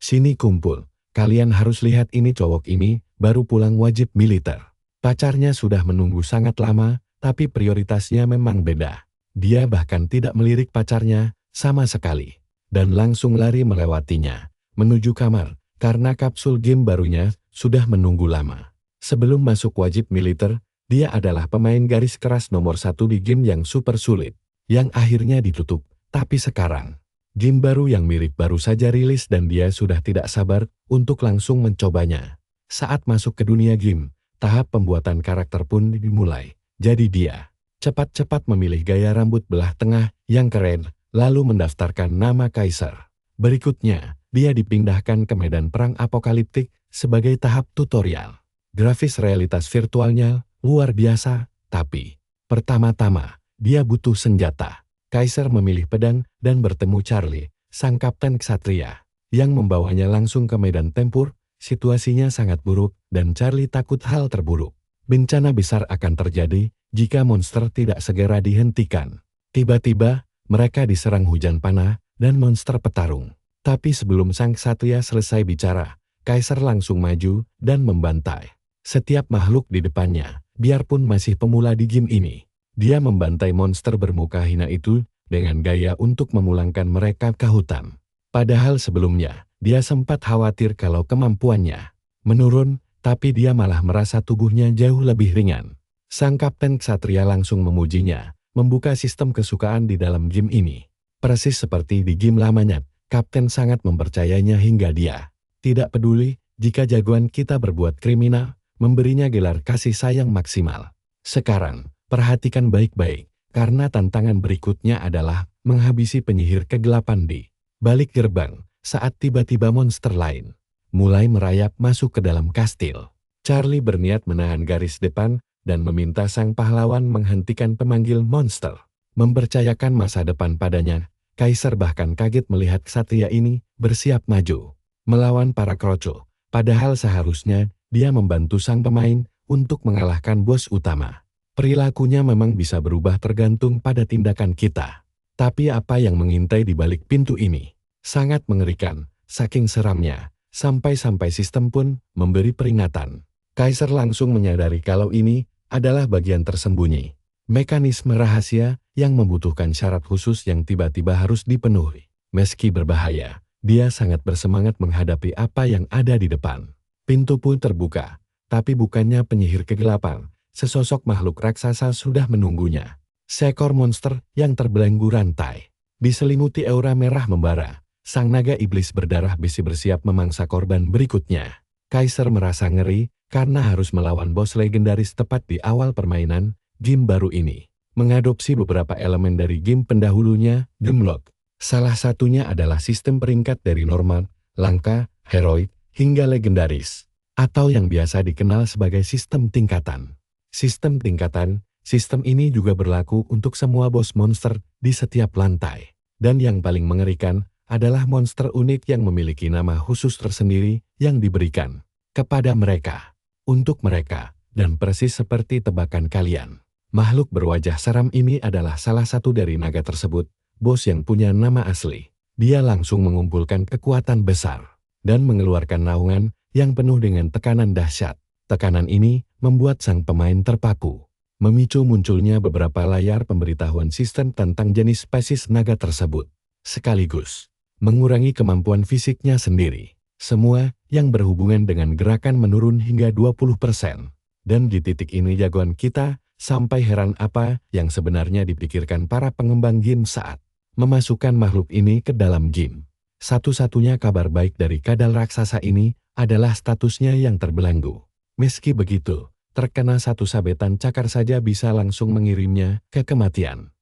Sini kumpul, kalian harus lihat ini cowok ini, baru pulang wajib militer. Pacarnya sudah menunggu sangat lama, tapi prioritasnya memang beda. Dia bahkan tidak melirik pacarnya, sama sekali. Dan langsung lari melewatinya, menuju kamar, karena kapsul game barunya sudah menunggu lama. Sebelum masuk wajib militer, dia adalah pemain garis keras nomor 1 di game yang super sulit, yang akhirnya ditutup. Tapi sekarang, game baru yang mirip baru saja rilis dan dia sudah tidak sabar untuk langsung mencobanya. Saat masuk ke dunia game, tahap pembuatan karakter pun dimulai. Jadi dia cepat-cepat memilih gaya rambut belah tengah yang keren, lalu mendaftarkan nama Kaisar. Berikutnya, dia dipindahkan ke medan perang apokaliptik sebagai tahap tutorial. Grafis realitas virtualnya luar biasa, tapi pertama-tama, dia butuh senjata. Kaisar memilih pedang dan bertemu Charlie, sang kapten ksatria, yang membawanya langsung ke medan tempur. Situasinya sangat buruk dan Charlie takut hal terburuk. Bencana besar akan terjadi jika monster tidak segera dihentikan. Tiba-tiba, mereka diserang hujan panah dan monster petarung. Tapi sebelum sang ksatria selesai bicara, Kaisar langsung maju dan membantai setiap makhluk di depannya. Biarpun masih pemula di game ini, dia membantai monster bermuka hina itu dengan gaya untuk memulangkan mereka ke hutan. Padahal sebelumnya, dia sempat khawatir kalau kemampuannya menurun, tapi dia malah merasa tubuhnya jauh lebih ringan. Sang kapten ksatria langsung memujinya, membuka sistem kesukaan di dalam game ini. Persis seperti di game lamanya, kapten sangat mempercayainya hingga dia tidak peduli jika jagoan kita berbuat kriminal, memberinya gelar kasih sayang maksimal. Sekarang, perhatikan baik-baik, karena tantangan berikutnya adalah menghabisi penyihir kegelapan di balik gerbang, saat tiba-tiba monster lain mulai merayap masuk ke dalam kastil. Charlie berniat menahan garis depan dan meminta sang pahlawan menghentikan pemanggil monster, mempercayakan masa depan padanya. Kaisar bahkan kaget melihat ksatria ini bersiap maju melawan para kroco, padahal seharusnya dia membantu sang pemain untuk mengalahkan bos utama. Perilakunya memang bisa berubah tergantung pada tindakan kita. Tapi apa yang mengintai di balik pintu ini sangat mengerikan, saking seramnya, sampai-sampai sistem pun memberi peringatan. Kaisar langsung menyadari kalau ini adalah bagian tersembunyi, mekanisme rahasia yang membutuhkan syarat khusus yang tiba-tiba harus dipenuhi. Meski berbahaya, dia sangat bersemangat menghadapi apa yang ada di depan. Pintu pun terbuka, tapi bukannya penyihir kegelapan, sesosok makhluk raksasa sudah menunggunya. Seekor monster yang terbelenggu rantai, diselimuti aura merah membara. Sang naga iblis berdarah besi bersiap memangsa korban berikutnya. Kaisar merasa ngeri karena harus melawan bos legendaris tepat di awal permainan. Game baru ini mengadopsi beberapa elemen dari game pendahulunya, Grimlock. Salah satunya adalah sistem peringkat dari normal, langka, heroik, hingga legendaris, atau yang biasa dikenal sebagai sistem tingkatan. Sistem ini juga berlaku untuk semua bos monster di setiap lantai. Dan yang paling mengerikan adalah monster unik yang memiliki nama khusus tersendiri yang diberikan kepada mereka. Untuk mereka, dan persis seperti tebakan kalian, makhluk berwajah seram ini adalah salah satu dari naga tersebut, bos yang punya nama asli. Dia langsung mengumpulkan kekuatan besar dan mengeluarkan naungan yang penuh dengan tekanan dahsyat. Tekanan ini membuat sang pemain terpaku, memicu munculnya beberapa layar pemberitahuan sistem tentang jenis spesies naga tersebut, sekaligus mengurangi kemampuan fisiknya sendiri. Semua yang berhubungan dengan gerakan menurun hingga 20%. Dan di titik ini jagoan kita sampai heran apa yang sebenarnya dipikirkan para pengembang game saat memasukkan makhluk ini ke dalam game. Satu-satunya kabar baik dari kadal raksasa ini adalah statusnya yang terbelenggu. Meski begitu, terkena satu sabetan cakar saja bisa langsung mengirimnya ke kematian.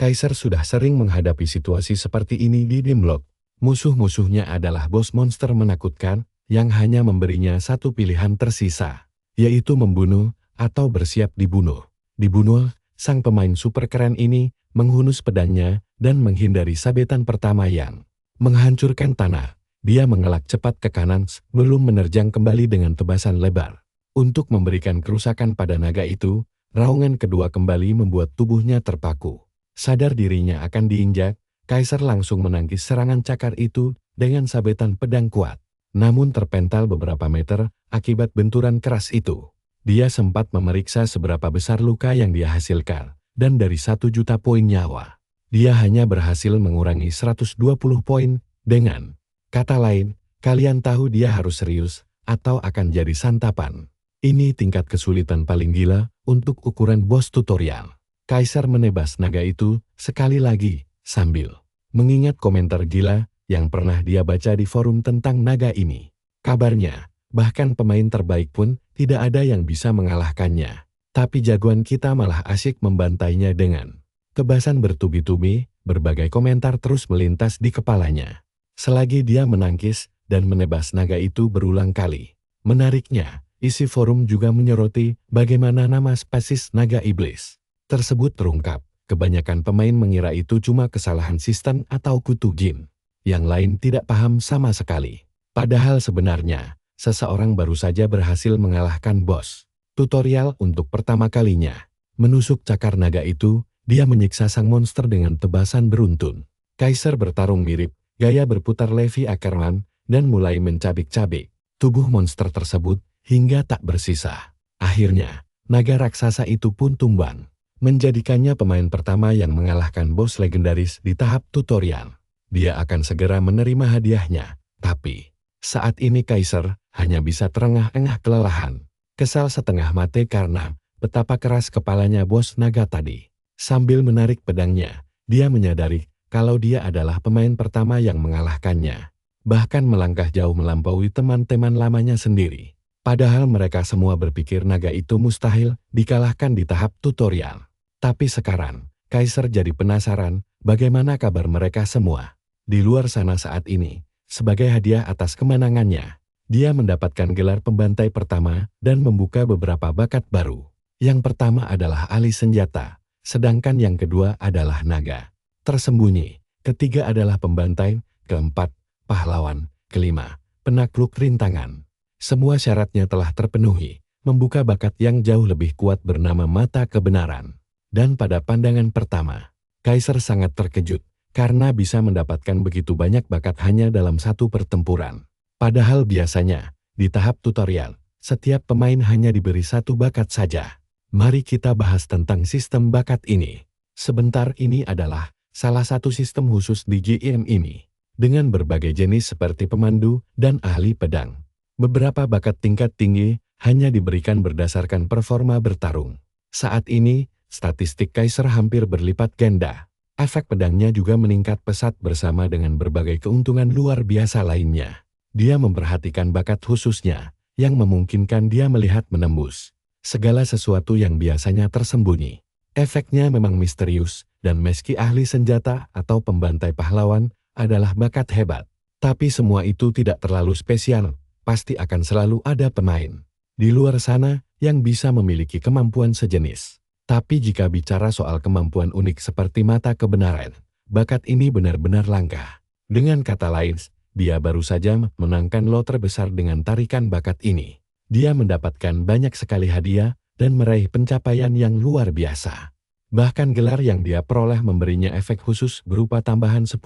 Kaisar sudah sering menghadapi situasi seperti ini di Grimlock. Musuh-musuhnya adalah bos monster menakutkan yang hanya memberinya satu pilihan tersisa, yaitu membunuh atau bersiap dibunuh. Dibunuh, sang pemain super keren ini menghunus pedangnya dan menghindari sabetan pertama yang menghancurkan tanah. Dia mengelak cepat ke kanan sebelum menerjang kembali dengan tebasan lebar. Untuk memberikan kerusakan pada naga itu, raungan kedua kembali membuat tubuhnya terpaku. Sadar dirinya akan diinjak, Kaisar langsung menangkis serangan cakar itu dengan sabetan pedang kuat. Namun terpental beberapa meter akibat benturan keras itu. Dia sempat memeriksa seberapa besar luka yang dia hasilkan, dan dari 1 juta poin nyawa, dia hanya berhasil mengurangi 120 poin. Dengan kata lain, kalian tahu dia harus serius, atau akan jadi santapan. Ini tingkat kesulitan paling gila untuk ukuran bos tutorial. Kaiser menebas naga itu sekali lagi, sambil mengingat komentar gila yang pernah dia baca di forum tentang naga ini. Kabarnya, bahkan pemain terbaik pun tidak ada yang bisa mengalahkannya. Tapi jagoan kita malah asyik membantainya dengan kebasan bertubi-tubi. Berbagai komentar terus melintas di kepalanya selagi dia menangkis dan menebas naga itu berulang kali. Menariknya, isi forum juga menyoroti bagaimana nama spesies naga iblis tersebut terungkap. Kebanyakan pemain mengira itu cuma kesalahan sistem atau kutu jin. Yang lain tidak paham sama sekali. Padahal sebenarnya, seseorang baru saja berhasil mengalahkan bos tutorial untuk pertama kalinya. Menusuk cakar naga itu, dia menyiksa sang monster dengan tebasan beruntun. Kaiser bertarung mirip gaya berputar Levi Ackerman dan mulai mencabik-cabik tubuh monster tersebut hingga tak bersisa. Akhirnya, naga raksasa itu pun tumbang, menjadikannya pemain pertama yang mengalahkan bos legendaris di tahap tutorial. Dia akan segera menerima hadiahnya, tapi saat ini Kaiser hanya bisa terengah-engah kelelahan. Kesal setengah mati karena betapa keras kepalanya bos naga tadi. Sambil menarik pedangnya, dia menyadari kalau dia adalah pemain pertama yang mengalahkannya. Bahkan melangkah jauh melampaui teman-teman lamanya sendiri. Padahal mereka semua berpikir naga itu mustahil dikalahkan di tahap tutorial. Tapi sekarang, Kaiser jadi penasaran bagaimana kabar mereka semua. Di luar sana saat ini, sebagai hadiah atas kemenangannya, dia mendapatkan gelar pembantai pertama dan membuka beberapa bakat baru. Yang pertama adalah ahli senjata. Sedangkan yang kedua adalah naga tersembunyi, ketiga adalah pembantai, keempat, pahlawan, kelima, penakluk rintangan. Semua syaratnya telah terpenuhi, membuka bakat yang jauh lebih kuat bernama mata kebenaran. Dan pada pandangan pertama, Kaiser sangat terkejut, karena bisa mendapatkan begitu banyak bakat hanya dalam satu pertempuran. Padahal biasanya, di tahap tutorial, setiap pemain hanya diberi satu bakat saja. Mari kita bahas tentang sistem bakat ini. Sebentar, ini adalah salah satu sistem khusus di GM ini, dengan berbagai jenis seperti pemandu dan ahli pedang. Beberapa bakat tingkat tinggi hanya diberikan berdasarkan performa bertarung. Saat ini, statistik Kaiser hampir berlipat ganda. Efek pedangnya juga meningkat pesat bersama dengan berbagai keuntungan luar biasa lainnya. Dia memperhatikan bakat khususnya, yang memungkinkan dia melihat menembus segala sesuatu yang biasanya tersembunyi. Efeknya memang misterius, dan meski ahli senjata atau pembantai pahlawan adalah bakat hebat, tapi semua itu tidak terlalu spesial. Pasti akan selalu ada pemain di luar sana yang bisa memiliki kemampuan sejenis. Tapi jika bicara soal kemampuan unik seperti mata kebenaran, bakat ini benar-benar langka. Dengan kata lain, dia baru saja menangkan lot terbesar dengan tarikan bakat ini. Dia mendapatkan banyak sekali hadiah dan meraih pencapaian yang luar biasa. Bahkan gelar yang dia peroleh memberinya efek khusus berupa tambahan 10%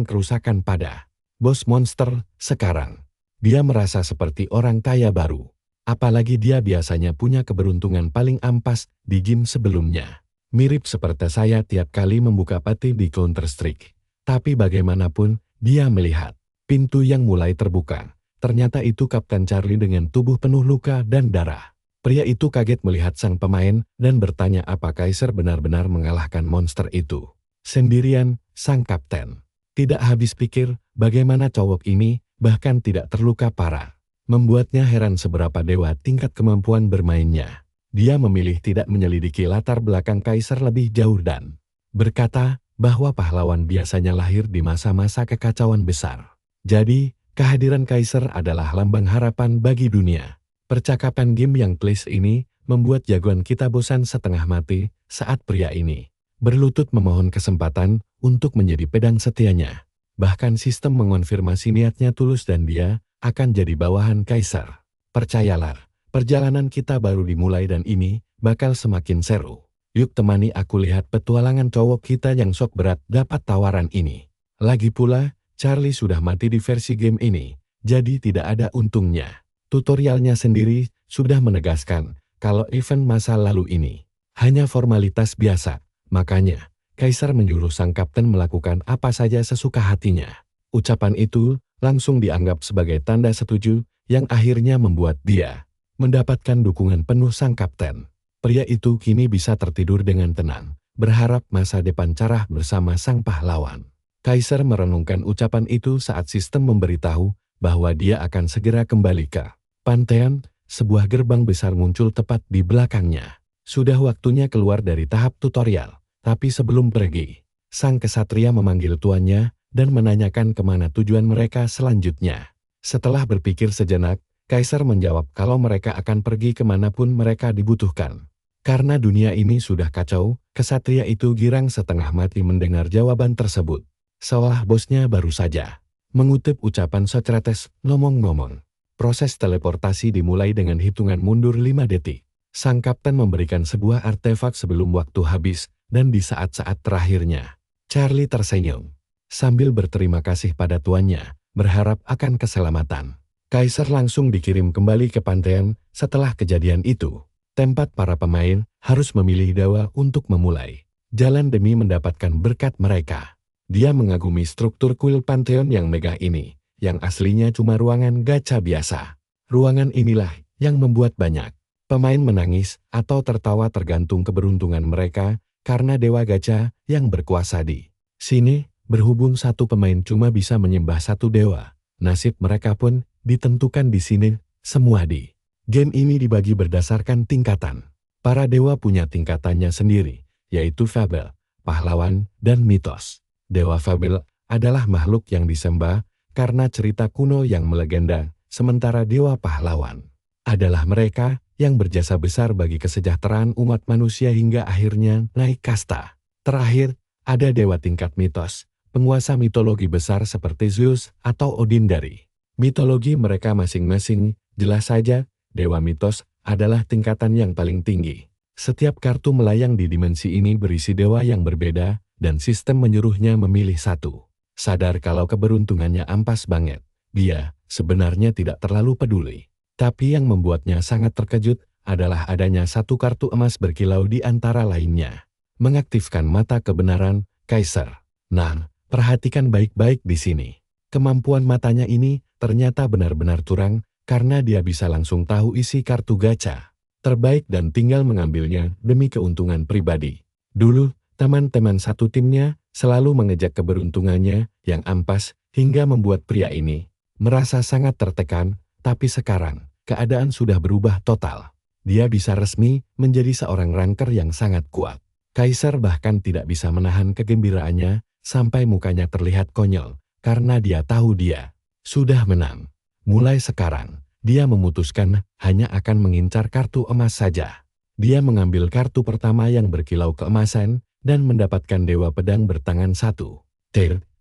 kerusakan pada bos monster. Sekarang, dia merasa seperti orang kaya baru. Apalagi dia biasanya punya keberuntungan paling ampas di game sebelumnya. Mirip seperti saya tiap kali membuka peti di Counter-Strike. Tapi bagaimanapun, dia melihat pintu yang mulai terbuka. Ternyata itu Kapten Charlie dengan tubuh penuh luka dan darah. Pria itu kaget melihat sang pemain dan bertanya apa Kaiser benar-benar mengalahkan monster itu sendirian. Sang kapten tidak habis pikir bagaimana cowok ini bahkan tidak terluka parah. Membuatnya heran seberapa dewa tingkat kemampuan bermainnya. Dia memilih tidak menyelidiki latar belakang Kaiser lebih jauh dan berkata bahwa pahlawan biasanya lahir di masa-masa kekacauan besar. Jadi, kehadiran Kaiser adalah lambang harapan bagi dunia. Percakapan game yang klise ini membuat jagoan kita bosan setengah mati saat pria ini berlutut memohon kesempatan untuk menjadi pedang setianya. Bahkan sistem mengonfirmasi niatnya tulus dan dia akan jadi bawahan Kaiser. Percayalah, perjalanan kita baru dimulai dan ini bakal semakin seru. Yuk temani aku lihat petualangan cowok kita yang sok berat dapat tawaran ini. Lagi pula, Charlie sudah mati di versi game ini, jadi tidak ada untungnya. Tutorialnya sendiri sudah menegaskan kalau event masa lalu ini hanya formalitas biasa. Makanya, Kaisar menyuruh sang kapten melakukan apa saja sesuka hatinya. Ucapan itu langsung dianggap sebagai tanda setuju yang akhirnya membuat dia mendapatkan dukungan penuh sang kapten. Pria itu kini bisa tertidur dengan tenang, berharap masa depan cerah bersama sang pahlawan. Kaisar merenungkan ucapan itu saat sistem memberitahu bahwa dia akan segera kembali ke Pantheon. Sebuah gerbang besar muncul tepat di belakangnya. Sudah waktunya keluar dari tahap tutorial, tapi sebelum pergi, sang kesatria memanggil tuannya dan menanyakan kemana tujuan mereka selanjutnya. Setelah berpikir sejenak, Kaisar menjawab kalau mereka akan pergi kemanapun mereka dibutuhkan. Karena dunia ini sudah kacau, kesatria itu girang setengah mati mendengar jawaban tersebut. Seolah bosnya baru saja mengutip ucapan Socrates, ngomong-ngomong. Proses teleportasi dimulai dengan hitungan mundur 5 detik. Sang kapten memberikan sebuah artefak sebelum waktu habis, dan di saat-saat terakhirnya, Charlie tersenyum sambil berterima kasih pada tuannya, berharap akan keselamatan. Kaisar langsung dikirim kembali ke Pantheon. Setelah kejadian itu, tempat para pemain harus memilih dewa untuk memulai jalan demi mendapatkan berkat mereka. Dia mengagumi struktur kuil Pantheon yang megah ini, yang aslinya cuma ruangan gacha biasa. Ruangan inilah yang membuat banyak pemain menangis atau tertawa tergantung keberuntungan mereka karena dewa gacha yang berkuasa di sini. Berhubung satu pemain cuma bisa menyembah satu dewa, nasib mereka pun ditentukan di sini. Semua di game ini dibagi berdasarkan tingkatan. Para dewa punya tingkatannya sendiri, yaitu fabel, pahlawan, dan mitos. Dewa fabel adalah makhluk yang disembah karena cerita kuno yang melegenda, sementara dewa pahlawan adalah mereka yang berjasa besar bagi kesejahteraan umat manusia hingga akhirnya naik kasta. Terakhir, ada dewa tingkat mitos, penguasa mitologi besar seperti Zeus atau Odin dari mitologi mereka masing-masing. Jelas saja, dewa mitos adalah tingkatan yang paling tinggi. Setiap kartu melayang di dimensi ini berisi dewa yang berbeda, dan sistem menyuruhnya memilih satu. Sadar kalau keberuntungannya ampas banget, dia sebenarnya tidak terlalu peduli. Tapi yang membuatnya sangat terkejut adalah adanya satu kartu emas berkilau di antara lainnya. Mengaktifkan mata kebenaran, Kaisar. Nah, perhatikan baik-baik di sini. Kemampuan matanya ini ternyata benar-benar curang, karena dia bisa langsung tahu isi kartu gacha terbaik dan tinggal mengambilnya demi keuntungan pribadi. Dulu, teman-teman satu timnya selalu mengejek keberuntungannya yang ampas hingga membuat pria ini merasa sangat tertekan, tapi sekarang keadaan sudah berubah total. Dia bisa resmi menjadi seorang ranker yang sangat kuat. Kaisar bahkan tidak bisa menahan kegembiraannya sampai mukanya terlihat konyol karena dia tahu dia sudah menang. Mulai sekarang, dia memutuskan hanya akan mengincar kartu emas saja. Dia mengambil kartu pertama yang berkilau keemasan dan mendapatkan dewa pedang bertangan satu.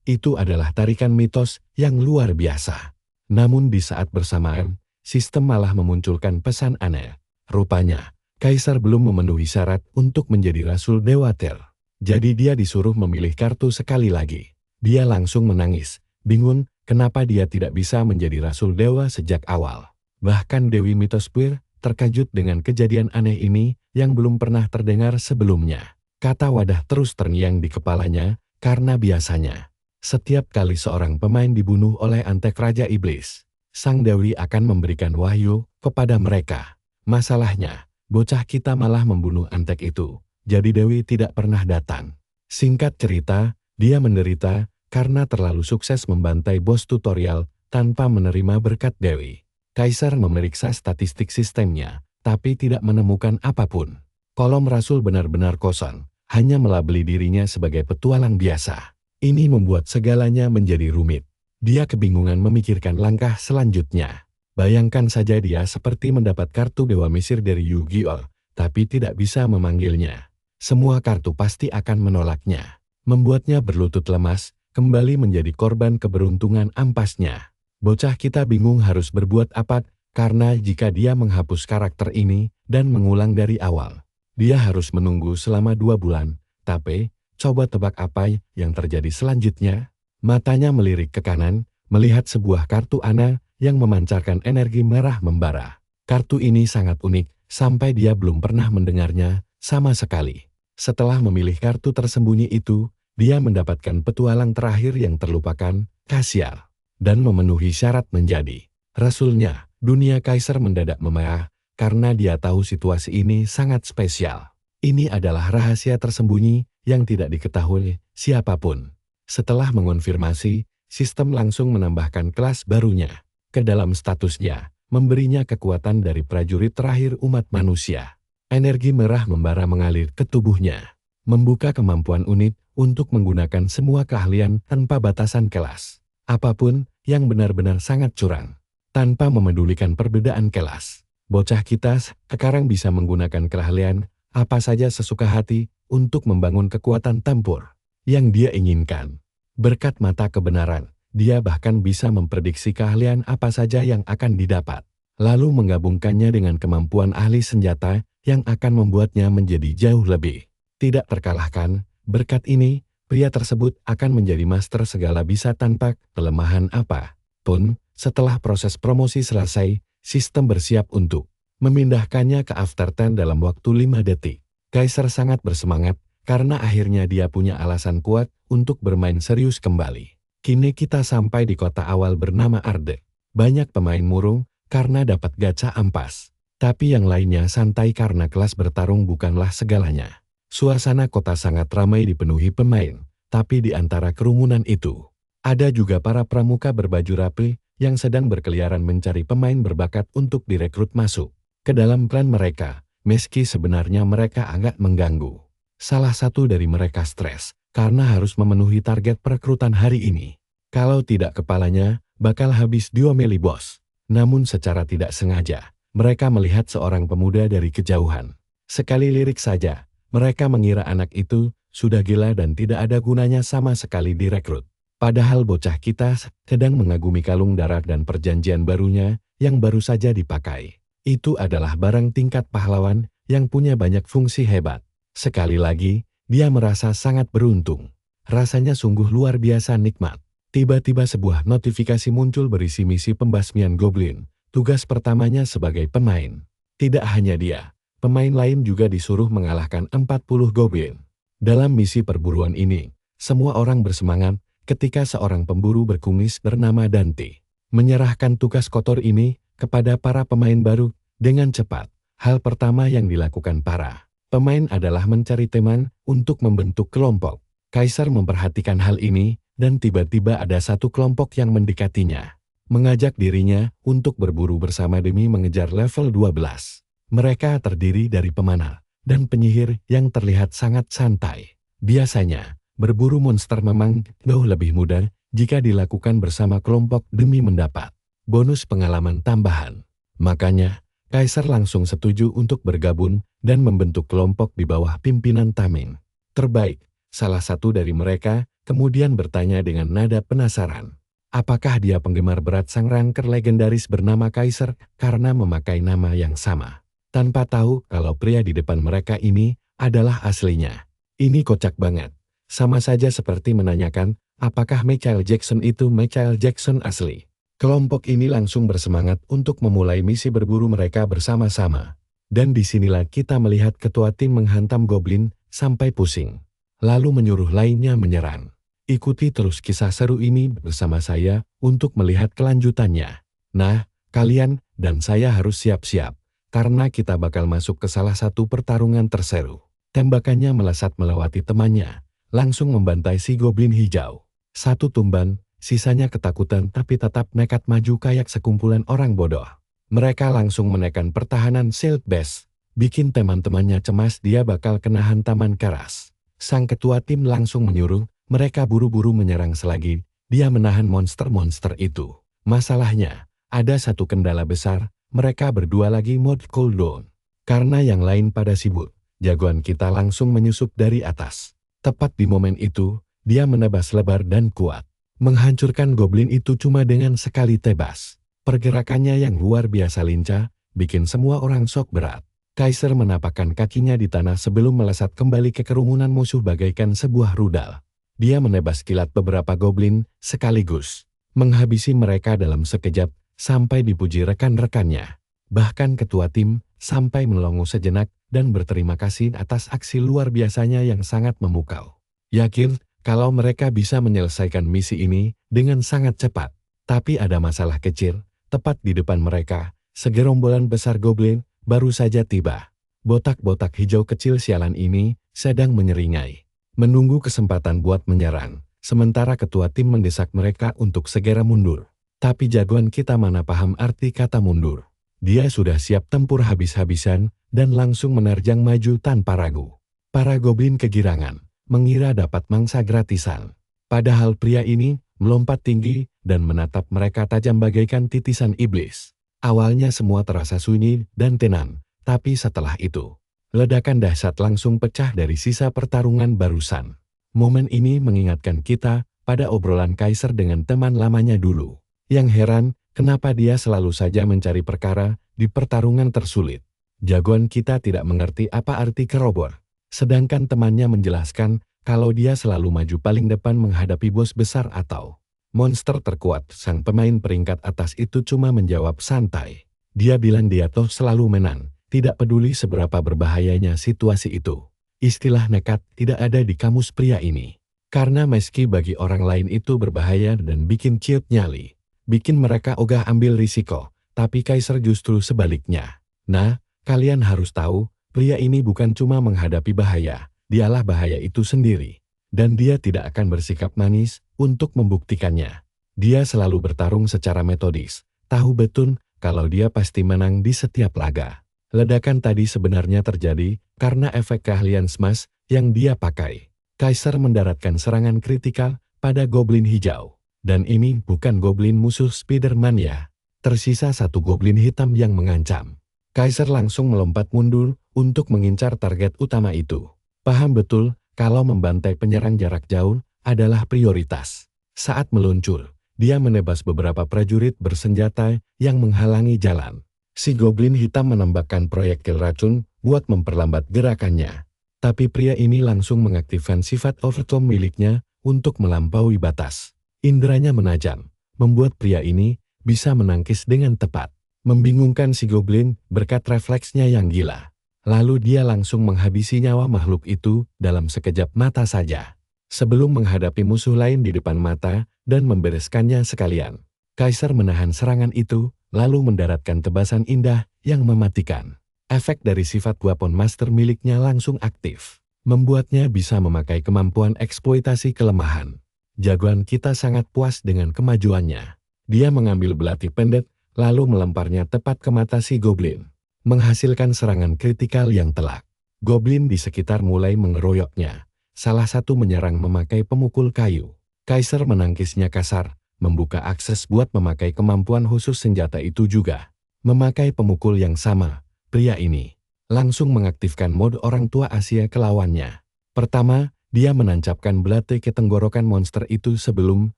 Itu adalah tarikan mitos yang luar biasa. Namun di saat bersamaan, sistem malah memunculkan pesan aneh. Rupanya, Kaisar belum memenuhi syarat untuk menjadi Rasul Dewa Ter. Jadi dia disuruh memilih kartu sekali lagi. Dia langsung menangis, bingung kenapa dia tidak bisa menjadi Rasul Dewa sejak awal. Bahkan Dewi Mitos Puir terkejut dengan kejadian aneh ini yang belum pernah terdengar sebelumnya. Kata wadah terus terngiang di kepalanya, karena biasanya setiap kali seorang pemain dibunuh oleh antek Raja Iblis, Sang Dewi akan memberikan wahyu kepada mereka. Masalahnya, bocah kita malah membunuh antek itu, jadi Dewi tidak pernah datang. Singkat cerita, dia menderita karena terlalu sukses membantai bos tutorial tanpa menerima berkat Dewi. Kaisar memeriksa statistik sistemnya, tapi tidak menemukan apapun. Kolom Rasul benar-benar kosong, hanya melabeli dirinya sebagai petualang biasa. Ini membuat segalanya menjadi rumit. Dia kebingungan memikirkan langkah selanjutnya. Bayangkan saja dia seperti mendapat kartu Dewa Mesir dari Yu-Gi-Oh, tapi tidak bisa memanggilnya. Semua kartu pasti akan menolaknya. Membuatnya berlutut lemas, kembali menjadi korban keberuntungan ampasnya. Bocah kita bingung harus berbuat apa, karena jika dia menghapus karakter ini dan mengulang dari awal, dia harus menunggu selama 2 bulan. Tapi, coba tebak apa yang terjadi selanjutnya? Matanya melirik ke kanan, melihat sebuah kartu Ana yang memancarkan energi merah membara. Kartu ini sangat unik, sampai dia belum pernah mendengarnya sama sekali. Setelah memilih kartu tersembunyi itu, dia mendapatkan petualang terakhir yang terlupakan, Kasiar, dan memenuhi syarat menjadi rasulnya. Dunia Kaiser mendadak memerah, karena dia tahu situasi ini sangat spesial. Ini adalah rahasia tersembunyi yang tidak diketahui siapapun. Setelah mengonfirmasi, sistem langsung menambahkan kelas barunya ke dalam statusnya, memberinya kekuatan dari prajurit terakhir umat manusia. Energi merah membara mengalir ke tubuhnya, membuka kemampuan unik untuk menggunakan semua keahlian tanpa batasan kelas. Apapun yang benar-benar sangat curang. Tanpa memedulikan perbedaan kelas, bocah kita sekarang bisa menggunakan keahlian apa saja sesuka hati untuk membangun kekuatan tempur yang dia inginkan. Berkat mata kebenaran, dia bahkan bisa memprediksi keahlian apa saja yang akan didapat, lalu menggabungkannya dengan kemampuan ahli senjata yang akan membuatnya menjadi jauh lebih tidak terkalahkan. Berkat ini, pria tersebut akan menjadi master segala bisa tanpa kelemahan apapun. Setelah proses promosi selesai, sistem bersiap untuk memindahkannya ke After 10 dalam waktu 5 detik. Kaiser sangat bersemangat, karena akhirnya dia punya alasan kuat untuk bermain serius kembali. Kini kita sampai di kota awal bernama Arde. Banyak pemain murung karena dapat gacha ampas. Tapi yang lainnya santai karena kelas bertarung bukanlah segalanya. Suasana kota sangat ramai dipenuhi pemain, tapi di antara kerumunan itu, ada juga para pramuka berbaju rapi yang sedang berkeliaran mencari pemain berbakat untuk direkrut masuk ke dalam klan mereka, meski sebenarnya mereka agak mengganggu. Salah satu dari mereka stres karena harus memenuhi target perekrutan hari ini. Kalau tidak, kepalanya bakal habis diomeli bos. Namun secara tidak sengaja, mereka melihat seorang pemuda dari kejauhan. Sekali lirik saja, mereka mengira anak itu sudah gila dan tidak ada gunanya sama sekali direkrut. Padahal bocah kita sedang mengagumi kalung darah dan perjanjian barunya yang baru saja dipakai. Itu adalah barang tingkat pahlawan yang punya banyak fungsi hebat. Sekali lagi, dia merasa sangat beruntung. Rasanya sungguh luar biasa nikmat. Tiba-tiba sebuah notifikasi muncul berisi misi pembasmian goblin. Tugas pertamanya sebagai pemain. Tidak hanya dia, pemain lain juga disuruh mengalahkan 40 goblin. Dalam misi perburuan ini, semua orang bersemangat ketika seorang pemburu berkumis bernama Dante menyerahkan tugas kotor ini kepada para pemain baru dengan cepat. Hal pertama yang dilakukan para pemain adalah mencari teman untuk membentuk kelompok. Kaiser memperhatikan hal ini dan tiba-tiba ada satu kelompok yang mendekatinya, mengajak dirinya untuk berburu bersama demi mengejar level 12. Mereka terdiri dari pemanah dan penyihir yang terlihat sangat santai. Biasanya, berburu monster memang jauh lebih mudah jika dilakukan bersama kelompok demi mendapat bonus pengalaman tambahan. Makanya, Kaiser langsung setuju untuk bergabung dan membentuk kelompok di bawah pimpinan Tamin terbaik. Salah satu dari mereka kemudian bertanya dengan nada penasaran. Apakah dia penggemar berat sang ranker legendaris bernama Kaiser karena memakai nama yang sama? Tanpa tahu kalau pria di depan mereka ini adalah aslinya. Ini kocak banget. Sama saja seperti menanyakan, apakah Michael Jackson itu Michael Jackson asli? Kelompok ini langsung bersemangat untuk memulai misi berburu mereka bersama-sama. Dan disinilah kita melihat ketua tim menghantam goblin sampai pusing. Lalu menyuruh lainnya menyerang. Ikuti terus kisah seru ini bersama saya untuk melihat kelanjutannya. Nah, kalian dan saya harus siap-siap, karena kita bakal masuk ke salah satu pertarungan terseru. Tembakannya melesat melewati temannya, langsung membantai si goblin hijau. Satu tumban, sisanya ketakutan tapi tetap nekat maju kayak sekumpulan orang bodoh. Mereka langsung menekan pertahanan Shield Base, bikin teman-temannya cemas dia bakal kena hantaman keras. Sang ketua tim langsung menyuruh mereka buru-buru menyerang selagi dia menahan monster-monster itu. Masalahnya, ada satu kendala besar, mereka berdua lagi mode cooldown. Karena yang lain pada sibuk, jagoan kita langsung menyusup dari atas. Tepat di momen itu, dia menebas lebar dan kuat. Menghancurkan goblin itu cuma dengan sekali tebas. Pergerakannya yang luar biasa lincah, bikin semua orang shock berat. Kaiser menapakkan kakinya di tanah sebelum melesat kembali ke kerumunan musuh bagaikan sebuah rudal. Dia menebas kilat beberapa goblin sekaligus, menghabisi mereka dalam sekejap sampai dipuji rekan-rekannya. Bahkan ketua tim sampai melongo sejenak dan berterima kasih atas aksi luar biasanya yang sangat memukau. Yakin kalau mereka bisa menyelesaikan misi ini dengan sangat cepat. Tapi ada masalah kecil, tepat di depan mereka, segerombolan besar goblin baru saja tiba. Botak-botak hijau kecil sialan ini sedang menyeringai, menunggu kesempatan buat menyerang, sementara ketua tim mendesak mereka untuk segera mundur. Tapi jagoan kita mana paham arti kata mundur. Dia sudah siap tempur habis-habisan dan langsung menerjang maju tanpa ragu. Para goblin kegirangan, mengira dapat mangsa gratisan. Padahal pria ini melompat tinggi dan menatap mereka tajam bagaikan titisan iblis. Awalnya semua terasa sunyi dan tenang, tapi setelah itu, ledakan dahsyat langsung pecah dari sisa pertarungan barusan. Momen ini mengingatkan kita pada obrolan Kaiser dengan teman lamanya dulu. Yang heran, kenapa dia selalu saja mencari perkara di pertarungan tersulit. Jagoan kita tidak mengerti apa arti kerobor. Sedangkan temannya menjelaskan kalau dia selalu maju paling depan menghadapi bos besar atau monster terkuat. Sang pemain peringkat atas itu cuma menjawab santai. Dia bilang dia toh selalu menang. Tidak peduli seberapa berbahayanya situasi itu. Istilah nekat tidak ada di kamus pria ini. Karena meski bagi orang lain itu berbahaya dan bikin ciut nyali, bikin mereka ogah ambil risiko, tapi Kaiser justru sebaliknya. Nah, kalian harus tahu, pria ini bukan cuma menghadapi bahaya, dialah bahaya itu sendiri. Dan dia tidak akan bersikap manis untuk membuktikannya. Dia selalu bertarung secara metodis, tahu betul kalau dia pasti menang di setiap laga. Ledakan tadi sebenarnya terjadi karena efek keahlian smash yang dia pakai. Kaiser mendaratkan serangan kritikal pada goblin hijau. Dan ini bukan goblin musuh Spider-Man ya. Tersisa satu goblin hitam yang mengancam. Kaiser langsung melompat mundur untuk mengincar target utama itu. Paham betul kalau membantai penyerang jarak jauh adalah prioritas. Saat meluncur, dia menebas beberapa prajurit bersenjata yang menghalangi jalan. Si goblin hitam menembakkan proyektil racun buat memperlambat gerakannya. Tapi pria ini langsung mengaktifkan sifat overtone miliknya untuk melampaui batas. Indranya menajam, membuat pria ini bisa menangkis dengan tepat. Membingungkan si goblin berkat refleksnya yang gila. Lalu dia langsung menghabisi nyawa makhluk itu dalam sekejap mata saja. Sebelum menghadapi musuh lain di depan mata dan membereskannya sekalian, Kaiser menahan serangan itu, lalu mendaratkan tebasan indah yang mematikan. Efek dari sifat weapon master miliknya langsung aktif, membuatnya bisa memakai kemampuan eksploitasi kelemahan. Jagoan kita sangat puas dengan kemajuannya. Dia mengambil belati pendek, lalu melemparnya tepat ke mata si goblin, menghasilkan serangan kritikal yang telak. Goblin di sekitar mulai mengeroyoknya. Salah satu menyerang memakai pemukul kayu. Kaiser menangkisnya kasar, membuka akses buat memakai kemampuan khusus senjata itu juga. Memakai pemukul yang sama, pria ini langsung mengaktifkan mode orang tua Asia ke lawannya. Pertama, dia menancapkan belati ke tenggorokan monster itu sebelum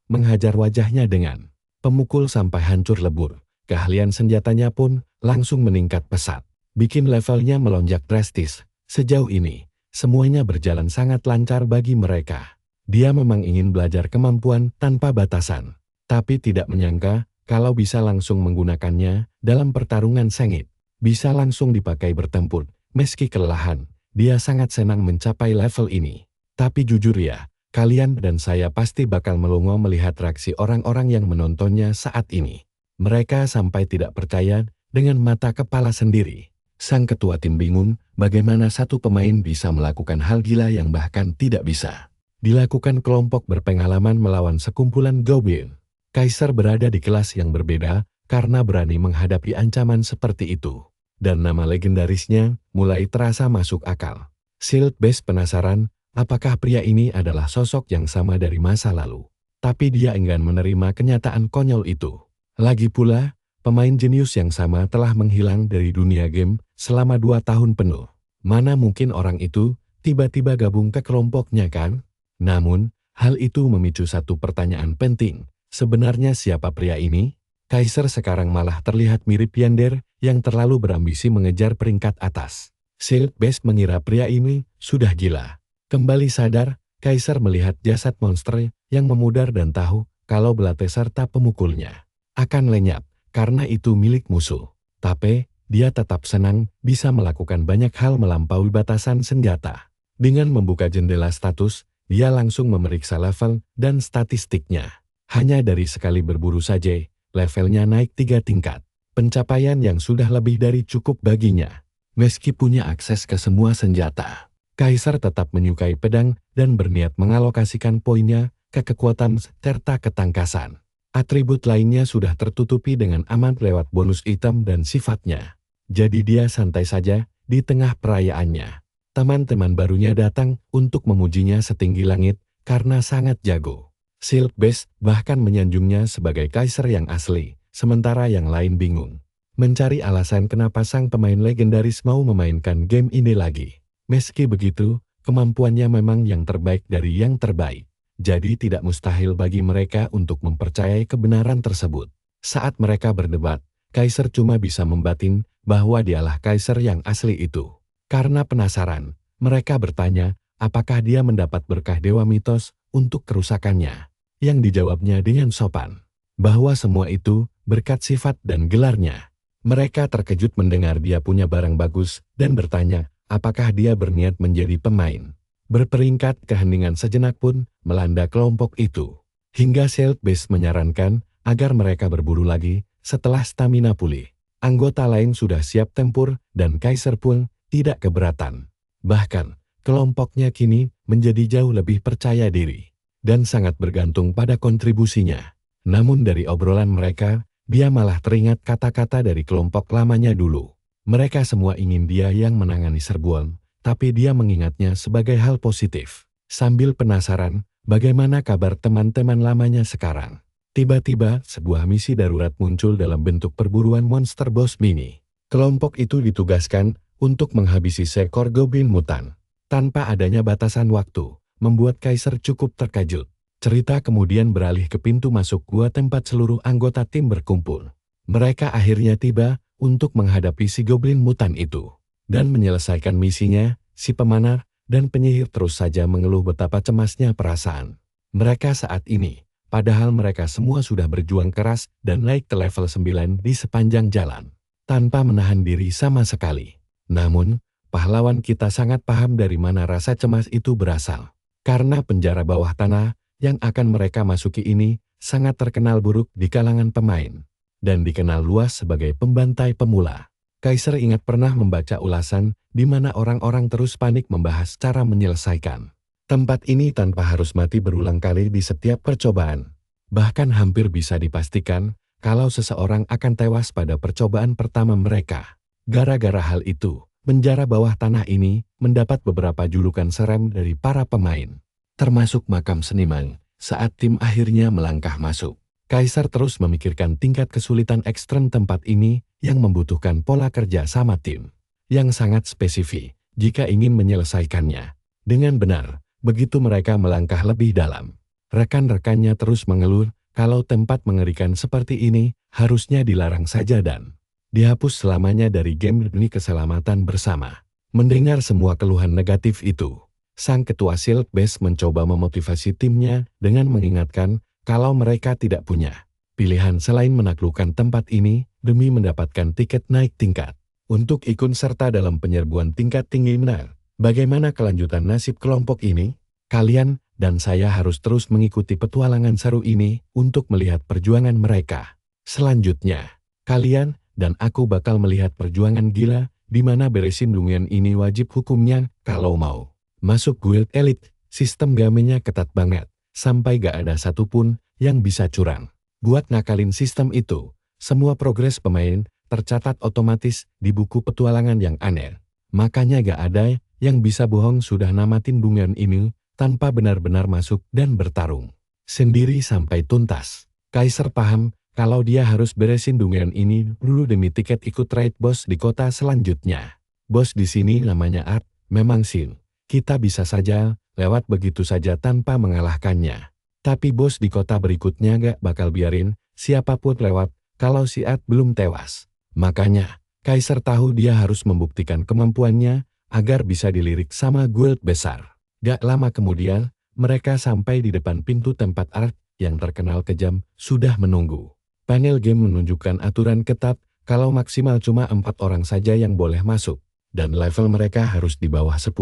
menghajar wajahnya dengan pemukul sampai hancur lebur. Keahlian senjatanya pun langsung meningkat pesat, bikin levelnya melonjak drastis. Sejauh ini, semuanya berjalan sangat lancar bagi mereka. Dia memang ingin belajar kemampuan tanpa batasan, tapi tidak menyangka kalau bisa langsung menggunakannya dalam pertarungan sengit. Bisa langsung dipakai bertempur. Meski kelelahan, dia sangat senang mencapai level ini. Tapi jujur ya, kalian dan saya pasti bakal melongo melihat reaksi orang-orang yang menontonnya saat ini. Mereka sampai tidak percaya dengan mata kepala sendiri. Sang ketua tim bingung bagaimana satu pemain bisa melakukan hal gila yang bahkan tidak bisa dilakukan kelompok berpengalaman melawan sekumpulan goblin. Kaiser berada di kelas yang berbeda karena berani menghadapi ancaman seperti itu. Dan nama legendarisnya mulai terasa masuk akal. Shield Base penasaran apakah pria ini adalah sosok yang sama dari masa lalu. Tapi dia enggan menerima kenyataan konyol itu. Lagi pula, pemain jenius yang sama telah menghilang dari dunia game selama 2 tahun penuh. Mana mungkin orang itu tiba-tiba gabung ke kelompoknya kan? Namun, hal itu memicu satu pertanyaan penting. Sebenarnya siapa pria ini? Kaiser sekarang malah terlihat mirip Yander yang terlalu berambisi mengejar peringkat atas. Shield Base mengira pria ini sudah gila. Kembali sadar, Kaisar melihat jasad monster yang memudar dan tahu kalau belate serta pemukulnya akan lenyap karena itu milik musuh. Tapi, dia tetap senang bisa melakukan banyak hal melampaui batasan senjata. Dengan membuka jendela status, dia langsung memeriksa level dan statistiknya. Hanya dari sekali berburu saja, levelnya naik 3 tingkat. Pencapaian yang sudah lebih dari cukup baginya. Meski punya akses ke semua senjata, Kaisar tetap menyukai pedang dan berniat mengalokasikan poinnya ke kekuatan serta ketangkasan. Atribut lainnya sudah tertutupi dengan aman lewat bonus item dan sifatnya. Jadi dia santai saja di tengah perayaannya. Teman-teman barunya datang untuk memujinya setinggi langit karena sangat jago. Silk Beast bahkan menyanjungnya sebagai kaisar yang asli, sementara yang lain bingung mencari alasan kenapa sang pemain legendaris mau memainkan game ini lagi. Meski begitu, kemampuannya memang yang terbaik dari yang terbaik. Jadi tidak mustahil bagi mereka untuk mempercayai kebenaran tersebut. Saat mereka berdebat, Kaisar cuma bisa membatin bahwa dialah Kaisar yang asli itu. Karena penasaran, mereka bertanya apakah dia mendapat berkah Dewa Mitos untuk kerusakannya. Yang dijawabnya dengan sopan, bahwa semua itu berkat sifat dan gelarnya. Mereka terkejut mendengar dia punya barang bagus dan bertanya apakah dia berniat menjadi pemain. Berperingkat keheningan sejenak pun melanda kelompok itu. Hingga Silk Beast menyarankan agar mereka berburu lagi setelah stamina pulih. Anggota lain sudah siap tempur dan Kaisar pun tidak keberatan. Bahkan, kelompoknya kini menjadi jauh lebih percaya diri dan sangat bergantung pada kontribusinya. Namun dari obrolan mereka, dia malah teringat kata-kata dari kelompok lamanya dulu. Mereka semua ingin dia yang menangani serbuan, tapi dia mengingatnya sebagai hal positif. Sambil penasaran, bagaimana kabar teman-teman lamanya sekarang? Tiba-tiba, sebuah misi darurat muncul dalam bentuk perburuan monster boss mini. Kelompok itu ditugaskan untuk menghabisi seekor goblin mutan. Tanpa adanya batasan waktu, membuat Kaisar cukup terkejut. Cerita kemudian beralih ke pintu masuk gua tempat seluruh anggota tim berkumpul. Mereka akhirnya tiba untuk menghadapi si goblin mutan itu. Dan menyelesaikan misinya, si pemanah dan penyihir terus saja mengeluh betapa cemasnya perasaan mereka saat ini. Padahal mereka semua sudah berjuang keras dan naik ke level 9 di sepanjang jalan, tanpa menahan diri sama sekali. Namun, pahlawan kita sangat paham dari mana rasa cemas itu berasal. Karena penjara bawah tanah yang akan mereka masuki ini sangat terkenal buruk di kalangan pemain, dan dikenal luas sebagai pembantai pemula. Kaisar ingat pernah membaca ulasan di mana orang-orang terus panik membahas cara menyelesaikan tempat ini tanpa harus mati berulang kali di setiap percobaan. Bahkan hampir bisa dipastikan kalau seseorang akan tewas pada percobaan pertama mereka. Gara-gara hal itu, penjara bawah tanah ini mendapat beberapa julukan serem dari para pemain, termasuk makam seniman. Saat tim akhirnya melangkah masuk, Kaisar terus memikirkan tingkat kesulitan ekstrem tempat ini yang membutuhkan pola kerja sama tim yang sangat spesifik jika ingin menyelesaikannya dengan benar. Begitu mereka melangkah lebih dalam, rekan-rekannya terus mengeluh kalau tempat mengerikan seperti ini harusnya dilarang saja dan dihapus selamanya dari game demi keselamatan bersama. Mendengar semua keluhan negatif itu, sang ketua Silk Beast mencoba memotivasi timnya dengan mengingatkan kalau mereka tidak punya pilihan selain menaklukkan tempat ini demi mendapatkan tiket naik tingkat untuk ikut serta dalam penyerbuan tingkat tinggi. Benar, bagaimana kelanjutan nasib kelompok ini? Kalian dan saya harus terus mengikuti petualangan seru ini untuk melihat perjuangan mereka. Selanjutnya, kalian dan aku bakal melihat perjuangan gila di mana beresin dunia ini wajib hukumnya kalau mau masuk guild elite. Sistem gamenya ketat banget, sampai gak ada satupun yang bisa curang. Buat ngakalin sistem itu, semua progres pemain tercatat otomatis di buku petualangan yang aneh. Makanya gak ada yang bisa bohong sudah namatin dunia ini tanpa benar-benar masuk dan bertarung sendiri sampai tuntas. Kaisar paham kalau dia harus beresin dunia ini dulu demi tiket ikut raid bos di kota selanjutnya. Bos di sini namanya Art, memang sih kita bisa saja lewat begitu saja tanpa mengalahkannya. Tapi bos di kota berikutnya gak bakal biarin siapapun lewat kalau si Art belum tewas. Makanya, Kaisar tahu dia harus membuktikan kemampuannya agar bisa dilirik sama guild besar. Gak lama kemudian, mereka sampai di depan pintu tempat Art yang terkenal kejam sudah menunggu. Panel game menunjukkan aturan ketat kalau maksimal cuma 4 orang saja yang boleh masuk. Dan level mereka harus di bawah 10,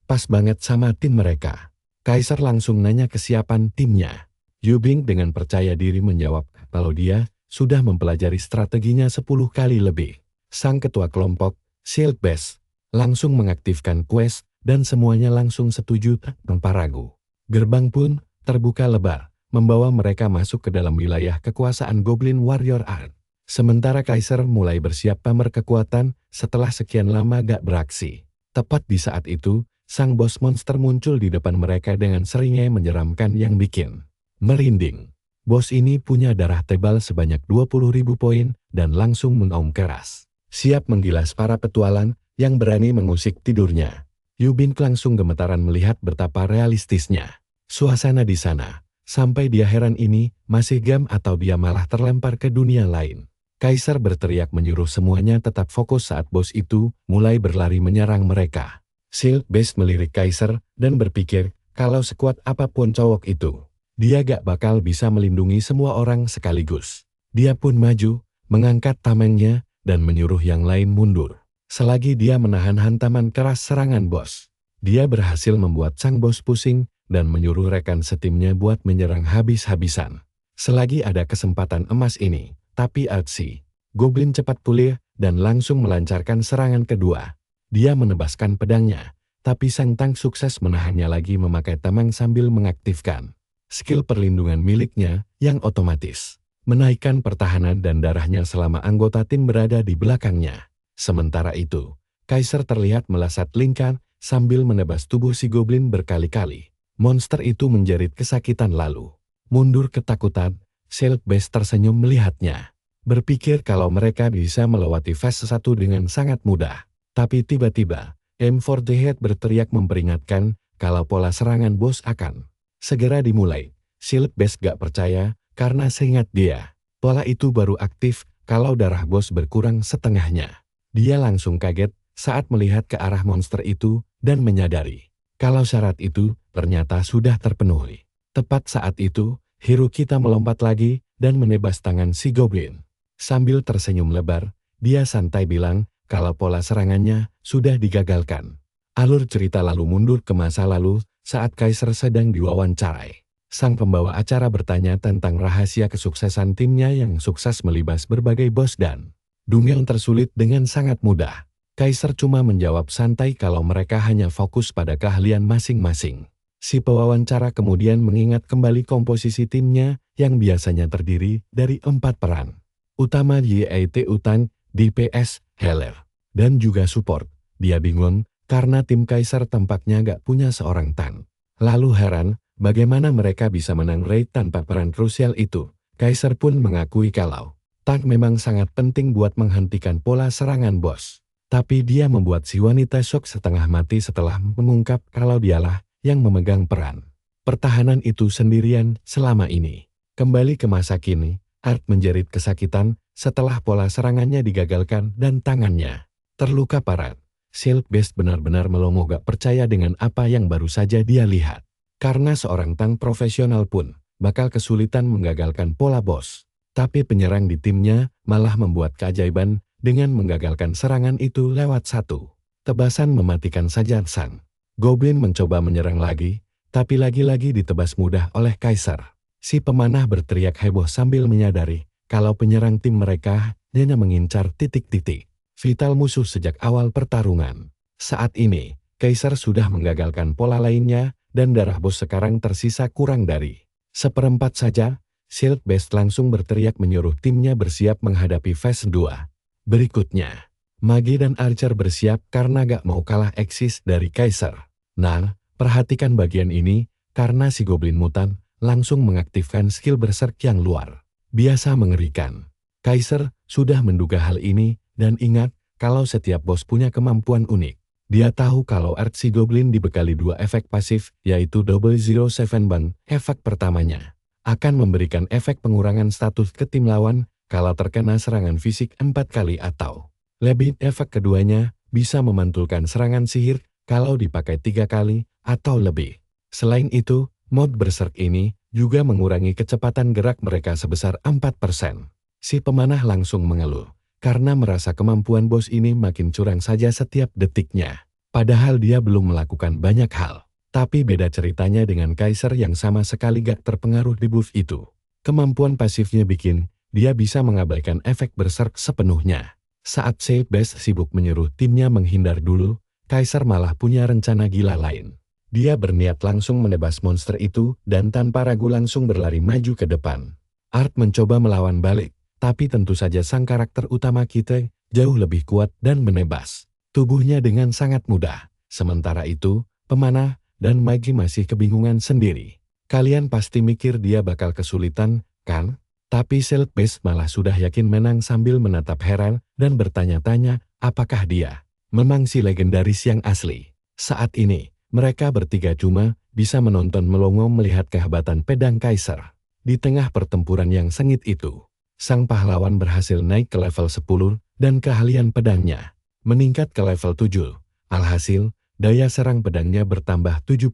pas banget sama tim mereka. Kaiser langsung nanya kesiapan timnya. Yubing dengan percaya diri menjawab kalau dia sudah mempelajari strateginya 10 kali lebih. Sang ketua kelompok, Silk Best, langsung mengaktifkan quest dan semuanya langsung setuju tanpa ragu. Gerbang pun terbuka lebar, membawa mereka masuk ke dalam wilayah kekuasaan Goblin Warrior Art. Sementara Kaiser mulai bersiap pamer kekuatan setelah sekian lama gak beraksi. Tepat di saat itu, sang bos monster muncul di depan mereka dengan seringai menyeramkan yang bikin merinding. Bos ini punya darah tebal sebanyak 20.000 poin dan langsung mengaum keras. Siap menggilas para petualang yang berani mengusik tidurnya. Yubin langsung gemetaran melihat betapa realistisnya suasana di sana. Sampai dia heran ini masih gam atau dia malah terlempar ke dunia lain. Kaiser berteriak menyuruh semuanya tetap fokus saat bos itu mulai berlari menyerang mereka. Silk Best melirik Kaiser dan berpikir kalau sekuat apapun cowok itu, dia gak bakal bisa melindungi semua orang sekaligus. Dia pun maju, mengangkat tamengnya, dan menyuruh yang lain mundur. Selagi dia menahan hantaman keras serangan bos, dia berhasil membuat sang bos pusing dan menyuruh rekan setimnya buat menyerang habis-habisan. Selagi ada kesempatan emas ini, tapi Artsy, Goblin cepat pulih dan langsung melancarkan serangan kedua. Dia menebaskan pedangnya, tapi sang tank sukses menahannya lagi memakai tameng sambil mengaktifkan skill perlindungan miliknya yang otomatis menaikkan pertahanan dan darahnya selama anggota tim berada di belakangnya. Sementara itu, Kaiser terlihat melesat lingkar sambil menebas tubuh si Goblin berkali-kali. Monster itu menjerit kesakitan lalu mundur ketakutan. Silk Best tersenyum melihatnya. Berpikir kalau mereka bisa melewati fase 1 dengan sangat mudah. Tapi tiba-tiba, M4 The Head berteriak memperingatkan kalau pola serangan bos akan segera dimulai. Silk Best gak percaya karena seingat dia, pola itu baru aktif kalau darah bos berkurang setengahnya. Dia langsung kaget saat melihat ke arah monster itu dan menyadari kalau syarat itu ternyata sudah terpenuhi. Tepat saat itu, hero kita melompat lagi dan menebas tangan si Goblin. Sambil tersenyum lebar, dia santai bilang kalau pola serangannya sudah digagalkan. Alur cerita lalu mundur ke masa lalu saat Kaiser sedang diwawancarai. Sang pembawa acara bertanya tentang rahasia kesuksesan timnya yang sukses melibas berbagai bos dan dunia tersulit dengan sangat mudah. Kaiser cuma menjawab santai kalau mereka hanya fokus pada keahlian masing-masing. Si pewawancara kemudian mengingat kembali komposisi timnya yang biasanya terdiri dari 4 peran utama yaitu Utan, DPS, Healer, dan juga support. Dia bingung karena tim Kaiser tampaknya gak punya seorang tank. Lalu heran bagaimana mereka bisa menang raid tanpa peran krusial itu. Kaiser pun mengakui kalau tank memang sangat penting buat menghentikan pola serangan bos. Tapi dia membuat si wanita shock setengah mati setelah mengungkap kalau dialah yang memegang peran pertahanan itu sendirian selama ini. Kembali ke masa kini, Art menjerit kesakitan setelah pola serangannya digagalkan dan tangannya terluka parah. Silk Best benar-benar melongo gak percaya dengan apa yang baru saja dia lihat. Karena seorang tank profesional pun bakal kesulitan menggagalkan pola bos. Tapi penyerang di timnya malah membuat keajaiban dengan menggagalkan serangan itu lewat satu tebasan mematikan saja sang Goblin mencoba menyerang lagi, tapi lagi-lagi ditebas mudah oleh Kaiser. Si pemanah berteriak heboh sambil menyadari kalau penyerang tim mereka hanya mengincar titik-titik vital musuh sejak awal pertarungan. Saat ini, Kaiser sudah menggagalkan pola lainnya dan darah bos sekarang tersisa kurang dari 1/4 saja. Silk Best langsung berteriak menyuruh timnya bersiap menghadapi phase 2. Berikutnya, Magi dan Archer bersiap karena gak mau kalah eksis dari Kaiser. Nah, perhatikan bagian ini, karena si Goblin Mutan langsung mengaktifkan skill berserk yang luar biasa mengerikan. Kaiser sudah menduga hal ini, dan ingat kalau setiap bos punya kemampuan unik. Dia tahu kalau art si Goblin dibekali 2 efek pasif, yaitu Double Zero Seven Bang. Efek pertamanya akan memberikan efek pengurangan status ke tim lawan kalau terkena serangan fisik 4 kali atau lebih. Efek keduanya bisa memantulkan serangan sihir kalau dipakai 3 kali atau lebih. Selain itu, mod Berserk ini juga mengurangi kecepatan gerak mereka sebesar 4%. Si pemanah langsung mengeluh, karena merasa kemampuan bos ini makin curang saja setiap detiknya. Padahal dia belum melakukan banyak hal. Tapi beda ceritanya dengan Kaiser yang sama sekali gak terpengaruh di buff itu. Kemampuan pasifnya bikin dia bisa mengabaikan efek Berserk sepenuhnya. Saat Saint Best sibuk menyuruh timnya menghindar dulu, Kaiser malah punya rencana gila lain. Dia berniat langsung menebas monster itu dan tanpa ragu langsung berlari maju ke depan. Art mencoba melawan balik, tapi tentu saja sang karakter utama kita jauh lebih kuat dan menebas tubuhnya dengan sangat mudah. Sementara itu, pemanah dan Maggie masih kebingungan sendiri. Kalian pasti mikir dia bakal kesulitan, kan? Tapi Saint Best malah sudah yakin menang sambil menatap heran dan bertanya-tanya apakah dia memang si legendaris yang asli. Saat ini, mereka bertiga cuma bisa menonton melongo melihat kehebatan pedang Kaiser. Di tengah pertempuran yang sengit itu, sang pahlawan berhasil naik ke level 10 dan keahlian pedangnya meningkat ke level 7. Alhasil, daya serang pedangnya bertambah 7%.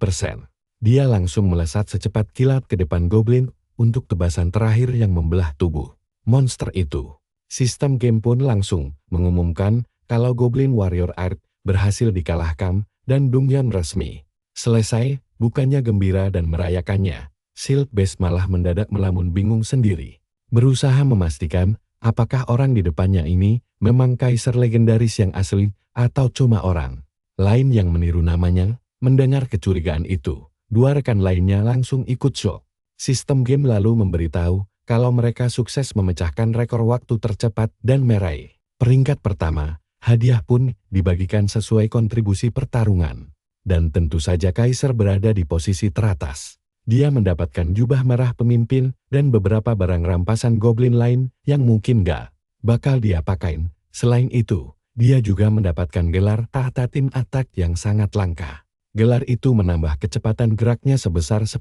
Dia langsung melesat secepat kilat ke depan goblin untuk tebasan terakhir yang membelah tubuh monster itu. Sistem game pun langsung mengumumkan kalau Goblin Warrior Art berhasil dikalahkan dan dungeon resmi selesai. Bukannya gembira dan merayakannya, Saint Best malah mendadak melamun bingung sendiri. Berusaha memastikan apakah orang di depannya ini memang Kaiser legendaris yang asli atau cuma orang lain yang meniru namanya. Mendengar kecurigaan itu, dua rekan lainnya langsung ikut shock. Sistem game lalu memberitahu kalau mereka sukses memecahkan rekor waktu tercepat dan meraih peringkat pertama. Hadiah pun dibagikan sesuai kontribusi pertarungan. Dan tentu saja Kaiser berada di posisi teratas. Dia mendapatkan jubah merah pemimpin dan beberapa barang rampasan goblin lain yang mungkin gak bakal dia pakain. Selain itu, dia juga mendapatkan gelar tahta tim attack yang sangat langka. Gelar itu menambah kecepatan geraknya sebesar 10%.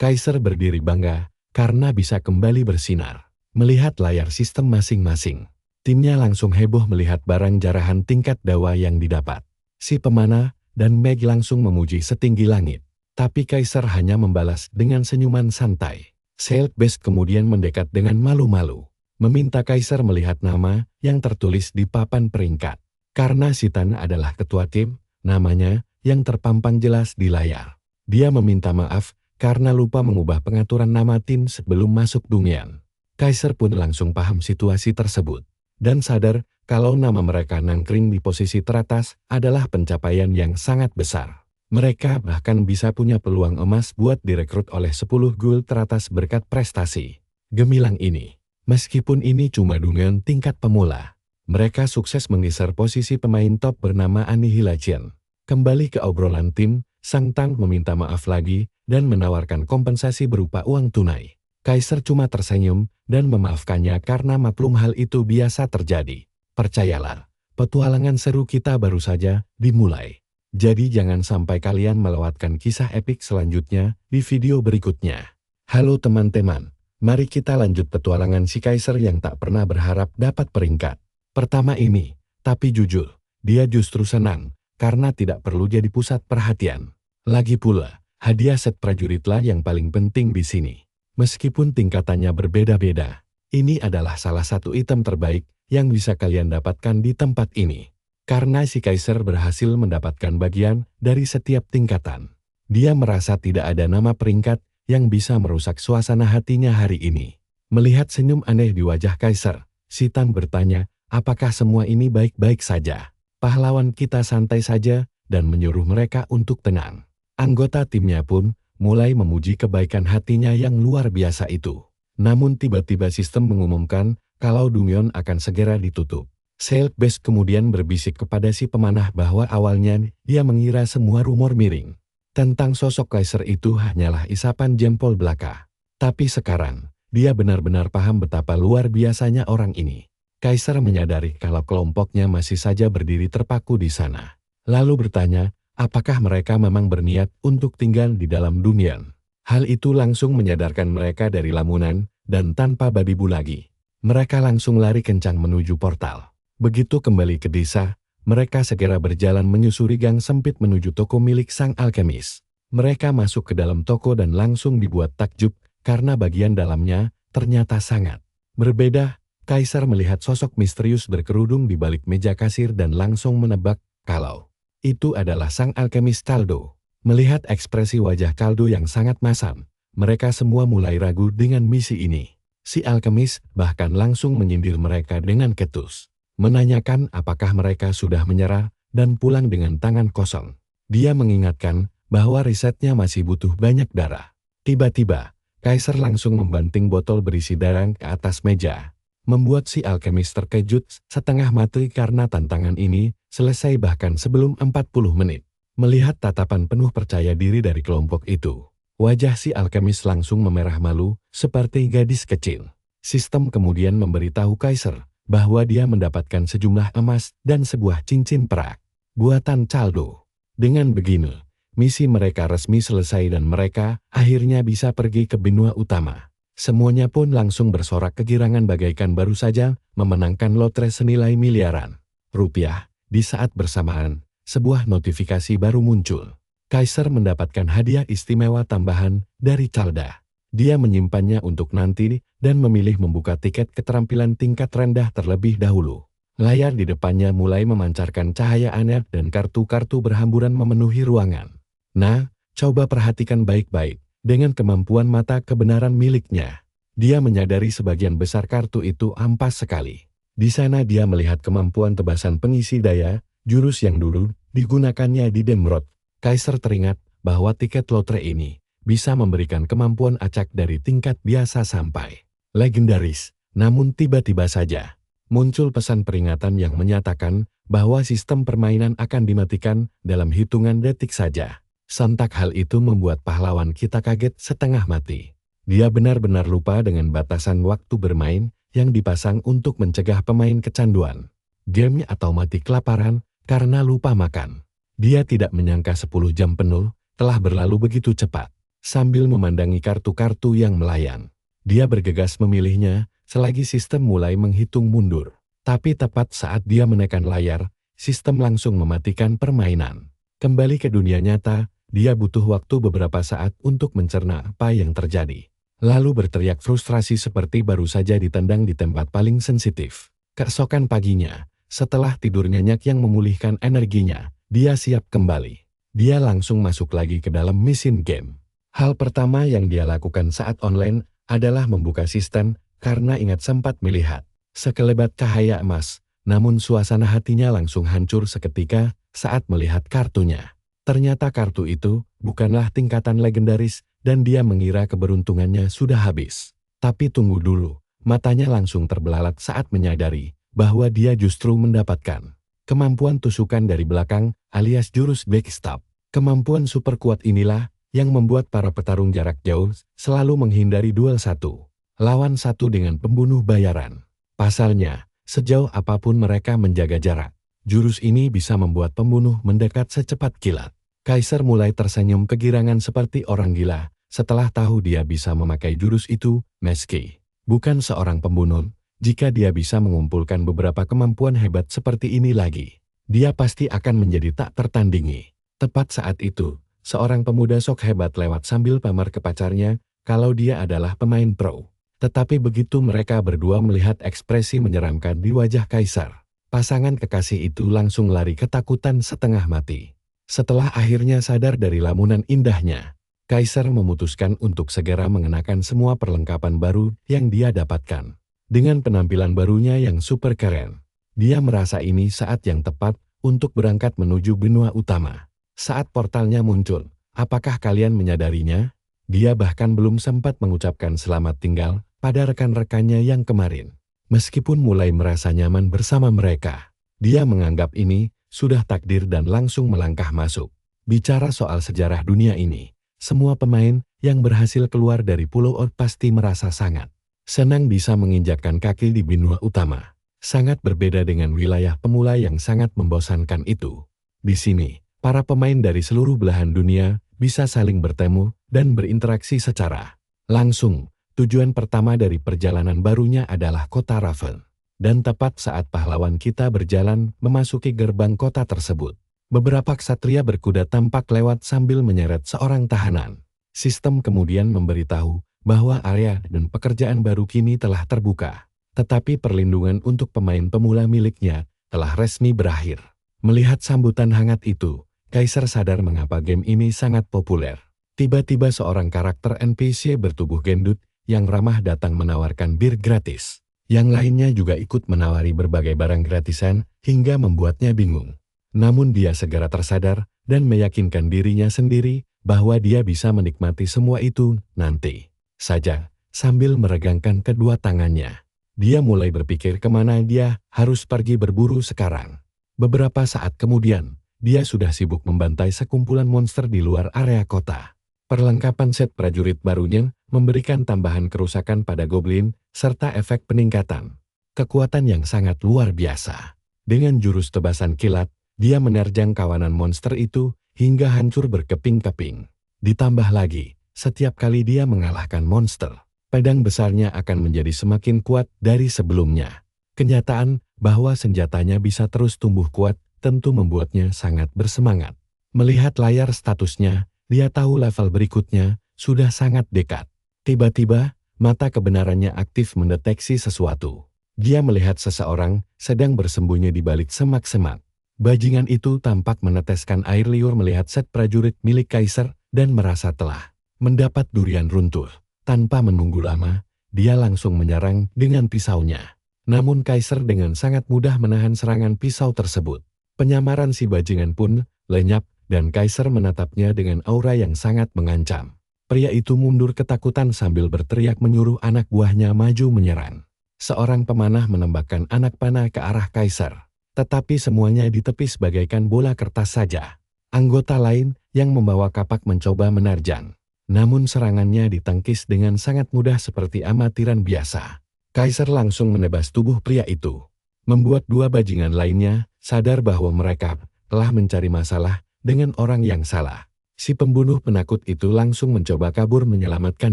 Kaiser berdiri bangga karena bisa kembali bersinar. Melihat layar sistem masing-masing, timnya langsung heboh melihat barang jarahan tingkat dawa yang didapat. Si pemanah dan Meg langsung memuji setinggi langit. Tapi Kaiser hanya membalas dengan senyuman santai. Saint Best kemudian mendekat dengan malu-malu, meminta Kaiser melihat nama yang tertulis di papan peringkat. Karena si Tan adalah ketua tim, namanya yang terpampang jelas di layar. Dia meminta maaf karena lupa mengubah pengaturan nama tim sebelum masuk dungeon. Kaiser pun langsung paham situasi tersebut dan sadar kalau nama mereka nangkring di posisi teratas adalah pencapaian yang sangat besar. Mereka bahkan bisa punya peluang emas buat direkrut oleh 10 gul teratas berkat prestasi gemilang ini. Meskipun ini cuma dungeon tingkat pemula, mereka sukses menggeser posisi pemain top bernama Annihilation. Kembali ke obrolan tim, Sang Tang meminta maaf lagi dan menawarkan kompensasi berupa uang tunai. Kaiser cuma tersenyum dan memaafkannya karena maklum hal itu biasa terjadi. Percayalah, petualangan seru kita baru saja dimulai. Jadi jangan sampai kalian melewatkan kisah epik selanjutnya di video berikutnya. Halo teman-teman, mari kita lanjut petualangan si Kaiser yang tak pernah berharap dapat peringkat pertama ini. Tapi jujur, dia justru senang karena tidak perlu jadi pusat perhatian. Lagi pula, hadiah set prajuritlah yang paling penting di sini. Meskipun tingkatannya berbeda-beda, ini adalah salah satu item terbaik yang bisa kalian dapatkan di tempat ini. Karena si Kaiser berhasil mendapatkan bagian dari setiap tingkatan. Dia merasa tidak ada nama peringkat yang bisa merusak suasana hatinya hari ini. Melihat senyum aneh di wajah Kaiser, si Tan bertanya, apakah semua ini baik-baik saja? Pahlawan kita santai saja dan menyuruh mereka untuk tenang. Anggota timnya pun mulai memuji kebaikan hatinya yang luar biasa itu. Namun tiba-tiba sistem mengumumkan kalau dungeon akan segera ditutup. Saint Best kemudian berbisik kepada si pemanah bahwa awalnya dia mengira semua rumor miring tentang sosok Kaiser itu hanyalah isapan jempol belaka. Tapi sekarang, dia benar-benar paham betapa luar biasanya orang ini. Kaiser menyadari kalau kelompoknya masih saja berdiri terpaku di sana. Lalu bertanya, apakah mereka memang berniat untuk tinggal di dalam dungeon? Hal itu langsung menyadarkan mereka dari lamunan, dan tanpa babi bu lagi, mereka langsung lari kencang menuju portal. Begitu kembali ke desa, mereka segera berjalan menyusuri gang sempit menuju toko milik sang alkemis. Mereka masuk ke dalam toko dan langsung dibuat takjub karena bagian dalamnya ternyata sangat berbeda. Kaisar melihat sosok misterius berkerudung di balik meja kasir dan langsung menebak kalau itu adalah sang alkemis Kaldo. Melihat ekspresi wajah Kaldo yang sangat masam, mereka semua mulai ragu dengan misi ini. Si alkemis bahkan langsung menyindir mereka dengan ketus, menanyakan apakah mereka sudah menyerah dan pulang dengan tangan kosong. Dia mengingatkan bahwa risetnya masih butuh banyak darah. Tiba-tiba, Kaisar langsung membanting botol berisi darah ke atas meja, membuat si alkemis terkejut setengah mati karena tantangan ini selesai bahkan sebelum 40 menit. Melihat tatapan penuh percaya diri dari kelompok itu, wajah si alkemis langsung memerah malu seperti gadis kecil. Sistem kemudian memberitahu Kaisar bahwa dia mendapatkan sejumlah emas dan sebuah cincin perak buatan Kaldo. Dengan begini, misi mereka resmi selesai dan mereka akhirnya bisa pergi ke benua utama. Semuanya pun langsung bersorak kegirangan bagaikan baru saja memenangkan lotre senilai miliaran rupiah. Di saat bersamaan, sebuah notifikasi baru muncul. Kaisar mendapatkan hadiah istimewa tambahan dari Calda. Dia menyimpannya untuk nanti dan memilih membuka tiket keterampilan tingkat rendah terlebih dahulu. Layar di depannya mulai memancarkan cahaya aneh dan kartu-kartu berhamburan memenuhi ruangan. Nah, coba perhatikan baik-baik. Dengan kemampuan mata kebenaran miliknya, dia menyadari sebagian besar kartu itu ampas sekali. Di sana dia melihat kemampuan tebasan pengisi daya, jurus yang dulu digunakannya di Demrod. Kaisar teringat bahwa tiket lotre ini bisa memberikan kemampuan acak dari tingkat biasa sampai legendaris. Namun tiba-tiba saja muncul pesan peringatan yang menyatakan bahwa sistem permainan akan dimatikan dalam hitungan detik saja. Sontak hal itu membuat pahlawan kita kaget setengah mati. Dia benar-benar lupa dengan batasan waktu bermain yang dipasang untuk mencegah pemain kecanduan game atau mati kelaparan karena lupa makan. Dia tidak menyangka 10 jam penuh telah berlalu begitu cepat. Sambil memandangi kartu-kartu yang melayang, dia bergegas memilihnya selagi sistem mulai menghitung mundur. Tapi tepat saat dia menekan layar, sistem langsung mematikan permainan. Kembali ke dunia nyata, dia butuh waktu beberapa saat untuk mencerna apa yang terjadi. Lalu berteriak frustrasi seperti baru saja ditendang di tempat paling sensitif. Keesokan paginya, setelah tidur nyenyak yang memulihkan energinya, dia siap kembali. Dia langsung masuk lagi ke dalam mesin game. Hal pertama yang dia lakukan saat online adalah membuka sistem karena ingat sempat melihat sekelebat cahaya emas. Namun suasana hatinya langsung hancur seketika saat melihat kartunya. Ternyata kartu itu bukanlah tingkatan legendaris dan dia mengira keberuntungannya sudah habis. Tapi tunggu dulu, matanya langsung terbelalak saat menyadari bahwa dia justru mendapatkan kemampuan tusukan dari belakang alias jurus backstab. Kemampuan super kuat inilah yang membuat para petarung jarak jauh selalu menghindari duel satu lawan satu dengan pembunuh bayaran. Pasalnya, sejauh apapun mereka menjaga jarak, jurus ini bisa membuat pembunuh mendekat secepat kilat. Kaisar mulai tersenyum kegirangan seperti orang gila setelah tahu dia bisa memakai jurus itu, meski bukan seorang pembunuh. Jika dia bisa mengumpulkan beberapa kemampuan hebat seperti ini lagi, dia pasti akan menjadi tak tertandingi. Tepat saat itu, seorang pemuda sok hebat lewat sambil pamer ke pacarnya kalau dia adalah pemain pro. Tetapi begitu mereka berdua melihat ekspresi menyeramkan di wajah Kaisar, pasangan kekasih itu langsung lari ketakutan setengah mati. Setelah akhirnya sadar dari lamunan indahnya, Kaisar memutuskan untuk segera mengenakan semua perlengkapan baru yang dia dapatkan. Dengan penampilan barunya yang super keren, dia merasa ini saat yang tepat untuk berangkat menuju benua utama. Saat portalnya muncul, apakah kalian menyadarinya? Dia bahkan belum sempat mengucapkan selamat tinggal pada rekan-rekannya yang kemarin. Meskipun mulai merasa nyaman bersama mereka, dia menganggap ini sudah takdir dan langsung melangkah masuk. Bicara soal sejarah dunia ini, semua pemain yang berhasil keluar dari Pulau Oud pasti merasa sangat senang bisa menginjakkan kaki di benua utama. Sangat berbeda dengan wilayah pemula yang sangat membosankan itu. Di sini, para pemain dari seluruh belahan dunia bisa saling bertemu dan berinteraksi secara langsung. Tujuan pertama dari perjalanan barunya adalah kota Raven. Dan tepat saat pahlawan kita berjalan memasuki gerbang kota tersebut, Beberapa ksatria berkuda tampak lewat sambil menyeret seorang tahanan. Sistem kemudian memberitahu bahwa area dan pekerjaan baru kini telah terbuka. Tetapi perlindungan untuk pemain pemula miliknya telah resmi berakhir. Melihat sambutan hangat itu, Kaiser sadar mengapa game ini sangat populer. Tiba-tiba seorang karakter NPC bertubuh gendut yang ramah datang menawarkan bir gratis. Yang lainnya juga ikut menawari berbagai barang gratisan hingga membuatnya bingung. Namun dia segera tersadar dan meyakinkan dirinya sendiri bahwa dia bisa menikmati semua itu nanti saja. Sambil meregangkan kedua tangannya, dia mulai berpikir kemana dia harus pergi berburu sekarang. Beberapa saat kemudian, dia sudah sibuk membantai sekumpulan monster di luar area kota. Perlengkapan set prajurit barunya memberikan tambahan kerusakan pada goblin serta efek peningkatan kekuatan yang sangat luar biasa. Dengan jurus tebasan kilat, dia menerjang kawanan monster itu hingga hancur berkeping-keping. Ditambah lagi, setiap kali dia mengalahkan monster, pedang besarnya akan menjadi semakin kuat dari sebelumnya. Kenyataan bahwa senjatanya bisa terus tumbuh kuat tentu membuatnya sangat bersemangat. Melihat layar statusnya, dia tahu level berikutnya sudah sangat dekat. Tiba-tiba, mata kebenarannya aktif mendeteksi sesuatu. Dia melihat seseorang sedang bersembunyi di balik semak-semak. Bajingan itu tampak meneteskan air liur melihat set prajurit milik Kaiser dan merasa telah mendapat durian runtuh. Tanpa menunggu lama, dia langsung menyerang dengan pisaunya. Namun Kaiser dengan sangat mudah menahan serangan pisau tersebut. Penyamaran si bajingan pun lenyap dan Kaiser menatapnya dengan aura yang sangat mengancam. Pria itu mundur ketakutan sambil berteriak menyuruh anak buahnya maju menyerang. Seorang pemanah menembakkan anak panah ke arah Kaiser. Tetapi semuanya ditepis bagaikan bola kertas saja. Anggota lain yang membawa kapak mencoba menerjang. Namun serangannya ditangkis dengan sangat mudah seperti amatiran biasa. Kaiser langsung menebas tubuh pria itu. Membuat dua bajingan lainnya sadar bahwa mereka telah mencari masalah dengan orang yang salah. Si pembunuh penakut itu langsung mencoba kabur menyelamatkan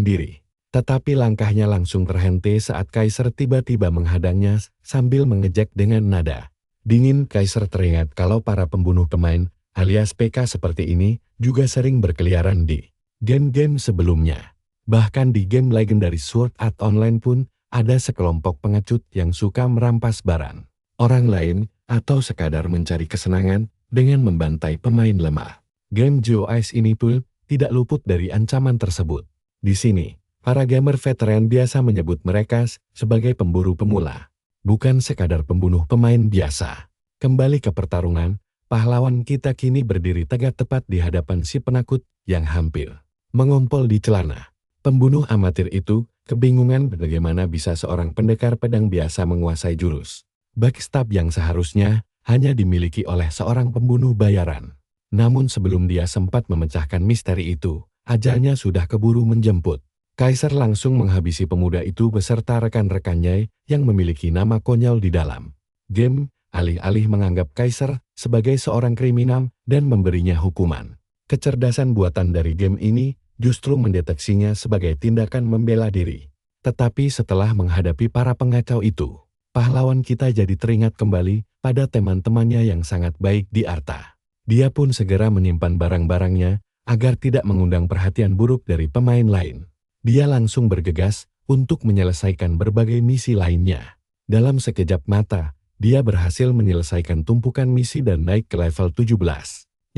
diri. Tetapi langkahnya langsung terhenti saat Kaiser tiba-tiba menghadangnya sambil mengejek dengan nada dingin. Kaiser teringat kalau para pembunuh pemain alias PK seperti ini juga sering berkeliaran di game-game sebelumnya. Bahkan di game legendaris Sword Art Online pun ada sekelompok pengecut yang suka merampas barang orang lain atau sekadar mencari kesenangan dengan membantai pemain lemah. Game GOIS ini pun tidak luput dari ancaman tersebut. Di sini, para gamer veteran biasa menyebut mereka sebagai pemburu pemula. Bukan sekadar pembunuh pemain biasa. Kembali ke pertarungan, pahlawan kita kini berdiri tegak tepat di hadapan si penakut yang hampir mengompol di celana. Pembunuh amatir itu kebingungan bagaimana bisa seorang pendekar pedang biasa menguasai jurus backstab yang seharusnya hanya dimiliki oleh seorang pembunuh bayaran. Namun sebelum dia sempat memecahkan misteri itu, ajalnya sudah keburu menjemput. Kaiser langsung menghabisi pemuda itu beserta rekan-rekannya yang memiliki nama konyol di dalam game, alih-alih menganggap Kaiser sebagai seorang kriminal dan memberinya hukuman. Kecerdasan buatan dari game ini justru mendeteksinya sebagai tindakan membela diri. Tetapi setelah menghadapi para pengacau itu, pahlawan kita jadi teringat kembali pada teman-temannya yang sangat baik di Arta. Dia pun segera menyimpan barang-barangnya agar tidak mengundang perhatian buruk dari pemain lain. Dia langsung bergegas untuk menyelesaikan berbagai misi lainnya. Dalam sekejap mata, dia berhasil menyelesaikan tumpukan misi dan naik ke level 17,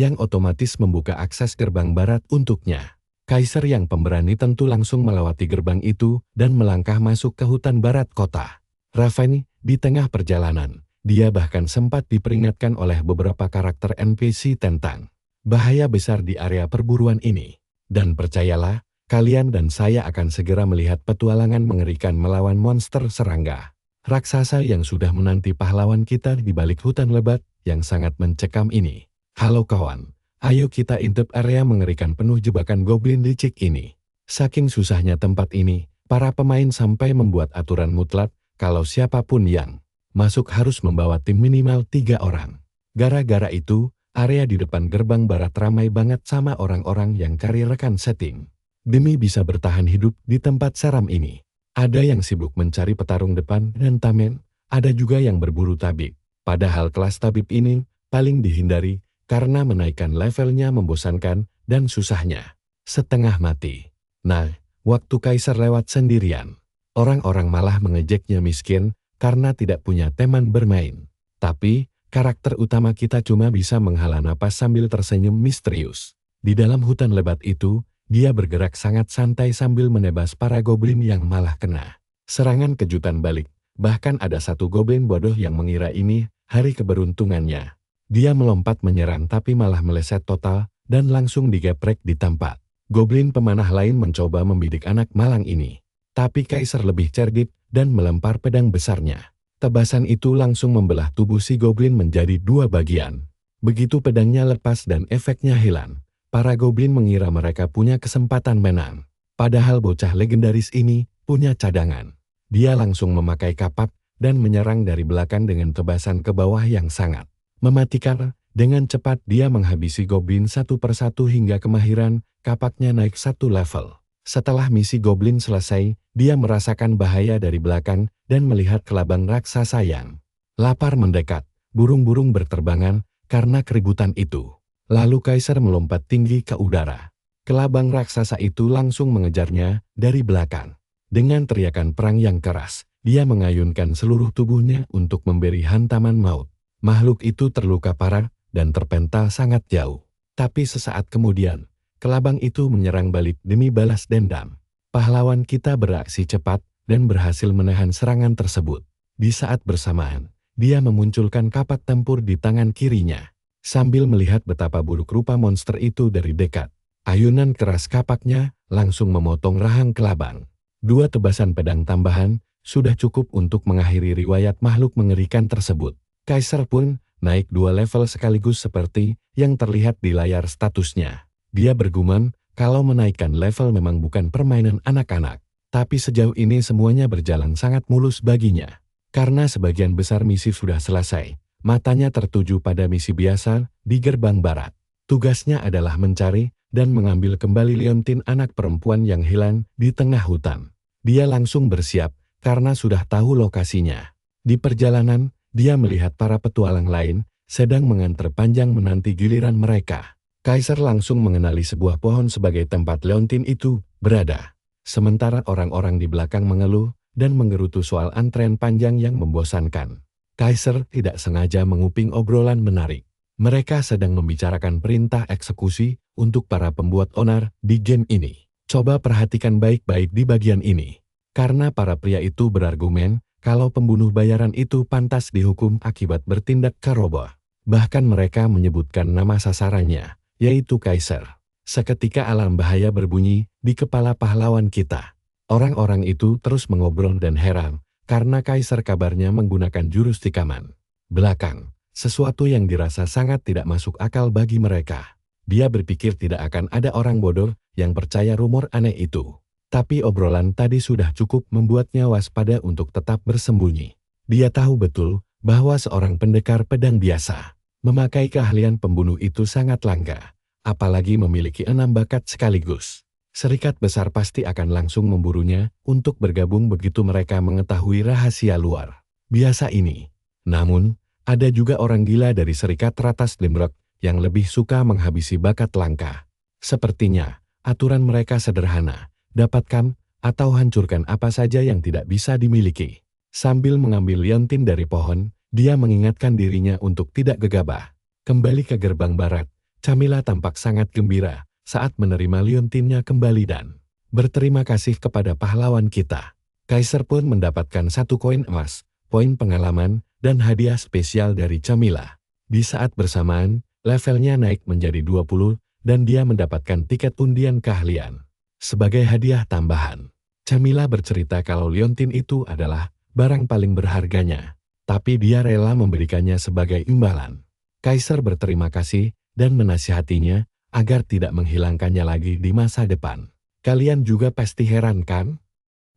yang otomatis membuka akses gerbang barat untuknya. Kaiser yang pemberani tentu langsung melewati gerbang itu dan melangkah masuk ke hutan barat kota. Raven, di tengah perjalanan, dia bahkan sempat diperingatkan oleh beberapa karakter NPC tentang bahaya besar di area perburuan ini. Dan percayalah, kalian dan saya akan segera melihat petualangan mengerikan melawan monster serangga raksasa yang sudah menanti pahlawan kita di balik hutan lebat yang sangat mencekam ini. Halo kawan, ayo kita intip area mengerikan penuh jebakan goblin licik ini. Saking susahnya tempat ini, para pemain sampai membuat aturan mutlak kalau siapapun yang masuk harus membawa tim minimal 3 orang. Gara-gara itu, area di depan gerbang barat ramai banget sama orang-orang yang cari rekan setting. Demi bisa bertahan hidup di tempat seram ini. Ada yang sibuk mencari petarung depan dan tamen, ada juga yang berburu tabib. Padahal kelas tabib ini paling dihindari karena menaikkan levelnya membosankan dan susahnya. Setengah mati. Nah, waktu Kaiser lewat sendirian, orang-orang malah mengejeknya miskin karena tidak punya teman bermain. Tapi, karakter utama kita cuma bisa menghela napas sambil tersenyum misterius. Di dalam hutan lebat itu, dia bergerak sangat santai sambil menebas para goblin yang malah kena serangan kejutan balik. Bahkan ada satu goblin bodoh yang mengira ini hari keberuntungannya. Dia melompat menyerang tapi malah meleset total dan langsung digeprek di tempat. Goblin pemanah lain mencoba membidik anak malang ini. Tapi Kaiser lebih cerdik dan melempar pedang besarnya. Tebasan itu langsung membelah tubuh si goblin menjadi dua bagian. Begitu pedangnya lepas dan efeknya hilang, para goblin mengira mereka punya kesempatan menang. Padahal bocah legendaris ini punya cadangan. Dia langsung memakai kapak dan menyerang dari belakang dengan tebasan ke bawah yang sangat mematikan. Dengan cepat dia menghabisi goblin satu persatu hingga kemahiran kapaknya naik satu level. Setelah misi goblin selesai, dia merasakan bahaya dari belakang dan melihat kelabang raksasa yang lapar mendekat. Burung-burung berterbangan karena keributan itu. Lalu Kaiser melompat tinggi ke udara. Kelabang raksasa itu langsung mengejarnya dari belakang. Dengan teriakan perang yang keras, dia mengayunkan seluruh tubuhnya untuk memberi hantaman maut. Makhluk itu terluka parah dan terpental sangat jauh. Tapi sesaat kemudian, kelabang itu menyerang balik demi balas dendam. Pahlawan kita beraksi cepat dan berhasil menahan serangan tersebut. Di saat bersamaan, dia memunculkan kapak tempur di tangan kirinya. Sambil melihat betapa buruk rupa monster itu dari dekat, ayunan keras kapaknya langsung memotong rahang kelabang. Dua tebasan pedang tambahan sudah cukup untuk mengakhiri riwayat makhluk mengerikan tersebut. Kaiser pun naik 2 level sekaligus seperti yang terlihat di layar statusnya. Dia bergumam kalau menaikkan level memang bukan permainan anak-anak. Tapi sejauh ini semuanya berjalan sangat mulus baginya. Karena sebagian besar misi sudah selesai, matanya tertuju pada misi biasa di gerbang barat. Tugasnya adalah mencari dan mengambil kembali Leontin, anak perempuan yang hilang di tengah hutan. Dia langsung bersiap karena sudah tahu lokasinya. Di perjalanan, dia melihat para petualang lain sedang mengantar panjang menanti giliran mereka. Kaiser langsung mengenali sebuah pohon sebagai tempat Leontin itu berada. Sementara orang-orang di belakang mengeluh dan menggerutu soal antrean panjang yang membosankan. Kaiser tidak sengaja menguping obrolan menarik. Mereka sedang membicarakan perintah eksekusi untuk para pembuat onar di game ini. Coba perhatikan baik-baik di bagian ini. Karena para pria itu berargumen kalau pembunuh bayaran itu pantas dihukum akibat bertindak ceroboh. Bahkan mereka menyebutkan nama sasarannya, yaitu Kaiser. Seketika alarm bahaya berbunyi di kepala pahlawan kita. Orang-orang itu terus mengobrol dan heran, karena Kaiser kabarnya menggunakan jurus tikaman belakang. Sesuatu yang dirasa sangat tidak masuk akal bagi mereka. Dia berpikir tidak akan ada orang bodoh yang percaya rumor aneh itu. Tapi obrolan tadi sudah cukup membuatnya waspada untuk tetap bersembunyi. Dia tahu betul bahwa seorang pendekar pedang biasa memakai keahlian pembunuh itu sangat langka, apalagi memiliki 6 bakat sekaligus. Serikat besar pasti akan langsung memburunya untuk bergabung begitu mereka mengetahui rahasia luar biasa ini. Namun, ada juga orang gila dari Serikat Ratas Limrock yang lebih suka menghabisi bakat langka. Sepertinya, aturan mereka sederhana. Dapatkan atau hancurkan apa saja yang tidak bisa dimiliki. Sambil mengambil Leontin dari pohon, dia mengingatkan dirinya untuk tidak gegabah. Kembali ke gerbang barat, Camilla tampak sangat gembira saat menerima Leontinnya kembali dan berterima kasih kepada pahlawan kita. Kaiser pun mendapatkan 1 koin emas, poin pengalaman, dan hadiah spesial dari Camilla. Di saat bersamaan, levelnya naik menjadi 20 dan dia mendapatkan tiket undian keahlian. Sebagai hadiah tambahan, Camilla bercerita kalau Leontin itu adalah barang paling berharganya, tapi dia rela memberikannya sebagai imbalan. Kaiser berterima kasih dan menasihatinya agar tidak menghilangkannya lagi di masa depan. Kalian juga pasti heran kan?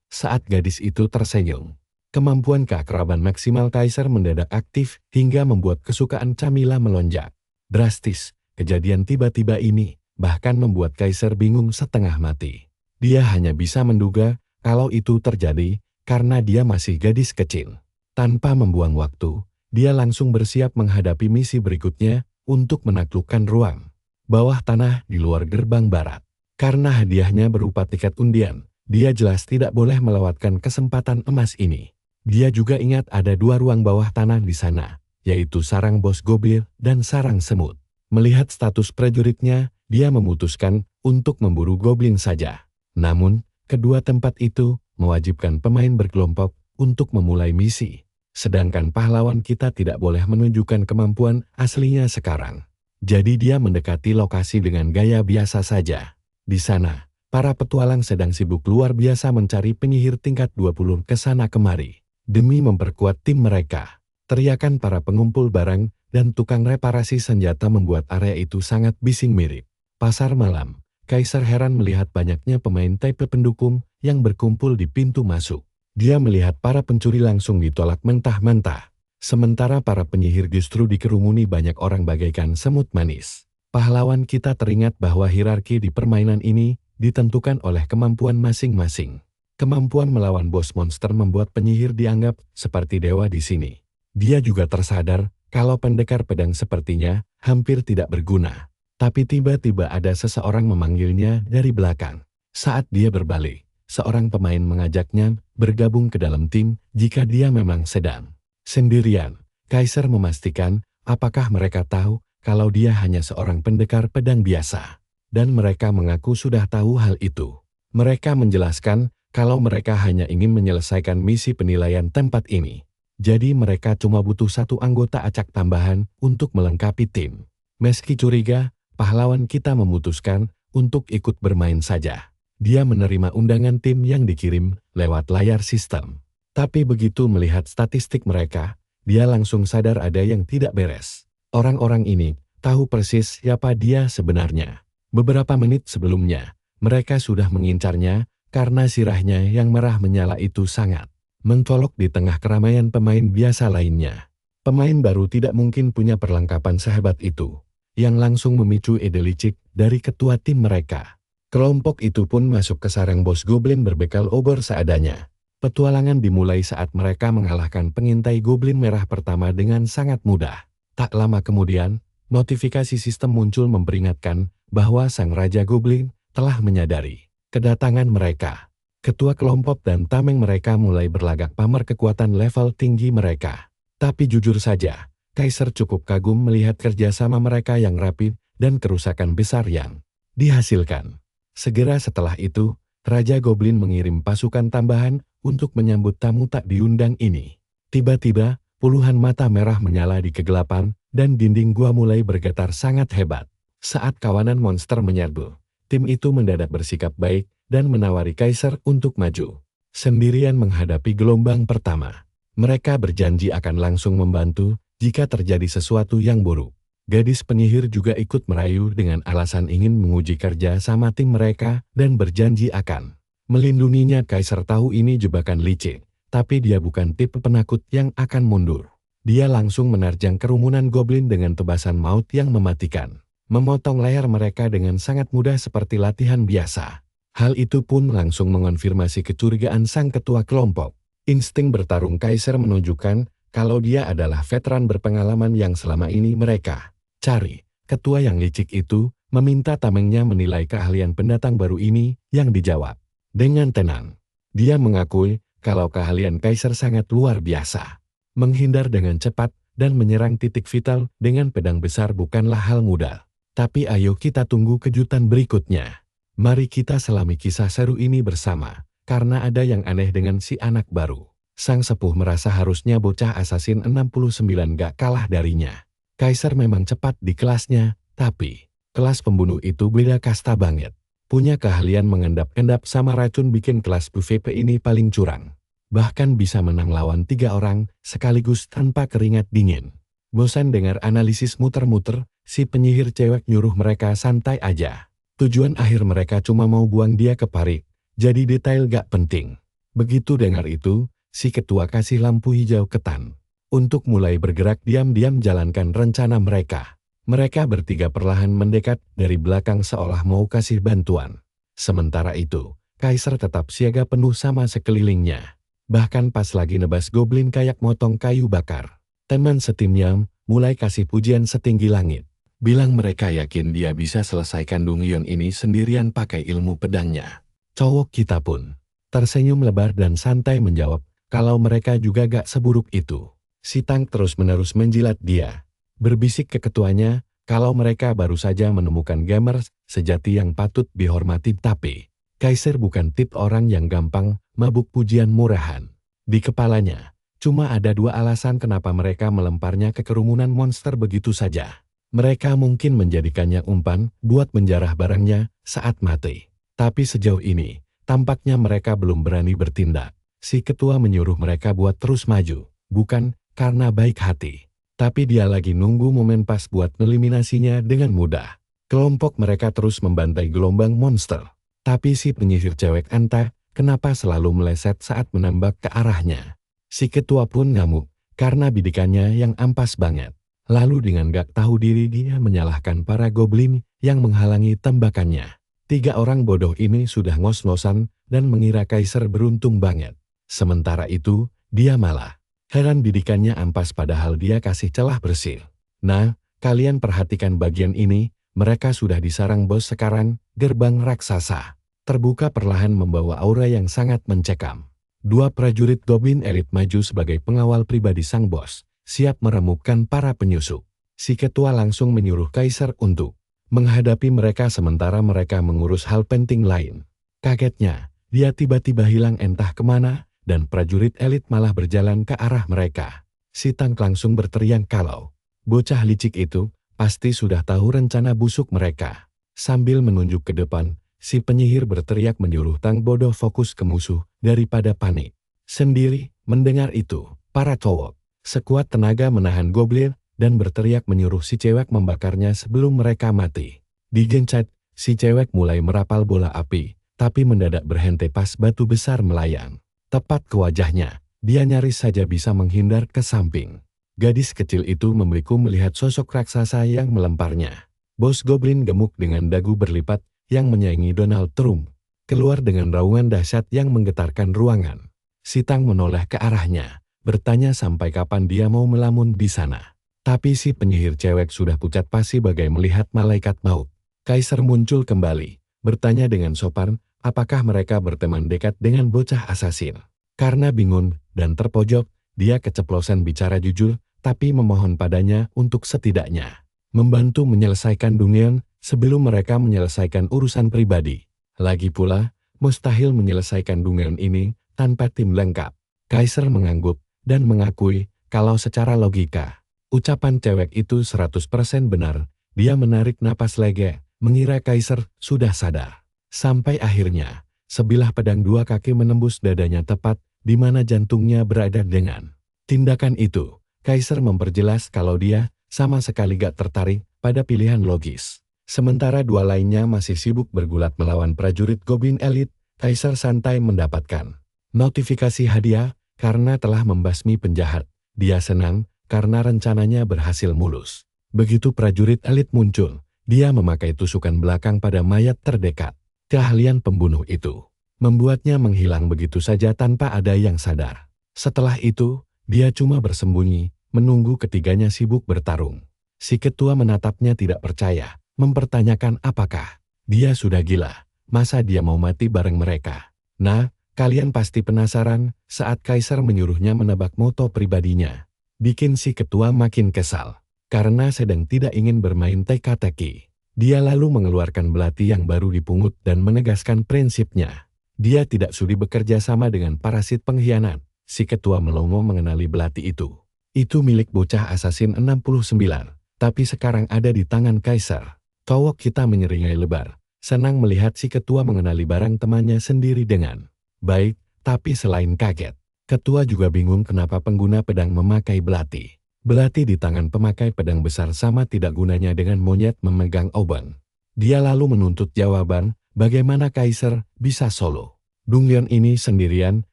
Saat gadis itu tersenyum, kemampuan keakraban maksimal Kaiser mendadak aktif hingga membuat kesukaan Camilla melonjak. Drastis, kejadian tiba-tiba ini bahkan membuat Kaiser bingung setengah mati. Dia hanya bisa menduga kalau itu terjadi karena dia masih gadis kecil. Tanpa membuang waktu, dia langsung bersiap menghadapi misi berikutnya untuk menaklukkan ruang bawah tanah di luar gerbang barat. Karena hadiahnya berupa tiket undian, dia jelas tidak boleh melewatkan kesempatan emas ini. Dia juga ingat ada 2 ruang bawah tanah di sana, yaitu sarang bos goblin dan sarang semut. Melihat status prajuritnya, dia memutuskan untuk memburu goblin saja. Namun, kedua tempat itu mewajibkan pemain berkelompok untuk memulai misi. Sedangkan pahlawan kita tidak boleh menunjukkan kemampuan aslinya sekarang. Jadi dia mendekati lokasi dengan gaya biasa saja. Di sana, para petualang sedang sibuk luar biasa mencari penyihir tingkat 20 ke sana kemari. Demi memperkuat tim mereka, teriakan para pengumpul barang dan tukang reparasi senjata membuat area itu sangat bising mirip pasar malam. Kaiser heran melihat banyaknya pemain TP pendukung yang berkumpul di pintu masuk. Dia melihat para pencuri langsung ditolak mentah-mentah. Sementara para penyihir justru dikerumuni banyak orang bagaikan semut manis. Pahlawan kita teringat bahwa hierarki di permainan ini ditentukan oleh kemampuan masing-masing. Kemampuan melawan bos monster membuat penyihir dianggap seperti dewa di sini. Dia juga tersadar kalau pendekar pedang sepertinya hampir tidak berguna. Tapi tiba-tiba ada seseorang memanggilnya dari belakang. Saat dia berbalik, seorang pemain mengajaknya bergabung ke dalam tim jika dia memang sedang sendirian. Kaiser memastikan apakah mereka tahu kalau dia hanya seorang pendekar pedang biasa. Dan mereka mengaku sudah tahu hal itu. Mereka menjelaskan kalau mereka hanya ingin menyelesaikan misi penilaian tempat ini. Jadi mereka cuma butuh 1 anggota acak tambahan untuk melengkapi tim. Meski curiga, pahlawan kita memutuskan untuk ikut bermain saja. Dia menerima undangan tim yang dikirim lewat layar sistem. Tapi begitu melihat statistik mereka, dia langsung sadar ada yang tidak beres. Orang-orang ini tahu persis siapa dia sebenarnya. Beberapa menit sebelumnya, mereka sudah mengincarnya karena sirahnya yang merah menyala itu sangat mencolok di tengah keramaian pemain biasa lainnya. Pemain baru tidak mungkin punya perlengkapan sehebat itu, yang langsung memicu ide licik dari ketua tim mereka. Kelompok itu pun masuk ke sarang bos goblin berbekal obor seadanya. Petualangan dimulai saat mereka mengalahkan pengintai goblin merah pertama dengan sangat mudah. Tak lama kemudian, notifikasi sistem muncul memperingatkan bahwa sang Raja Goblin telah menyadari kedatangan mereka. Ketua kelompok dan tameng mereka mulai berlagak pamer kekuatan level tinggi mereka. Tapi jujur saja, Kaiser cukup kagum melihat kerjasama mereka yang rapi dan kerusakan besar yang dihasilkan. Segera setelah itu, Raja Goblin mengirim pasukan tambahan untuk menyambut tamu tak diundang ini. Tiba-tiba, puluhan mata merah menyala di kegelapan, dan dinding gua mulai bergetar sangat hebat. Saat kawanan monster menyerbu, tim itu mendadak bersikap baik dan menawari Kaiser untuk maju sendirian menghadapi gelombang pertama. Mereka berjanji akan langsung membantu jika terjadi sesuatu yang buruk. Gadis penyihir juga ikut merayu dengan alasan ingin menguji kerja sama tim mereka dan berjanji akan melindunginya. Kaiser tahu ini jebakan licik, tapi dia bukan tipe penakut yang akan mundur. Dia langsung menerjang kerumunan goblin dengan tebasan maut yang mematikan, memotong leher mereka dengan sangat mudah seperti latihan biasa. Hal itu pun langsung mengonfirmasi kecurigaan sang ketua kelompok. Insting bertarung Kaiser menunjukkan kalau dia adalah veteran berpengalaman yang selama ini mereka cari. Ketua yang licik itu meminta tamengnya menilai keahlian pendatang baru ini yang dijawab dengan tenang. Dia mengakui kalau keahlian Kaiser sangat luar biasa. Menghindar dengan cepat dan menyerang titik vital dengan pedang besar bukanlah hal mudah. Tapi ayo kita tunggu kejutan berikutnya. Mari kita selami kisah seru ini bersama, karena ada yang aneh dengan si anak baru. Sang sepuh merasa harusnya bocah Assassin 69 gak kalah darinya. Kaiser memang cepat di kelasnya, tapi kelas pembunuh itu beda kasta banget. Punya keahlian mengendap-endap sama racun bikin kelas PvP ini paling curang. Bahkan bisa menang lawan 3 orang sekaligus tanpa keringat dingin. Bosan dengar analisis muter-muter, si penyihir cewek nyuruh mereka santai aja. Tujuan akhir mereka cuma mau buang dia ke parit, jadi detail gak penting. Begitu dengar itu, si ketua kasih lampu hijau ketan untuk mulai bergerak diam-diam jalankan rencana mereka. Mereka bertiga perlahan mendekat dari belakang seolah mau kasih bantuan. Sementara itu, Kaiser tetap siaga penuh sama sekelilingnya. Bahkan pas lagi nebas goblin kayak motong kayu bakar, teman setimnya mulai kasih pujian setinggi langit. Bilang mereka yakin dia bisa selesaikan Donghyun ini sendirian pakai ilmu pedangnya. Cowok kita pun tersenyum lebar dan santai menjawab, kalau mereka juga gak seburuk itu. Si Tang terus-menerus menjilat dia. Berbisik ke ketuanya, kalau mereka baru saja menemukan gamers sejati yang patut dihormati, tapi Kaiser bukan tipe orang yang gampang mabuk pujian murahan. Di kepalanya, cuma ada dua alasan kenapa mereka melemparnya ke kerumunan monster begitu saja. Mereka mungkin menjadikannya umpan buat menjarah barangnya saat mati. Tapi sejauh ini, tampaknya mereka belum berani bertindak. Si ketua menyuruh mereka buat terus maju, bukan karena baik hati. Tapi dia lagi nunggu momen pas buat eliminasinya dengan mudah. Kelompok mereka terus membantai gelombang monster. Tapi si penyihir cewek entah kenapa selalu meleset saat menembak ke arahnya. Si ketua pun ngamuk, karena bidikannya yang ampas banget. Lalu dengan gak tahu diri dia menyalahkan para goblin yang menghalangi tembakannya. 3 orang bodoh ini sudah ngos-ngosan dan mengira Kaiser beruntung banget. Sementara itu, dia malah heran bidikannya ampas padahal dia kasih celah bersih. Nah, kalian perhatikan bagian ini, mereka sudah disarang bos sekarang, gerbang raksasa. Terbuka perlahan membawa aura yang sangat mencekam. 2 prajurit goblin elit maju sebagai pengawal pribadi sang bos. Siap meremukkan para penyusup. Si ketua langsung menyuruh Kaiser untuk menghadapi mereka sementara mereka mengurus hal penting lain. Kagetnya, dia tiba-tiba hilang entah kemana, dan prajurit elit malah berjalan ke arah mereka. Si Tang langsung berteriak kalau bocah licik itu pasti sudah tahu rencana busuk mereka. Sambil menunjuk ke depan, si penyihir berteriak menyuruh Tang bodoh fokus ke musuh daripada panik. Sendiri, mendengar itu, para cowok sekuat tenaga menahan goblin dan berteriak menyuruh si cewek membakarnya sebelum mereka mati. Digencet, si cewek mulai merapal bola api, tapi mendadak berhenti pas batu besar melayang. Tepat ke wajahnya, dia nyaris saja bisa menghindar ke samping. Gadis kecil itu membeku melihat sosok raksasa yang melemparnya. Bos goblin gemuk dengan dagu berlipat yang menyaingi Donald Trump, keluar dengan raungan dahsyat yang menggetarkan ruangan. Si Tang menoleh ke arahnya, bertanya sampai kapan dia mau melamun di sana. Tapi si penyihir cewek sudah pucat pasi bagai melihat malaikat maut. Kaiser muncul kembali, bertanya dengan sopan, apakah mereka berteman dekat dengan bocah asasin. Karena bingung dan terpojok, dia keceplosan bicara jujur, tapi memohon padanya untuk setidaknya membantu menyelesaikan Donghyun sebelum mereka menyelesaikan urusan pribadi. Lagi pula, mustahil menyelesaikan Donghyun ini tanpa tim lengkap. Kaiser mengangguk dan mengakui kalau secara logika, ucapan cewek itu 100% benar. Dia menarik napas lega, mengira Kaiser sudah sadar. Sampai akhirnya, sebilah pedang 2 kaki menembus dadanya tepat di mana jantungnya berada dengan tindakan itu. Kaiser memperjelas kalau dia sama sekali gak tertarik pada pilihan logis. Sementara 2 lainnya masih sibuk bergulat melawan prajurit goblin elit, Kaiser santai mendapatkan notifikasi hadiah karena telah membasmi penjahat. Dia senang karena rencananya berhasil mulus. Begitu prajurit elit muncul, dia memakai tusukan belakang pada mayat terdekat. Keahlian pembunuh itu membuatnya menghilang begitu saja tanpa ada yang sadar. Setelah itu, dia cuma bersembunyi, menunggu ketiganya sibuk bertarung. Si ketua menatapnya tidak percaya, mempertanyakan apakah dia sudah gila, masa dia mau mati bareng mereka. Nah, kalian pasti penasaran saat Kaiser menyuruhnya menebak moto pribadinya. Bikin si ketua makin kesal, karena sedang tidak ingin bermain teka-teki. Dia lalu mengeluarkan belati yang baru dipungut dan menegaskan prinsipnya. Dia tidak sudi bekerja sama dengan parasit pengkhianat. Si ketua melongo mengenali belati itu. Itu milik bocah asasin 69, tapi sekarang ada di tangan Kaiser. Cowok kita menyeringai lebar, senang melihat si ketua mengenali barang temannya sendiri dengan baik, tapi selain kaget, ketua juga bingung kenapa pengguna pedang memakai belati. Belati di tangan pemakai pedang besar sama tidak gunanya dengan monyet memegang obeng. Dia lalu menuntut jawaban, bagaimana Kaiser bisa solo Donghyun ini sendirian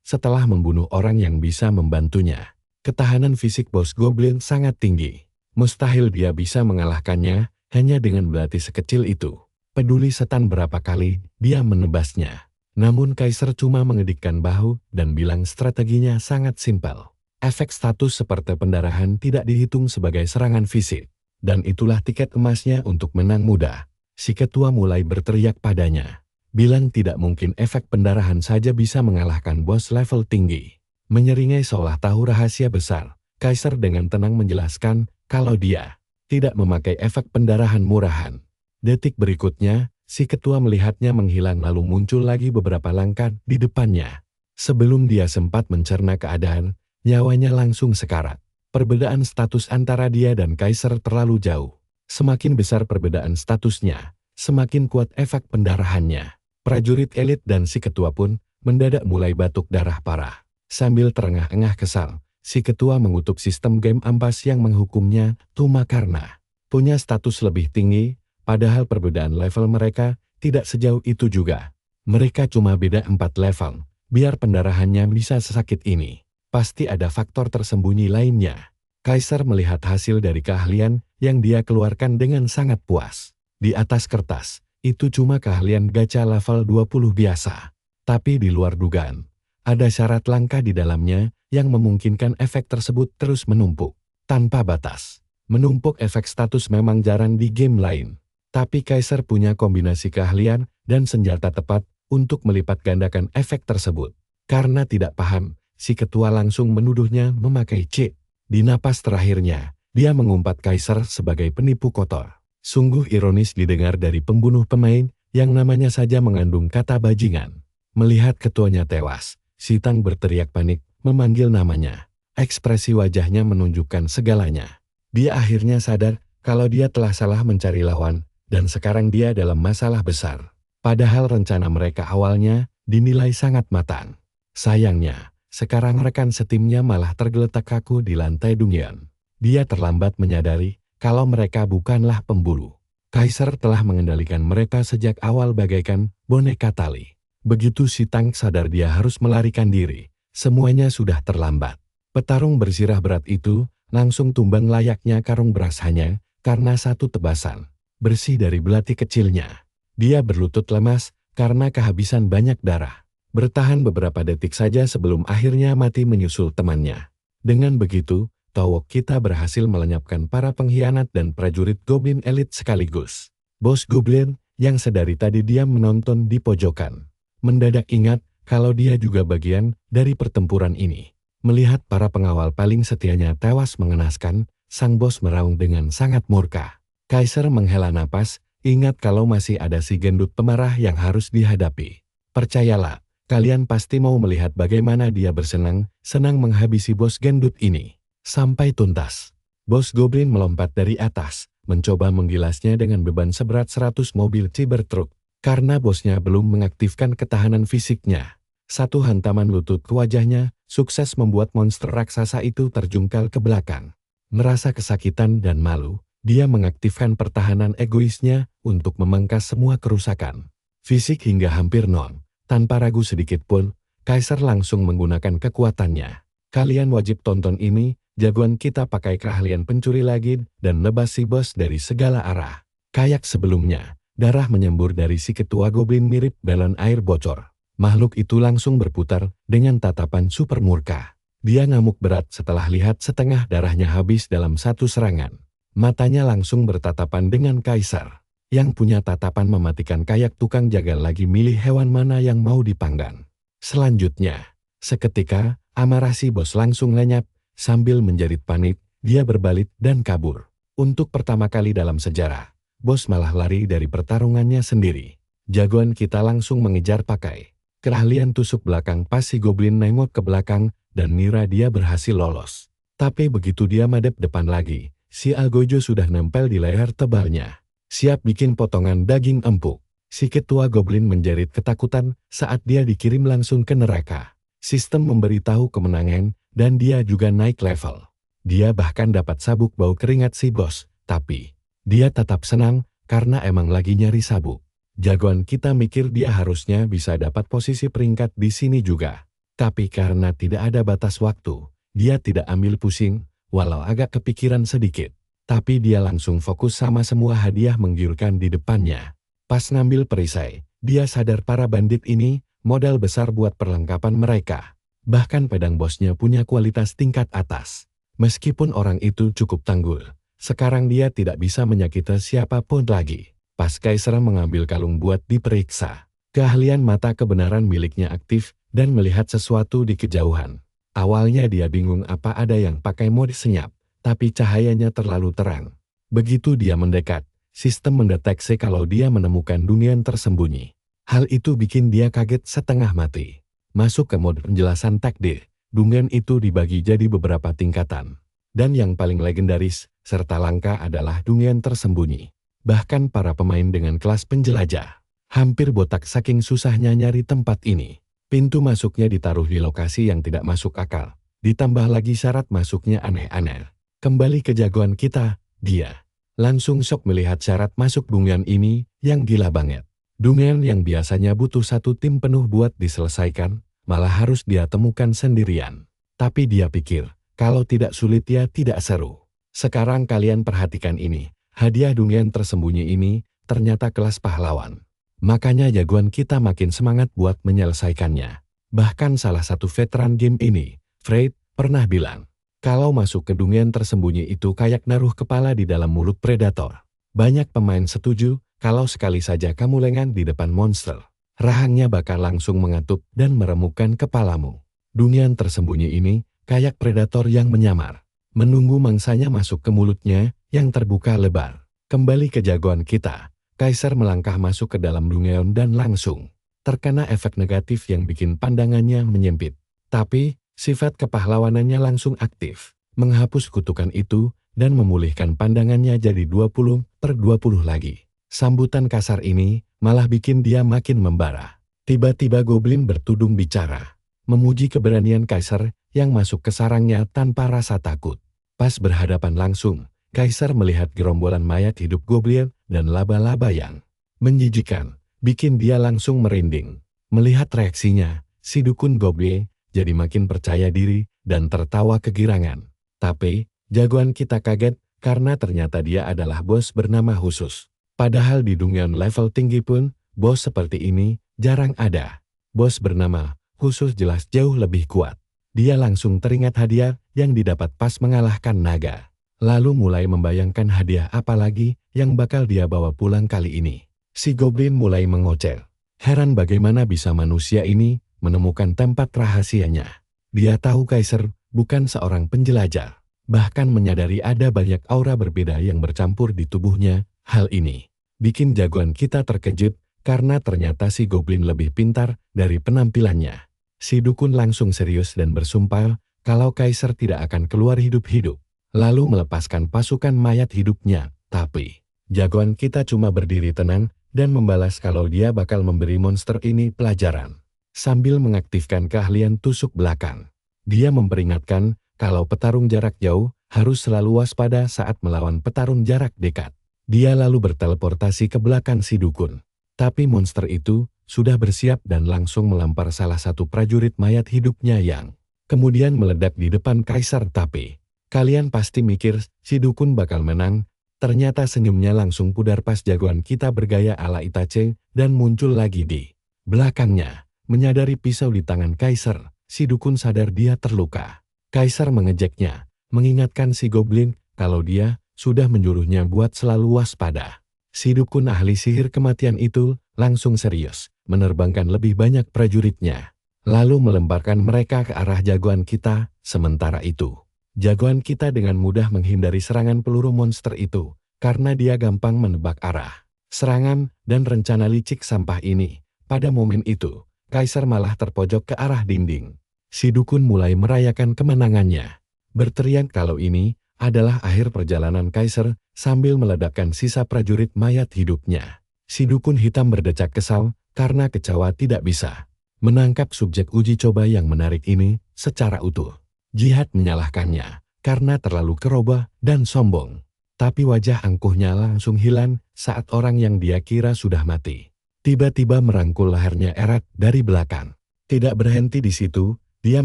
setelah membunuh orang yang bisa membantunya. Ketahanan fisik bos goblin sangat tinggi. Mustahil dia bisa mengalahkannya hanya dengan belati sekecil itu. Peduli setan berapa kali dia menebasnya. Namun Kaiser cuma mengedikkan bahu dan bilang strateginya sangat simpel. Efek status seperti pendarahan tidak dihitung sebagai serangan fisik. Dan itulah tiket emasnya untuk menang mudah. Si ketua mulai berteriak padanya. Bilang tidak mungkin efek pendarahan saja bisa mengalahkan bos level tinggi. Menyeringai seolah tahu rahasia besar, Kaiser dengan tenang menjelaskan kalau dia tidak memakai efek pendarahan murahan. Detik berikutnya, si ketua melihatnya menghilang lalu muncul lagi beberapa langkah di depannya. Sebelum dia sempat mencerna keadaan, nyawanya langsung sekarat. Perbedaan status antara dia dan Kaiser terlalu jauh. Semakin besar perbedaan statusnya, semakin kuat efek pendarahannya. Prajurit elit dan si ketua pun mendadak mulai batuk darah parah. Sambil terengah-engah kesal, si ketua mengutuk sistem game ampas yang menghukumnya cuma karena punya status lebih tinggi, padahal perbedaan level mereka tidak sejauh itu juga. Mereka cuma beda 4 level, biar pendarahannya bisa sesakit ini. Pasti ada faktor tersembunyi lainnya. Kaiser melihat hasil dari keahlian yang dia keluarkan dengan sangat puas. Di atas kertas, itu cuma keahlian gacha level 20 biasa. Tapi di luar dugaan, ada syarat langka di dalamnya yang memungkinkan efek tersebut terus menumpuk. Tanpa batas. Menumpuk efek status memang jarang di game lain. Tapi Kaiser punya kombinasi keahlian dan senjata tepat untuk melipat gandakan efek tersebut. Karena tidak paham, si ketua langsung menuduhnya memakai cheat. Di napas terakhirnya, dia mengumpat Kaiser sebagai penipu kotor. Sungguh ironis didengar dari pembunuh pemain yang namanya saja mengandung kata bajingan. Melihat ketuanya tewas, si Tang berteriak panik, memanggil namanya. Ekspresi wajahnya menunjukkan segalanya. Dia akhirnya sadar kalau dia telah salah mencari lawan, dan sekarang dia dalam masalah besar. Padahal rencana mereka awalnya dinilai sangat matang. Sayangnya, sekarang rekan setimnya malah tergeletak kaku di lantai dungeon. Dia terlambat menyadari kalau mereka bukanlah pemburu. Kaiser telah mengendalikan mereka sejak awal bagaikan boneka tali. Begitu si Tang sadar dia harus melarikan diri, semuanya sudah terlambat. Petarung bersirah berat itu langsung tumbang layaknya karung beras hanya karena satu tebasan bersih dari belati kecilnya. Dia berlutut lemas karena kehabisan banyak darah. Bertahan beberapa detik saja sebelum akhirnya mati menyusul temannya. Dengan begitu, Towok kita berhasil melenyapkan para pengkhianat dan prajurit Goblin elit sekaligus. Bos Goblin, yang sedari tadi diam menonton di pojokan, mendadak ingat kalau dia juga bagian dari pertempuran ini. Melihat para pengawal paling setianya tewas mengenaskan, sang bos meraung dengan sangat murka. Kaiser menghela napas, ingat kalau masih ada si gendut pemarah yang harus dihadapi. Percayalah, kalian pasti mau melihat bagaimana dia bersenang-senang menghabisi bos gendut ini. Sampai tuntas. Bos Goblin melompat dari atas, mencoba menggilasnya dengan beban seberat 100 mobil Cybertruck. Karena bosnya belum mengaktifkan ketahanan fisiknya. Satu hantaman lutut ke wajahnya, sukses membuat monster raksasa itu terjungkal ke belakang. Merasa kesakitan dan malu, dia mengaktifkan pertahanan egoisnya untuk memangkas semua kerusakan. Fisik hingga hampir nol. Tanpa ragu sedikit pun, Kaiser langsung menggunakan kekuatannya. Kalian wajib tonton ini, jagoan kita pakai keahlian pencuri lagi dan nebas si bos dari segala arah. Kayak sebelumnya, darah menyembur dari si ketua goblin mirip galon air bocor. Makhluk itu langsung berputar dengan tatapan super murka. Dia ngamuk berat setelah lihat setengah darahnya habis dalam satu serangan. Matanya langsung bertatapan dengan Kaiser, yang punya tatapan mematikan kayak tukang jagal lagi milih hewan mana yang mau dipanggang. Selanjutnya, seketika, amarah si bos langsung lenyap, sambil menjerit panik, dia berbalik dan kabur. Untuk pertama kali dalam sejarah, bos malah lari dari pertarungannya sendiri. Jagoan kita langsung mengejar pakai keahlian tusuk belakang pas si goblin nengok ke belakang dan ngira dia berhasil lolos. Tapi begitu dia madep depan lagi, si Algojo sudah nempel di leher tebalnya. Siap bikin potongan daging empuk. Si ketua goblin menjerit ketakutan saat dia dikirim langsung ke neraka. Sistem memberitahu kemenangan dan dia juga naik level. Dia bahkan dapat sabuk bau keringat si bos, tapi dia tetap senang karena emang lagi nyari sabuk. Jagoan kita mikir dia harusnya bisa dapat posisi peringkat di sini juga. Tapi karena tidak ada batas waktu, dia tidak ambil pusing, walau agak kepikiran sedikit. Tapi dia langsung fokus sama semua hadiah menggiurkan di depannya. Pas ngambil perisai, dia sadar para bandit ini modal besar buat perlengkapan mereka. Bahkan pedang bosnya punya kualitas tingkat atas. Meskipun orang itu cukup tanggul, Sekarang dia tidak bisa menyakiti siapapun lagi. Pas Kaiser mengambil kalung buat diperiksa, keahlian mata kebenaran miliknya aktif dan melihat sesuatu di kejauhan. Awalnya dia bingung apa ada yang pakai mode senyap, tapi cahayanya terlalu terang. Begitu dia mendekat, sistem mendeteksi kalau dia menemukan dunia tersembunyi. Hal itu bikin dia kaget setengah mati. Masuk ke mode penjelasan takdir, dunia itu dibagi jadi beberapa tingkatan. Dan yang paling legendaris, serta langka adalah dunia tersembunyi. Bahkan para pemain dengan kelas penjelajah hampir botak saking susahnya nyari tempat ini. Pintu masuknya ditaruh di lokasi yang tidak masuk akal. Ditambah lagi syarat masuknya aneh-aneh. Kembali ke jagoan kita, dia langsung shock melihat syarat masuk dungeon ini yang gila banget. Dungeon yang biasanya butuh satu tim penuh buat diselesaikan, malah harus dia temukan sendirian. Tapi dia pikir, kalau tidak sulit ya tidak seru. Sekarang kalian perhatikan ini. Hadiah dungeon tersembunyi ini ternyata kelas pahlawan. Makanya jagoan kita makin semangat buat menyelesaikannya. Bahkan salah satu veteran game ini, Fred, pernah bilang, kalau masuk ke dungeon tersembunyi itu kayak naruh kepala di dalam mulut predator. Banyak pemain setuju, kalau sekali saja kamu lengah di depan monster, rahangnya bakal langsung mengatup dan meremukkan kepalamu. Dungeon tersembunyi ini kayak predator yang menyamar, menunggu mangsanya masuk ke mulutnya yang terbuka lebar. Kembali ke jagoan kita, Kaiser melangkah masuk ke dalam dungeon dan langsung terkena efek negatif yang bikin pandangannya menyempit. Tapi, sifat kepahlawanannya langsung aktif, menghapus kutukan itu dan memulihkan pandangannya jadi 20/20 lagi. Sambutan kasar ini malah bikin dia makin membara. Tiba-tiba goblin bertudung bicara, memuji keberanian Kaiser yang masuk ke sarangnya tanpa rasa takut. Pas berhadapan langsung, Kaiser melihat gerombolan mayat hidup goblin dan laba-laba yang menjijikan, bikin dia langsung merinding. Melihat reaksinya, si dukun goblin jadi makin percaya diri dan tertawa kegirangan. Tapi, jagoan kita kaget karena ternyata dia adalah bos bernama khusus. Padahal di dungeon level tinggi pun, bos seperti ini jarang ada. Bos bernama khusus jelas jauh lebih kuat. Dia langsung teringat hadiah yang didapat pas mengalahkan naga. Lalu mulai membayangkan hadiah apa lagi yang bakal dia bawa pulang kali ini. Si goblin mulai mengoceh. Heran bagaimana bisa manusia ini menemukan tempat rahasianya. Dia tahu Kaiser bukan seorang penjelajah. Bahkan menyadari ada banyak aura berbeda yang bercampur di tubuhnya. Hal ini bikin jagoan kita terkejut karena ternyata si goblin lebih pintar dari penampilannya. Si dukun langsung serius dan bersumpah kalau Kaiser tidak akan keluar hidup-hidup. Lalu melepaskan pasukan mayat hidupnya. Tapi, jagoan kita cuma berdiri tenang dan membalas kalau dia bakal memberi monster ini pelajaran. Sambil mengaktifkan keahlian tusuk belakang. Dia memperingatkan kalau petarung jarak jauh harus selalu waspada saat melawan petarung jarak dekat. Dia lalu berteleportasi ke belakang si dukun. Tapi monster itu sudah bersiap dan langsung melempar salah satu prajurit mayat hidupnya yang kemudian meledak di depan Kaiser. Tapi, kalian pasti mikir si dukun bakal menang. Ternyata senyumnya langsung pudar pas jagoan kita bergaya ala Itachi dan muncul lagi di belakangnya. Menyadari pisau di tangan Kaiser, si dukun sadar dia terluka. Kaiser mengejeknya, mengingatkan si goblin kalau dia sudah menyuruhnya buat selalu waspada. Si dukun ahli sihir kematian itu langsung serius, menerbangkan lebih banyak prajuritnya. Lalu melemparkan mereka ke arah jagoan kita. Sementara itu, jagoan kita dengan mudah menghindari serangan peluru monster itu, karena dia gampang menebak arah serangan dan rencana licik sampah ini. Pada momen itu, Kaiser malah terpojok ke arah dinding. Si dukun mulai merayakan kemenangannya, berteriak kalau ini adalah akhir perjalanan Kaiser sambil meledakkan sisa prajurit mayat hidupnya. Si dukun hitam berdecak kesal karena kecewa tidak bisa menangkap subjek uji coba yang menarik ini secara utuh. Jihad menyalahkannya karena terlalu keroba dan sombong. Tapi wajah angkuhnya langsung hilang saat orang yang dia kira sudah mati tiba-tiba merangkul lehernya erat dari belakang. Tidak berhenti di situ, dia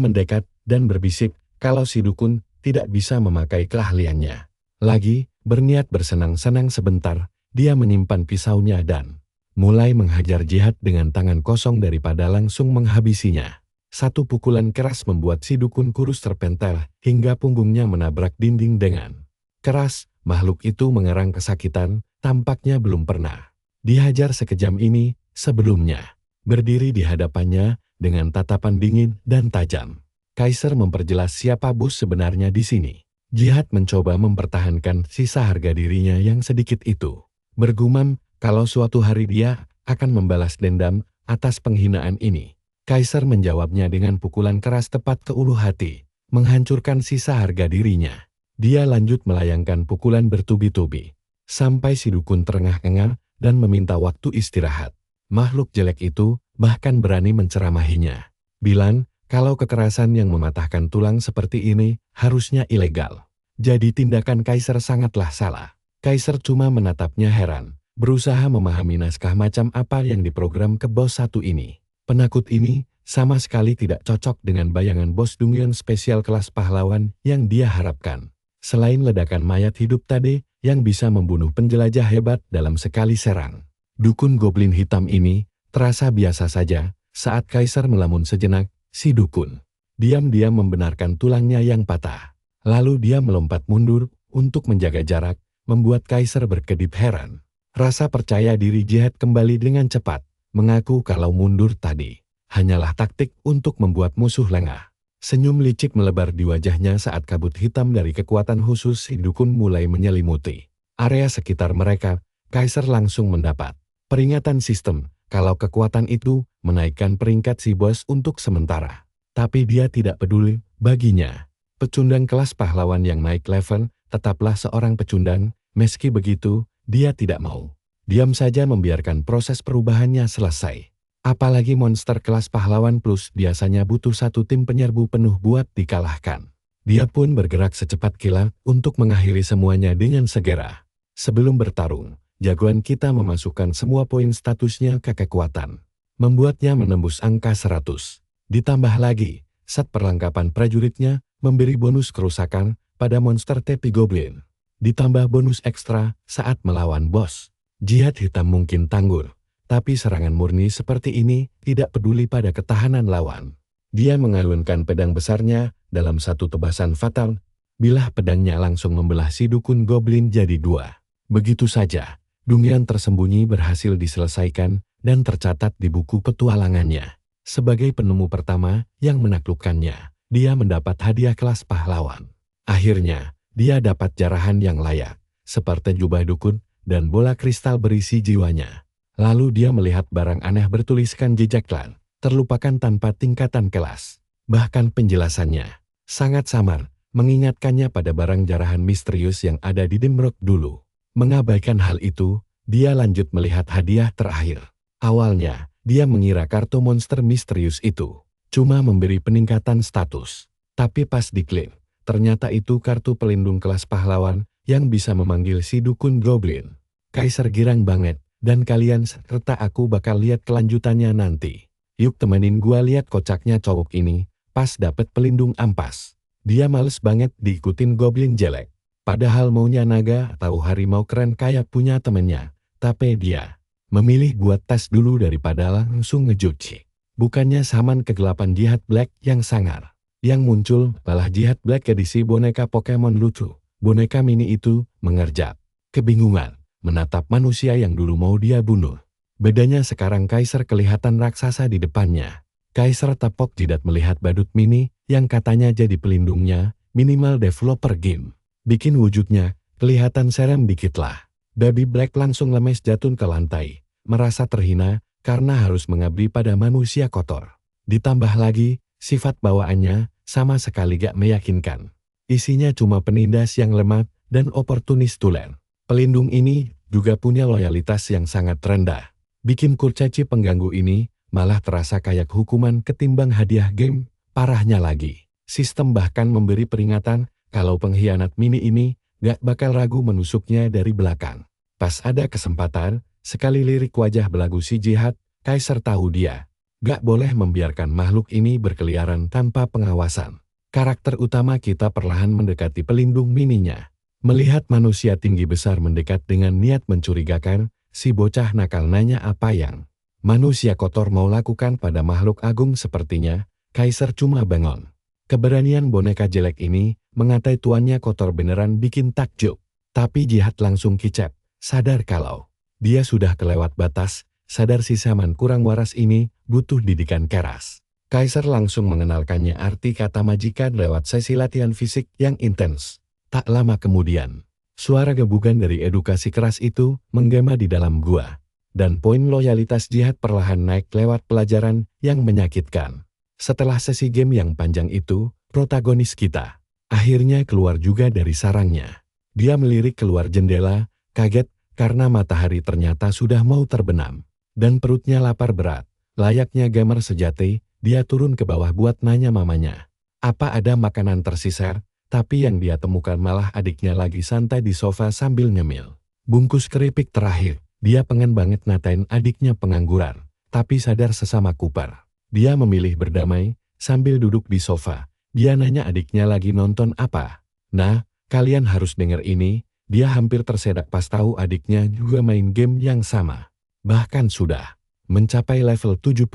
mendekat dan berbisik kalau si dukun tidak bisa memakai keahliannya lagi. Berniat bersenang-senang sebentar, dia menyimpan pisaunya dan mulai menghajar jihad dengan tangan kosong daripada langsung menghabisinya. Satu pukulan keras membuat si dukun kurus terpental hingga punggungnya menabrak dinding dengan keras. makhluk itu mengerang kesakitan, tampaknya belum pernah dihajar sekejam ini sebelumnya. Berdiri di hadapannya dengan tatapan dingin dan tajam, Kaiser memperjelas siapa bos sebenarnya di sini. Jihad mencoba mempertahankan sisa harga dirinya yang sedikit itu. Bergumam kalau suatu hari dia akan membalas dendam atas penghinaan ini. Kaiser menjawabnya dengan pukulan keras tepat ke ulu hati, menghancurkan sisa harga dirinya. Dia lanjut melayangkan pukulan bertubi-tubi, sampai si dukun terengah-engah dan meminta waktu istirahat. Makhluk jelek itu bahkan berani menceramahinya, bilang kalau kekerasan yang mematahkan tulang seperti ini harusnya ilegal. Jadi tindakan Kaiser sangatlah salah. Kaiser cuma menatapnya heran, berusaha memahami naskah macam apa yang diprogram ke bos satu ini. Penakut ini sama sekali tidak cocok dengan bayangan bos Dungeon spesial kelas pahlawan yang dia harapkan. Selain ledakan mayat hidup tadi yang bisa membunuh penjelajah hebat dalam sekali serang, dukun goblin hitam ini terasa biasa saja. Saat Kaiser melamun sejenak, si dukun diam-diam membenarkan tulangnya yang patah. Lalu dia melompat mundur untuk menjaga jarak, membuat Kaiser berkedip heran. Rasa percaya diri Jihad kembali dengan cepat, mengaku kalau mundur tadi hanyalah taktik untuk membuat musuh lengah. Senyum licik melebar di wajahnya saat kabut hitam dari kekuatan khusus si dukun mulai menyelimuti area sekitar mereka. Kaiser langsung mendapat peringatan sistem kalau kekuatan itu menaikkan peringkat si bos untuk sementara. Tapi dia tidak peduli, baginya pecundang kelas pahlawan yang naik level tetaplah seorang pecundang. Meski begitu, dia tidak mau diam saja membiarkan proses perubahannya selesai. Apalagi monster kelas pahlawan plus biasanya butuh satu tim penyerbu penuh buat dikalahkan. Dia pun bergerak secepat kilat untuk mengakhiri semuanya dengan segera. Sebelum bertarung, jagoan kita memasukkan semua poin statusnya ke kekuatan, membuatnya menembus angka 100. Ditambah lagi, set perlengkapan prajuritnya memberi bonus kerusakan pada monster tepi goblin. Ditambah bonus ekstra saat melawan bos. Jihad hitam mungkin tangguh, tapi serangan murni seperti ini tidak peduli pada ketahanan lawan. Dia mengalunkan pedang besarnya dalam satu tebasan fatal. Bilah pedangnya langsung membelah si dukun goblin jadi dua. Begitu saja, Dungeon tersembunyi berhasil diselesaikan dan tercatat di buku petualangannya. Sebagai penemu pertama yang menaklukkannya, dia mendapat hadiah kelas pahlawan. Akhirnya, dia dapat jarahan yang layak, seperti jubah dukun dan bola kristal berisi jiwanya. Lalu dia melihat barang aneh bertuliskan jejak klan, terlupakan tanpa tingkatan kelas. Bahkan penjelasannya sangat samar, mengingatkannya pada barang jarahan misterius yang ada di Dimrock dulu. Mengabaikan hal itu, dia lanjut melihat hadiah terakhir. Awalnya, dia mengira kartu monster misterius itu cuma memberi peningkatan status. Tapi pas diklik, ternyata itu kartu pelindung kelas pahlawan yang bisa memanggil si dukun goblin. Kaiser girang banget, dan kalian serta aku bakal lihat kelanjutannya nanti. Yuk temenin gua lihat kocaknya cowok ini, pas dapet pelindung ampas. Dia males banget diikutin goblin jelek. Padahal maunya naga atau harimau keren kayak punya temennya. Tapi dia memilih buat tes dulu daripada langsung ngejuci. Bukannya saman kegelapan Jihad Black yang sangar. Yang muncul malah Jihad Black edisi boneka Pokemon lucu. Boneka mini itu mengerjap kebingungan menatap manusia yang dulu mau dia bunuh. Bedanya sekarang Kaiser kelihatan raksasa di depannya. Kaiser tepok jidat melihat badut mini yang katanya jadi pelindungnya, minimal developer game. Bikin wujudnya kelihatan serem dikit lah. Baby Black langsung lemes jatuh ke lantai, merasa terhina karena harus mengabdi pada manusia kotor. Ditambah lagi, sifat bawaannya sama sekali gak meyakinkan. Isinya cuma penindas yang lemah dan oportunis tulen. Pelindung ini juga punya loyalitas yang sangat rendah. Bikin kurcaci pengganggu ini malah terasa kayak hukuman ketimbang hadiah game. Parahnya lagi, sistem bahkan memberi peringatan kalau pengkhianat mini ini gak bakal ragu menusuknya dari belakang. Pas ada kesempatan, sekali lirik wajah belagu si Jihad, Kaiser tahu dia gak boleh membiarkan makhluk ini berkeliaran tanpa pengawasan. Karakter utama kita perlahan mendekati pelindung mininya. Melihat manusia tinggi besar mendekat dengan niat mencurigakan, si bocah nakal nanya apa yang manusia kotor mau lakukan pada makhluk agung sepertinya. Kaiser cuma bengong. Keberanian boneka jelek ini mengatai tuannya kotor beneran bikin takjub. Tapi Jihad langsung kicep, sadar kalau dia sudah kelewat batas, sadar si Saman kurang waras ini butuh didikan keras. Kaiser langsung mengenalkannya arti kata majikan lewat sesi latihan fisik yang intens. Tak lama kemudian, suara gebukan dari edukasi keras itu menggema di dalam gua. Dan poin loyalitas Jihad perlahan naik lewat pelajaran yang menyakitkan. Setelah sesi game yang panjang itu, protagonis kita akhirnya keluar juga dari sarangnya. Dia melirik keluar jendela, kaget karena matahari ternyata sudah mau terbenam. Dan perutnya lapar berat. Layaknya gamer sejati, dia turun ke bawah buat nanya mamanya. Apa ada makanan tersisa? Tapi yang dia temukan malah adiknya lagi santai di sofa sambil nyemil bungkus keripik terakhir. Dia pengen banget ngatain adiknya pengangguran, tapi sadar sesama Cooper. Dia memilih berdamai, sambil duduk di sofa. Dia nanya adiknya lagi nonton apa. Nah, kalian harus denger ini, dia hampir tersedak pas tahu adiknya juga main game yang sama. Bahkan sudah mencapai level 71.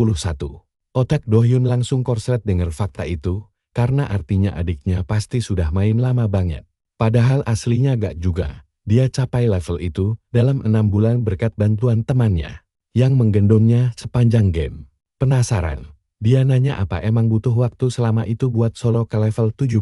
Otak Do-hyun langsung korslet denger fakta itu, karena artinya adiknya pasti sudah main lama banget. Padahal aslinya gak juga. Dia capai level itu dalam 6 bulan berkat bantuan temannya yang menggendongnya sepanjang game. Penasaran, dia nanya apa emang butuh waktu selama itu buat solo ke level 70.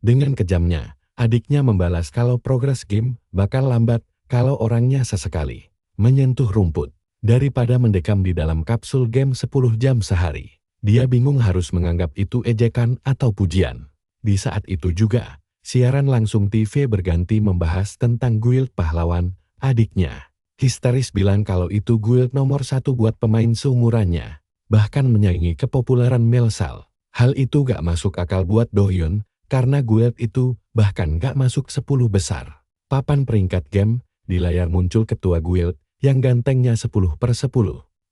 Dengan kejamnya, adiknya membalas kalau progres game bakal lambat kalau orangnya sesekali menyentuh rumput. Daripada mendekam di dalam kapsul game 10 jam sehari, dia bingung harus menganggap itu ejekan atau pujian. Di saat itu juga, siaran langsung TV berganti membahas tentang guild pahlawan, adiknya. Histeris bilang kalau itu guild nomor 1 buat pemain seumurannya. Bahkan menyaingi kepopuleran Melsal. Hal itu gak masuk akal buat Do-hyun, karena guild itu bahkan gak masuk 10 besar. Papan peringkat game, di layar muncul ketua guild, yang gantengnya 10/10.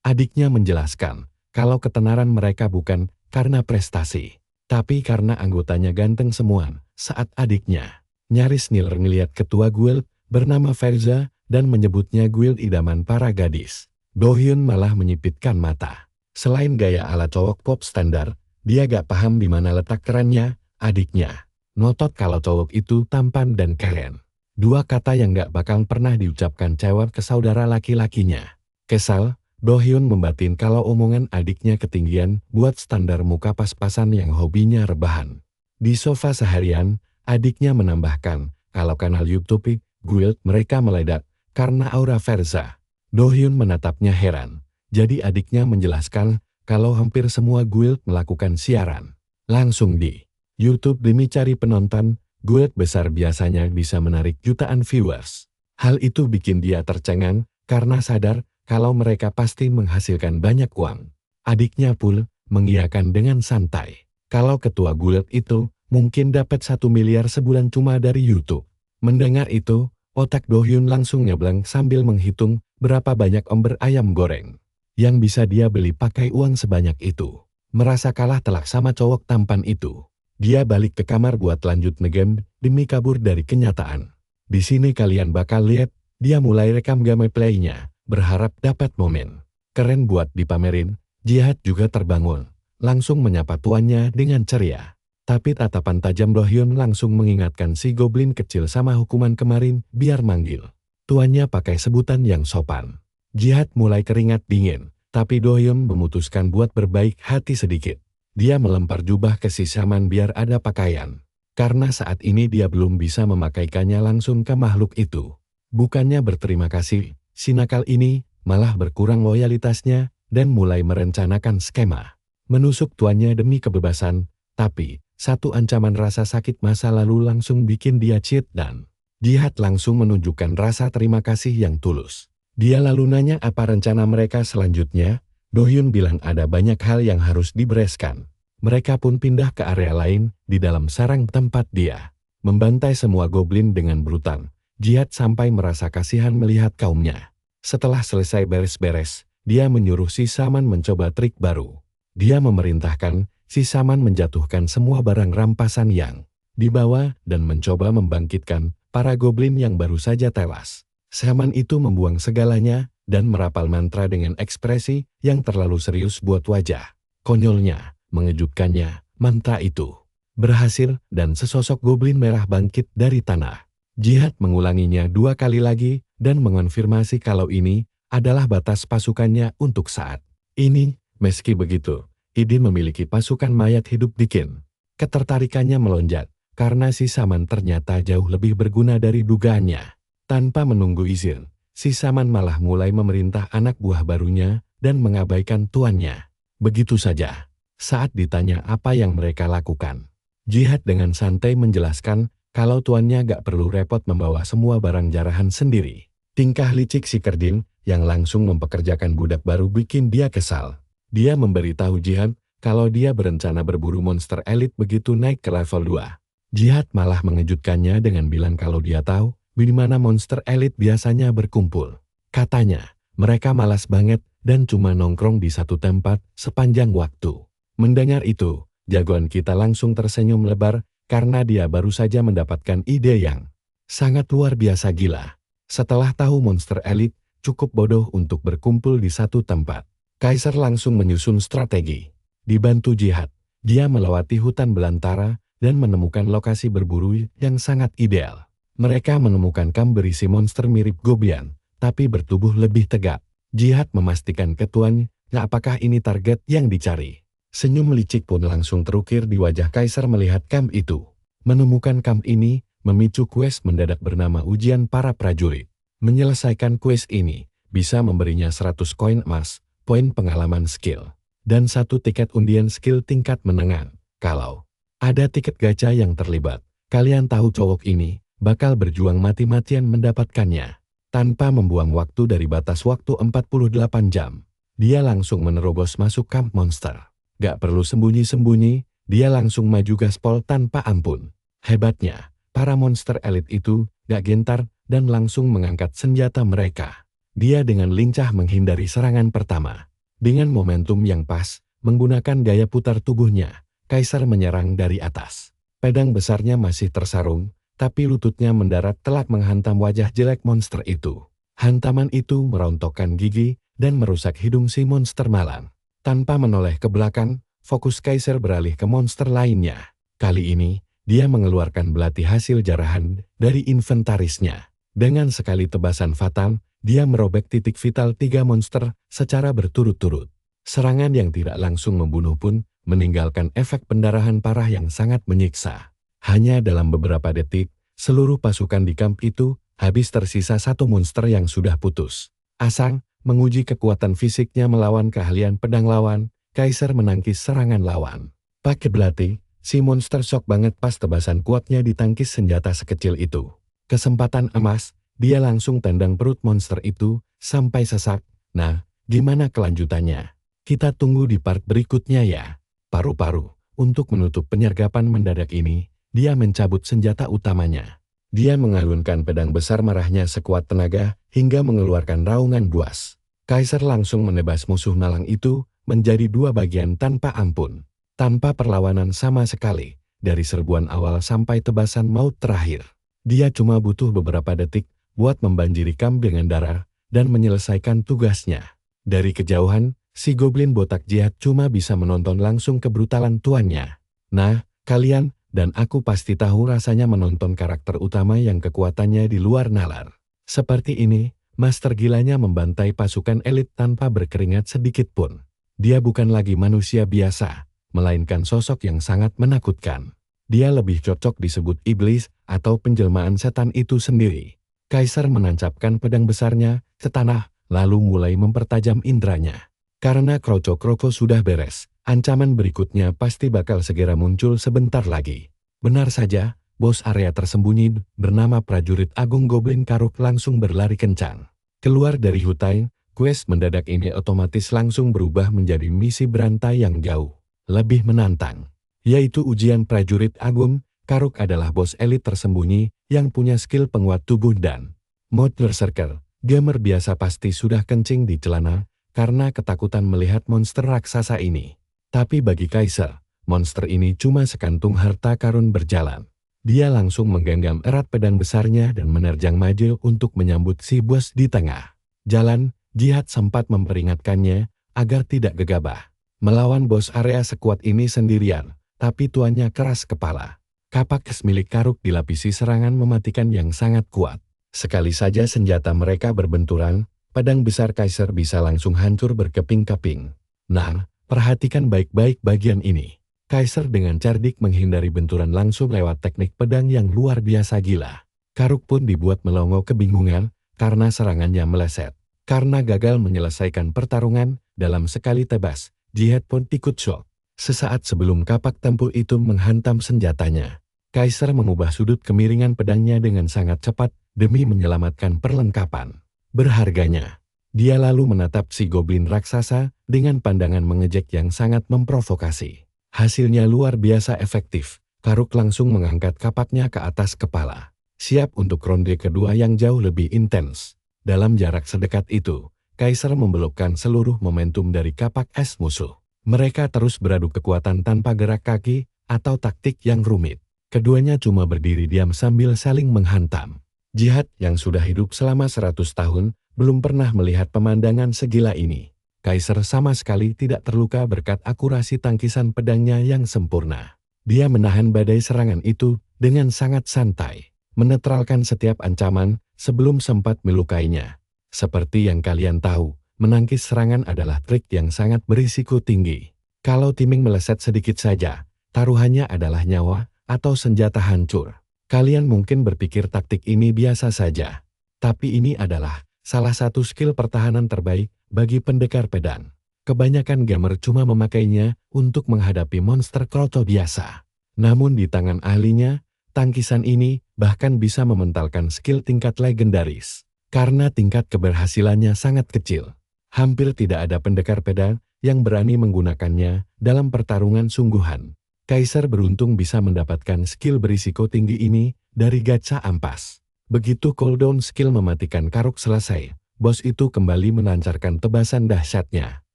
Adiknya menjelaskan, kalau ketenaran mereka bukan karena prestasi, tapi karena anggotanya ganteng semua. Saat adiknya nyaris ngiler ngeliat ketua guild bernama Verza dan menyebutnya guild idaman para gadis, Do-hyun malah menyipitkan mata. Selain gaya ala cowok pop standar, dia gak paham di mana letak kerennya adiknya. Ngotot kalau cowok itu tampan dan keren. Dua kata yang gak bakal pernah diucapkan cewek ke saudara laki-lakinya. Kesal, Do-hyun membatin kalau omongan adiknya ketinggian buat standar muka pas-pasan yang hobinya rebahan. Di sofa seharian, adiknya menambahkan, kalau kanal YouTube guild mereka meledak karena aura Verza. Do-hyun menatapnya heran. Jadi adiknya menjelaskan kalau hampir semua guild melakukan siaran langsung di YouTube demi cari penonton. Guild besar biasanya bisa menarik jutaan viewers. Hal itu bikin dia tercengang karena sadar kalau mereka pasti menghasilkan banyak uang. Adiknya pun mengiyakan dengan santai. Kalau ketua guild itu mungkin dapat 1 miliar sebulan cuma dari YouTube. Mendengar itu, otak Do-hyun langsung nyebleng sambil menghitung berapa banyak ember ayam goreng yang bisa dia beli pakai uang sebanyak itu. Merasa kalah telak sama cowok tampan itu. Dia balik ke kamar buat lanjut ngegame demi kabur dari kenyataan. Di sini kalian bakal lihat, dia mulai rekam gameplaynya, berharap dapat momen keren buat dipamerin. Jihad juga terbangun, langsung menyapa tuannya dengan ceria. Tapi tatapan tajam Do-hyun langsung mengingatkan si goblin kecil sama hukuman kemarin biar manggil tuannya pakai sebutan yang sopan. Jihad mulai keringat dingin, tapi Do-hyun memutuskan buat berbaik hati sedikit. Dia melempar jubah ke si Saman biar ada pakaian. Karena saat ini dia belum bisa memakaikannya langsung ke makhluk itu. Bukannya berterima kasih, si nakal ini malah berkurang loyalitasnya dan mulai merencanakan skema menusuk tuannya demi kebebasan. Tapi, satu ancaman rasa sakit masa lalu langsung bikin dia cheat dan Jihad langsung menunjukkan rasa terima kasih yang tulus. Dia lalu nanya apa rencana mereka selanjutnya. Do-hyun bilang ada banyak hal yang harus dibereskan. Mereka pun pindah ke area lain di dalam sarang tempat dia membantai semua goblin dengan brutal. Jihad sampai merasa kasihan melihat kaumnya. Setelah selesai beres-beres, dia menyuruh si Saman mencoba trik baru. Dia memerintahkan si Saman menjatuhkan semua barang rampasan yang dibawa dan mencoba membangkitkan para goblin yang baru saja tewas. Saman itu membuang segalanya dan merapal mantra dengan ekspresi yang terlalu serius buat wajah. Konyolnya, mengejutkannya, mantra itu berhasil dan sesosok goblin merah bangkit dari tanah. Jihad mengulanginya 2 kali lagi dan mengonfirmasi kalau ini adalah batas pasukannya untuk saat ini. Meski begitu, Idin memiliki pasukan mayat hidup di Qin. Ketertarikannya melonjak karena si Saman ternyata jauh lebih berguna dari dugaannya. Tanpa menunggu izin, si Saman malah mulai memerintah anak buah barunya dan mengabaikan tuannya. Begitu saja. Saat ditanya apa yang mereka lakukan, Jihad dengan santai menjelaskan kalau tuannya gak perlu repot membawa semua barang jarahan sendiri. Tingkah licik si Kerdin yang langsung mempekerjakan budak baru bikin dia kesal. Dia memberitahu Jihad kalau dia berencana berburu monster elit begitu naik ke level 2. Jihad malah mengejutkannya dengan bilang kalau dia tahu di mana monster elit biasanya berkumpul. Katanya, mereka malas banget dan cuma nongkrong di satu tempat sepanjang waktu. Mendengar itu, jagoan kita langsung tersenyum lebar karena dia baru saja mendapatkan ide yang sangat luar biasa gila. Setelah tahu monster elit cukup bodoh untuk berkumpul di satu tempat, Kaiser langsung menyusun strategi. Dibantu Jihad, dia melewati hutan belantara dan menemukan lokasi berburu yang sangat ideal. Mereka menemukan kamp berisi monster mirip goblin, tapi bertubuh lebih tegap. Jihad memastikan ke tuannya apakah ini target yang dicari. Senyum licik pun langsung terukir di wajah Kaiser melihat kamp itu. Menemukan kamp ini memicu quest mendadak bernama Ujian Para Prajurit. Menyelesaikan quest ini bisa memberinya 100 koin emas, poin pengalaman skill, dan 1 tiket undian skill tingkat menengah. Kalau ada tiket gacha yang terlibat, kalian tahu cowok ini bakal berjuang mati-matian mendapatkannya. Tanpa membuang waktu dari batas waktu 48 jam, dia langsung menerobos masuk kamp monster. Gak perlu sembunyi-sembunyi, dia langsung maju gaspol tanpa ampun. Hebatnya, para monster elit itu gak gentar dan langsung mengangkat senjata mereka. Dia dengan lincah menghindari serangan pertama. Dengan momentum yang pas, menggunakan gaya putar tubuhnya, Kaiser menyerang dari atas. Pedang besarnya masih tersarung, tapi lututnya mendarat telak menghantam wajah jelek monster itu. Hantaman itu merontokkan gigi dan merusak hidung si monster malang. Tanpa menoleh ke belakang, fokus Kaiser beralih ke monster lainnya. Kali ini, dia mengeluarkan belati hasil jarahan dari inventarisnya. Dengan sekali tebasan fatal, dia merobek titik vital 3 monster secara berturut-turut. Serangan yang tidak langsung membunuh pun meninggalkan efek pendarahan parah yang sangat menyiksa. Hanya dalam beberapa detik, seluruh pasukan di kamp itu habis tersisa 1 monster yang sudah putus. Asang menguji kekuatan fisiknya melawan keahlian pedang lawan, Kaiser menangkis serangan lawan. Pakai belati, si monster shock banget pas tebasan kuatnya ditangkis senjata sekecil itu. Kesempatan emas, dia langsung tendang perut monster itu sampai sesak. Nah, gimana kelanjutannya? Kita tunggu di part berikutnya ya. Paru-paru, untuk menutup penyergapan mendadak ini, dia mencabut senjata utamanya. Dia mengalunkan pedang besar marahnya sekuat tenaga hingga mengeluarkan raungan buas. Kaiser langsung menebas musuh malang itu menjadi 2 bagian tanpa ampun. Tanpa perlawanan sama sekali, dari serbuan awal sampai tebasan maut terakhir. Dia cuma butuh beberapa detik buat membanjiri kamp dengan darah dan menyelesaikan tugasnya. Dari kejauhan, si goblin botak Jihad cuma bisa menonton langsung kebrutalan tuannya. Nah, kalian dan aku pasti tahu rasanya menonton karakter utama yang kekuatannya di luar nalar. Seperti ini, master gilanya membantai pasukan elit tanpa berkeringat sedikit pun. Dia bukan lagi manusia biasa, melainkan sosok yang sangat menakutkan. Dia lebih cocok disebut iblis atau penjelmaan setan itu sendiri. Kaiser menancapkan pedang besarnya ke tanah, lalu mulai mempertajam indranya. Karena Kroko sudah beres, ancaman berikutnya pasti bakal segera muncul sebentar lagi. Benar saja, bos area tersembunyi bernama prajurit Agung Goblin Karuk langsung berlari kencang. Keluar dari hutan, quest mendadak ini otomatis langsung berubah menjadi misi berantai yang jauh lebih menantang. Yaitu ujian prajurit Agung Karuk adalah bos elit tersembunyi yang punya skill penguat tubuh dan mode berserker. Gamer biasa pasti sudah kencing di celana karena ketakutan melihat monster raksasa ini. Tapi bagi Kaiser, monster ini cuma sekantung harta karun berjalan. Dia langsung menggenggam erat pedang besarnya dan menerjang maju untuk menyambut si bos di tengah jalan. Jihad sempat memperingatkannya agar tidak gegabah melawan bos area sekuat ini sendirian, tapi tuannya keras kepala. Kapak es milik Karuk dilapisi serangan mematikan yang sangat kuat. Sekali saja senjata mereka berbenturan, pedang besar Kaiser bisa langsung hancur berkeping-keping. Nah, perhatikan baik-baik bagian ini. Kaiser dengan cerdik menghindari benturan langsung lewat teknik pedang yang luar biasa gila. Karuk pun dibuat melongo kebingungan karena serangannya meleset. Karena gagal menyelesaikan pertarungan, dalam sekali tebas, Jihad pun ikut shock. Sesaat sebelum kapak tempur itu menghantam senjatanya, Kaiser mengubah sudut kemiringan pedangnya dengan sangat cepat demi menyelamatkan perlengkapan berharganya. Dia lalu menatap si goblin raksasa dengan pandangan mengejek yang sangat memprovokasi. Hasilnya luar biasa efektif. Karuk langsung mengangkat kapaknya ke atas kepala, siap untuk ronde kedua yang jauh lebih intens. Dalam jarak sedekat itu, Kaiser membelokkan seluruh momentum dari kapak es musuh. Mereka terus beradu kekuatan tanpa gerak kaki atau taktik yang rumit. Keduanya cuma berdiri diam sambil saling menghantam. Jihad yang sudah hidup selama 100 tahun, belum pernah melihat pemandangan segila ini. Kaiser sama sekali tidak terluka berkat akurasi tangkisan pedangnya yang sempurna. Dia menahan badai serangan itu dengan sangat santai, menetralkan setiap ancaman sebelum sempat melukainya. Seperti yang kalian tahu, menangkis serangan adalah trik yang sangat berisiko tinggi. Kalau timing meleset sedikit saja, taruhannya adalah nyawa atau senjata hancur. Kalian mungkin berpikir taktik ini biasa saja, tapi ini adalah salah satu skill pertahanan terbaik bagi pendekar pedang. Kebanyakan gamer cuma memakainya untuk menghadapi monster kroco biasa. Namun di tangan ahlinya, tangkisan ini bahkan bisa mementalkan skill tingkat legendaris. Karena tingkat keberhasilannya sangat kecil. Hampir tidak ada pendekar pedang yang berani menggunakannya dalam pertarungan sungguhan. Kaiser beruntung bisa mendapatkan skill berisiko tinggi ini dari gacha ampas. Begitu cooldown skill mematikan Karuk selesai, bos itu kembali melancarkan tebasan dahsyatnya.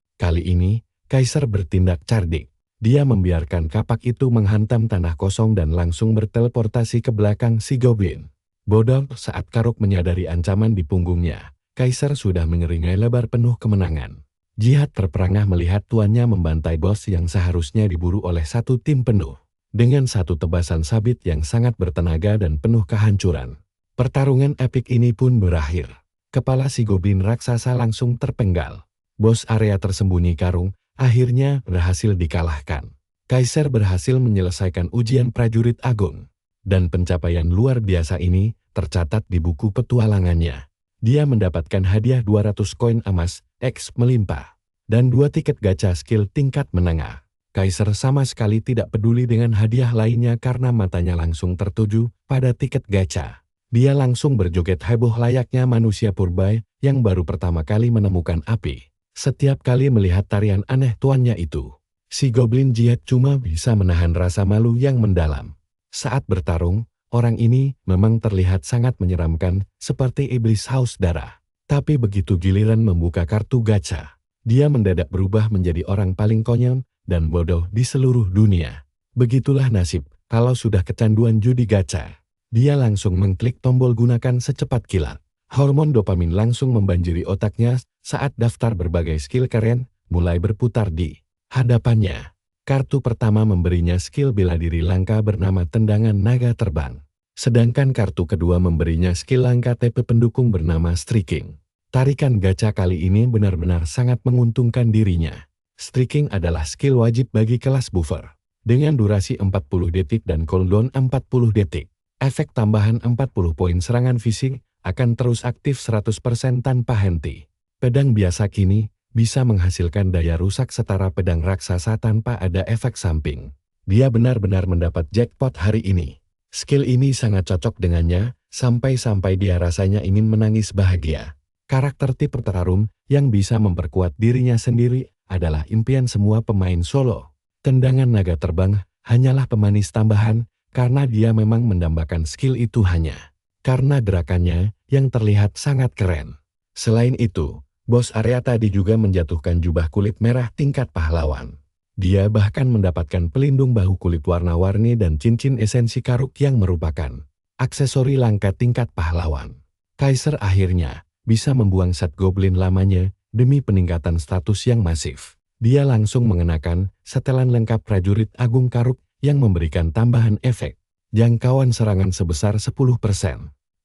Kali ini, Kaiser bertindak cerdik. Dia membiarkan kapak itu menghantam tanah kosong dan langsung berteleportasi ke belakang si goblin. Bodoh saat Karuk menyadari ancaman di punggungnya, Kaiser sudah menyeringai lebar penuh kemenangan. Jihad terperangah melihat tuannya membantai bos yang seharusnya diburu oleh satu tim penuh. Dengan satu tebasan sabit yang sangat bertenaga dan penuh kehancuran. Pertarungan epik ini pun berakhir. Kepala si goblin raksasa langsung terpenggal. Bos area tersembunyi Karung akhirnya berhasil dikalahkan. Kaiser berhasil menyelesaikan ujian prajurit agung. Dan pencapaian luar biasa ini tercatat di buku petualangannya. Dia mendapatkan hadiah 200 koin emas X melimpah dan 2 tiket gacha skill tingkat menengah. Kaiser sama sekali tidak peduli dengan hadiah lainnya karena matanya langsung tertuju pada tiket gacha. Dia langsung berjoget heboh layaknya manusia purba yang baru pertama kali menemukan api. Setiap kali melihat tarian aneh tuannya itu, si goblin Jihad cuma bisa menahan rasa malu yang mendalam. Saat bertarung, orang ini memang terlihat sangat menyeramkan seperti iblis haus darah. Tapi begitu giliran membuka kartu gacha, dia mendadak berubah menjadi orang paling konyol dan bodoh di seluruh dunia. Begitulah nasib kalau sudah kecanduan judi gacha. Dia langsung mengklik tombol gunakan secepat kilat. Hormon dopamin langsung membanjiri otaknya saat daftar berbagai skill keren mulai berputar di hadapannya. Kartu pertama memberinya skill bela diri langka bernama tendangan naga terbang. Sedangkan kartu kedua memberinya skill langka TP pendukung bernama streaking. Tarikan gacha kali ini benar-benar sangat menguntungkan dirinya. Streaking adalah skill wajib bagi kelas buffer. Dengan durasi 40 detik dan cooldown 40 detik. Efek tambahan 40 poin serangan fisik akan terus aktif 100% tanpa henti. Pedang biasa kini bisa menghasilkan daya rusak setara pedang raksasa tanpa ada efek samping. Dia benar-benar mendapat jackpot hari ini. Skill ini sangat cocok dengannya, sampai-sampai dia rasanya ingin menangis bahagia. Karakter tipe terharum yang bisa memperkuat dirinya sendiri adalah impian semua pemain solo. Tendangan naga terbang hanyalah pemanis tambahan karena dia memang mendambakan skill itu hanya karena gerakannya yang terlihat sangat keren. Selain itu, bos area tadi juga menjatuhkan jubah kulit merah tingkat pahlawan. Dia bahkan mendapatkan pelindung bahu kulit warna-warni dan cincin esensi Karuk yang merupakan aksesori langka tingkat pahlawan. Kaiser akhirnya bisa membuang set goblin lamanya demi peningkatan status yang masif. Dia langsung mengenakan setelan lengkap prajurit agung Karuk yang memberikan tambahan efek jangkauan serangan sebesar 10%.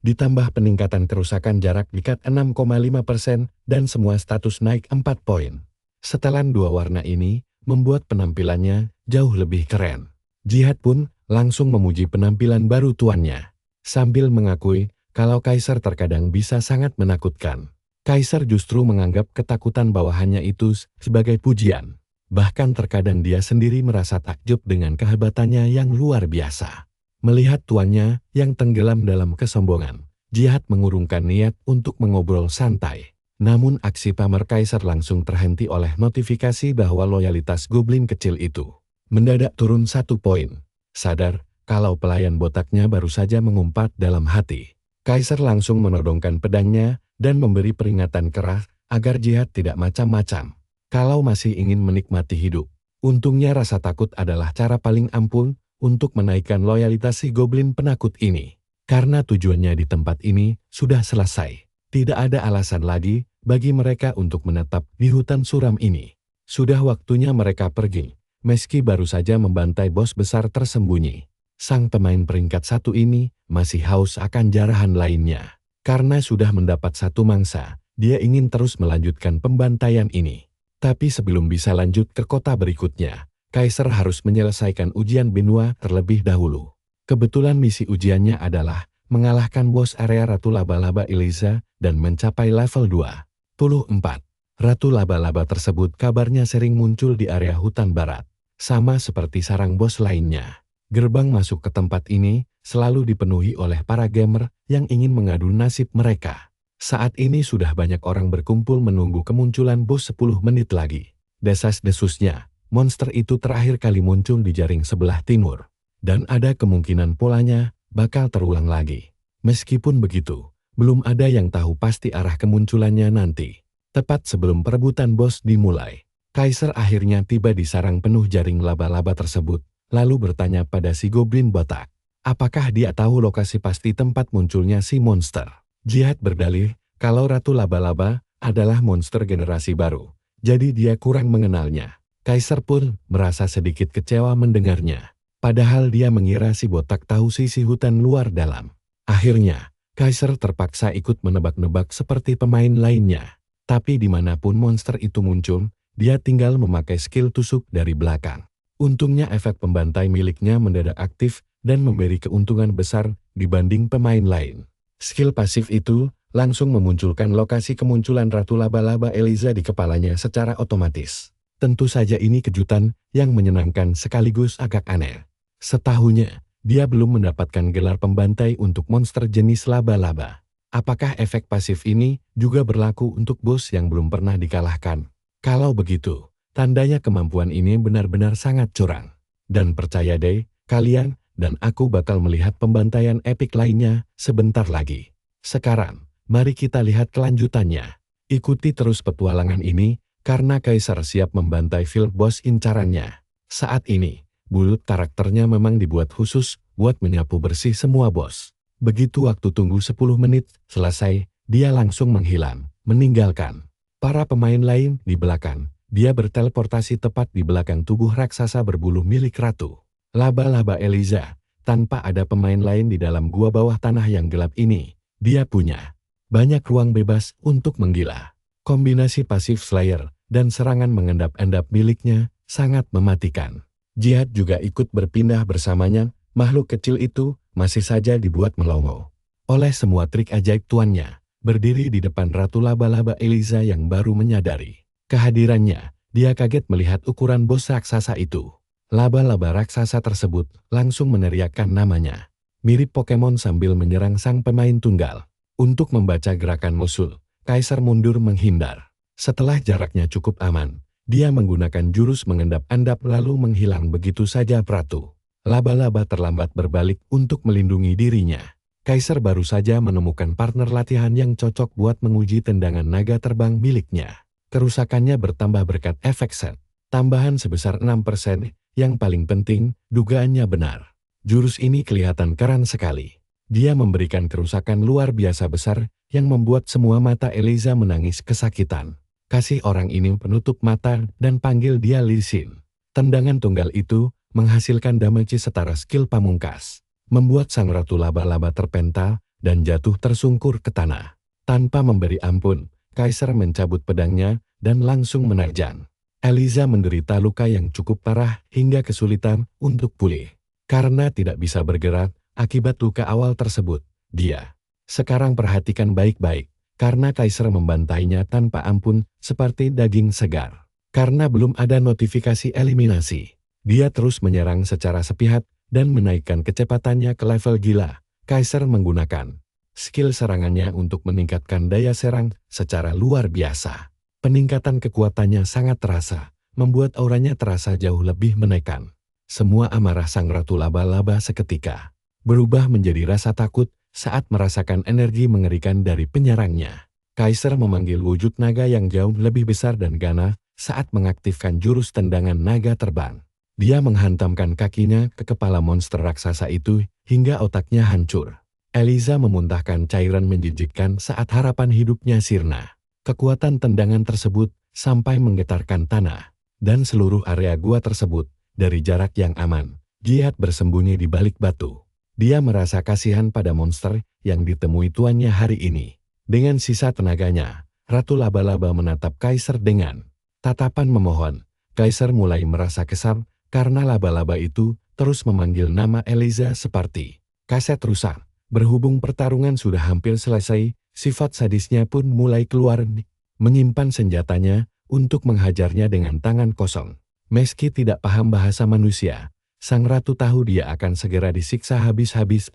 Ditambah peningkatan kerusakan jarak dekat 6,5% dan semua status naik 4 poin. Setelan dua warna ini membuat penampilannya jauh lebih keren. Jihad pun langsung memuji penampilan baru tuannya, sambil mengakui kalau Kaisar terkadang bisa sangat menakutkan. Kaisar justru menganggap ketakutan bawahannya itu sebagai pujian. Bahkan terkadang dia sendiri merasa takjub dengan kehebatannya yang luar biasa. Melihat tuannya yang tenggelam dalam kesombongan, Jihad mengurungkan niat untuk mengobrol santai. Namun aksi pamer Kaisar langsung terhenti oleh notifikasi bahwa loyalitas goblin kecil itu mendadak turun 1 poin. Sadar kalau pelayan botaknya baru saja mengumpat dalam hati, Kaisar langsung menodongkan pedangnya dan memberi peringatan keras agar Jihad tidak macam-macam. Kalau masih ingin menikmati hidup, untungnya rasa takut adalah cara paling ampuh untuk menaikkan loyalitas si goblin penakut ini. Karena tujuannya di tempat ini sudah selesai. Tidak ada alasan lagi bagi mereka untuk menetap di hutan suram ini. Sudah waktunya mereka pergi, meski baru saja membantai bos besar tersembunyi. Sang pemain peringkat 1 ini masih haus akan jarahan lainnya. Karena sudah mendapat satu mangsa, dia ingin terus melanjutkan pembantaian ini. Tapi sebelum bisa lanjut ke kota berikutnya, Kaisar harus menyelesaikan ujian Benua terlebih dahulu. Kebetulan misi ujiannya adalah mengalahkan bos area Ratu Laba-Laba Eliza dan mencapai level 24. Ratu Laba-Laba tersebut kabarnya sering muncul di area hutan barat. Sama seperti sarang bos lainnya. Gerbang masuk ke tempat ini selalu dipenuhi oleh para gamer yang ingin mengadu nasib mereka. Saat ini sudah banyak orang berkumpul menunggu kemunculan bos 10 menit lagi. Desas-desusnya, monster itu terakhir kali muncul di jaring sebelah timur. Dan ada kemungkinan polanya bakal terulang lagi. Meskipun begitu, belum ada yang tahu pasti arah kemunculannya nanti. Tepat sebelum perebutan bos dimulai, Kaisar akhirnya tiba di sarang penuh jaring laba-laba tersebut, lalu bertanya pada si goblin botak. Apakah dia tahu lokasi pasti tempat munculnya si monster? Jihad berdalih kalau Ratu Laba-Laba adalah monster generasi baru, jadi dia kurang mengenalnya. Kaisar pun merasa sedikit kecewa mendengarnya. Padahal dia mengira si botak tahu sisi hutan luar dalam. Akhirnya, Kaisar terpaksa ikut menebak-nebak seperti pemain lainnya. Tapi dimanapun monster itu muncul, dia tinggal memakai skill tusuk dari belakang. Untungnya efek pembantai miliknya mendadak aktif dan memberi keuntungan besar dibanding pemain lain. Skill pasif itu langsung memunculkan lokasi kemunculan Ratu Laba-Laba Eliza di kepalanya secara otomatis. Tentu saja ini kejutan yang menyenangkan sekaligus agak aneh. Setahunya, dia belum mendapatkan gelar pembantai untuk monster jenis laba-laba. Apakah efek pasif ini juga berlaku untuk bos yang belum pernah dikalahkan? Kalau begitu, tandanya kemampuan ini benar-benar sangat curang. Dan percaya deh, kalian dan aku bakal melihat pembantaian epik lainnya sebentar lagi. Sekarang, mari kita lihat kelanjutannya. Ikuti terus petualangan ini, karena Kaisar siap membantai field boss incarannya. Saat ini, bulut karakternya memang dibuat khusus buat menyapu bersih semua bos. Begitu waktu tunggu 10 menit selesai, dia langsung menghilang, meninggalkan para pemain lain di belakang. Dia berteleportasi tepat di belakang tubuh raksasa berbulu milik Ratu Laba-Laba Eliza. Tanpa ada pemain lain di dalam gua bawah tanah yang gelap ini, dia punya banyak ruang bebas untuk menggila. Kombinasi pasif Slayer dan serangan mengendap-endap miliknya sangat mematikan. Jihad juga ikut berpindah bersamanya. Makhluk kecil itu masih saja dibuat melongo oleh semua trik ajaib tuannya, berdiri di depan Ratu Laba-Laba Eliza yang baru menyadari kehadirannya. Dia kaget melihat ukuran bos raksasa itu. Laba-laba raksasa tersebut langsung meneriakkan namanya. Mirip Pokemon sambil menyerang sang pemain tunggal. Untuk membaca gerakan musuh, Kaisar mundur menghindar. Setelah jaraknya cukup aman, dia menggunakan jurus mengendap-endap lalu menghilang begitu saja. Ratu Laba-laba terlambat berbalik untuk melindungi dirinya. Kaisar baru saja menemukan partner latihan yang cocok buat menguji tendangan naga terbang miliknya. Kerusakannya bertambah berkat efek set tambahan sebesar 6%. Yang paling penting, dugaannya benar. Jurus ini kelihatan keren sekali. Dia memberikan kerusakan luar biasa besar yang membuat semua mata Eliza menangis kesakitan. Kasih orang ini penutup mata dan panggil dia Lee Sin. Tendangan tunggal itu menghasilkan damage setara skill pamungkas. membuat sang ratu laba-laba terpental dan jatuh tersungkur ke tanah. Tanpa memberi ampun, Kaisar mencabut pedangnya dan langsung menerjang. Eliza menderita luka yang cukup parah hingga kesulitan untuk pulih. Karena tidak bisa bergerak akibat luka awal tersebut, dia sekarang perhatikan baik-baik, karena Kaisar membantainya tanpa ampun seperti daging segar. Karena belum ada notifikasi eliminasi, dia terus menyerang secara sepihak dan menaikkan kecepatannya ke level gila. Kaisar menggunakan skill serangannya untuk meningkatkan daya serang secara luar biasa. Peningkatan kekuatannya sangat terasa, membuat auranya terasa jauh lebih menekan. Semua amarah sang ratu laba-laba seketika berubah menjadi rasa takut saat merasakan energi mengerikan dari penyerangnya. Kaisar memanggil wujud naga yang jauh lebih besar dan ganas saat mengaktifkan jurus tendangan naga terbang. Dia menghantamkan kakinya ke kepala monster raksasa itu hingga otaknya hancur. Eliza memuntahkan cairan menjijikkan saat harapan hidupnya sirna. Kekuatan tendangan tersebut sampai menggetarkan tanah dan seluruh area gua tersebut. Dari jarak yang aman, Jihad bersembunyi di balik batu. Dia merasa kasihan pada monster yang ditemui tuannya hari ini. Dengan sisa tenaganya, Ratu Laba-Laba menatap Kaisar dengan tatapan memohon. Kaisar mulai merasa kesal karena laba-laba itu terus memanggil nama Eliza seperti kaset rusak. Berhubung pertarungan sudah hampir selesai, sifat sadisnya pun mulai keluar, menyimpan senjatanya untuk menghajarnya dengan tangan kosong. Meski tidak paham bahasa manusia, sang ratu tahu dia akan segera disiksa habis-habis.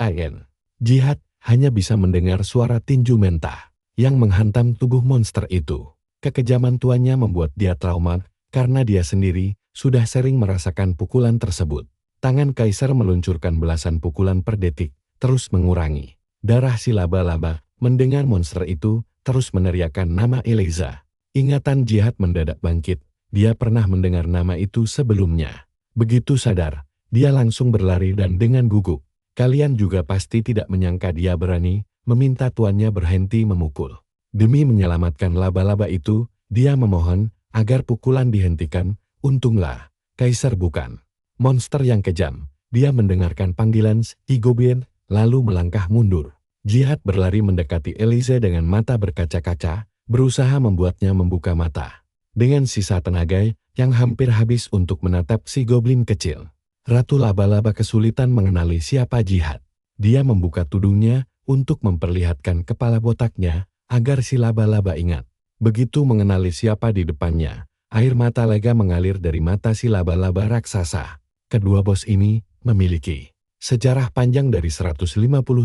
Jihad hanya bisa mendengar suara tinju mentah yang menghantam tubuh monster itu. Kekejaman tuannya membuat dia trauma karena dia sendiri sudah sering merasakan pukulan tersebut. Tangan Kaisar meluncurkan belasan pukulan per detik, terus mengurangi darah si laba-laba. Mendengar monster itu terus meneriakkan nama Eliza. Ingatan Jihad mendadak bangkit. Dia pernah mendengar nama itu sebelumnya. Begitu sadar, dia langsung berlari dan dengan gugup. Kalian juga pasti tidak menyangka dia berani meminta tuannya berhenti memukul. Demi menyelamatkan laba-laba itu, dia memohon agar pukulan dihentikan. Untunglah, Kaisar bukan monster yang kejam. Dia mendengarkan panggilan si goblin, lalu melangkah mundur. Jihad berlari mendekati Eliza dengan mata berkaca-kaca, berusaha membuatnya membuka mata. Dengan sisa tenaga yang hampir habis untuk menatap si goblin kecil, Ratu Laba-Laba kesulitan mengenali siapa Jihad. Dia membuka tudungnya untuk memperlihatkan kepala botaknya agar si laba-laba ingat. Begitu mengenali siapa di depannya, air mata lega mengalir dari mata si laba-laba raksasa. Kedua bos ini memiliki sejarah panjang dari 150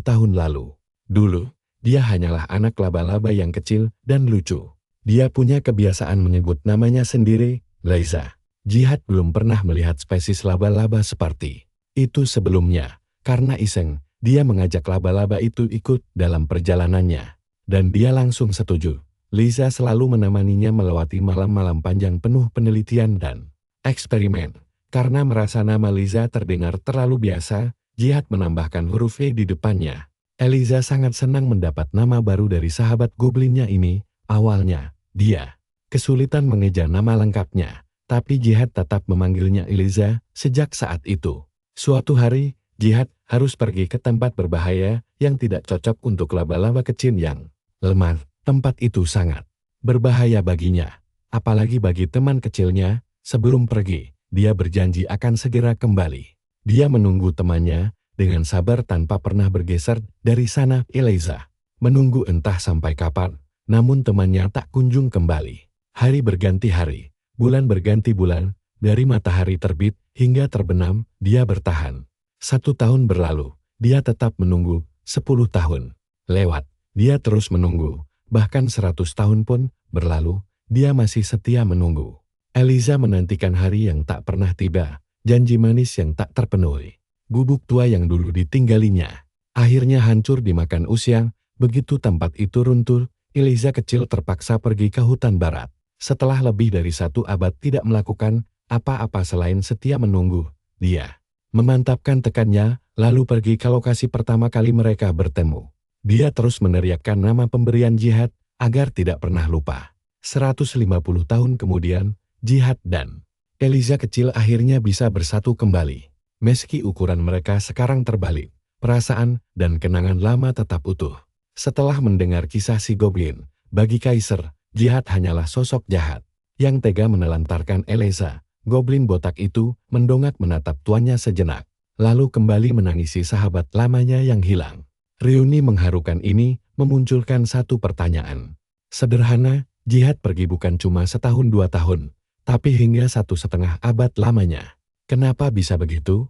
tahun lalu. Dulu, dia hanyalah anak laba-laba yang kecil dan lucu. Dia punya kebiasaan menyebut namanya sendiri, Liza. Jihad belum pernah melihat spesies laba-laba seperti itu sebelumnya. Karena iseng, dia mengajak laba-laba itu ikut dalam perjalanannya. Dan dia langsung setuju. Liza selalu menemaninya melewati malam-malam panjang penuh penelitian dan eksperimen. Karena merasa nama Liza terdengar terlalu biasa, Jihad menambahkan huruf E di depannya. Eliza sangat senang mendapat nama baru dari sahabat goblinnya ini. Awalnya, dia kesulitan mengeja nama lengkapnya, tapi Jihad tetap memanggilnya Eliza sejak saat itu. Suatu hari, Jihad harus pergi ke tempat berbahaya yang tidak cocok untuk laba-laba kecil yang lemah. Tempat itu sangat berbahaya baginya, apalagi bagi teman kecilnya. Sebelum pergi, dia berjanji akan segera kembali. Dia menunggu temannya dengan sabar tanpa pernah bergeser dari sana. Eliza menunggu entah sampai kapan, namun temannya tak kunjung kembali. Hari berganti hari, bulan berganti bulan, dari matahari terbit hingga terbenam, dia bertahan. 1 tahun berlalu, dia tetap menunggu. 10 tahun lewat, dia terus menunggu. Bahkan 100 tahun pun berlalu, dia masih setia menunggu. Eliza menantikan hari yang tak pernah tiba, janji manis yang tak terpenuhi. Gubuk tua yang dulu ditinggalinya, akhirnya hancur dimakan usia. Begitu tempat itu runtuh, Eliza kecil terpaksa pergi ke hutan barat. Setelah lebih dari 1 abad tidak melakukan apa-apa selain setia menunggu, dia memantapkan tekannya, lalu pergi ke lokasi pertama kali mereka bertemu. Dia terus meneriakkan nama pemberian Jihad agar tidak pernah lupa. 150 tahun kemudian, Jihad dan Eliza kecil akhirnya bisa bersatu kembali. Meski ukuran mereka sekarang terbalik, perasaan, dan kenangan lama tetap utuh. Setelah mendengar kisah si goblin, bagi Kaiser, Jihad hanyalah sosok jahat yang tega menelantarkan Eliza. Goblin botak itu mendongak menatap tuannya sejenak, lalu kembali menangisi sahabat lamanya yang hilang. Reuni mengharukan ini memunculkan satu pertanyaan. Sederhana, Jihad pergi bukan cuma setahun 2 tahun, tapi hingga 1,5 abad lamanya. Kenapa bisa begitu?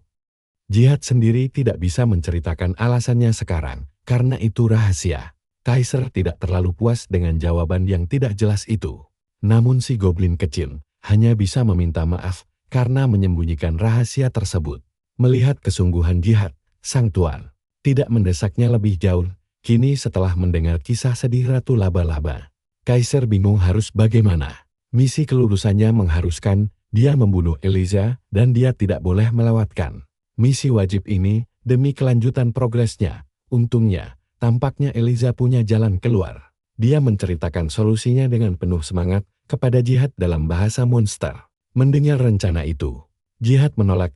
Jihad sendiri tidak bisa menceritakan alasannya sekarang, karena itu rahasia. Kaiser tidak terlalu puas dengan jawaban yang tidak jelas itu. Namun si goblin kecil hanya bisa meminta maaf karena menyembunyikan rahasia tersebut. Melihat kesungguhan Jihad, sang tuan tidak mendesaknya lebih jauh. Kini setelah mendengar kisah sedih Ratu Laba-Laba, Kaiser bingung harus bagaimana. Misi kelulusannya mengharuskan dia membunuh Eliza dan dia tidak boleh melewatkan misi wajib ini demi kelanjutan progresnya. Untungnya, tampaknya Eliza punya jalan keluar. Dia menceritakan solusinya dengan penuh semangat kepada Jihad dalam bahasa monster. Mendengar rencana itu, Jihad menolak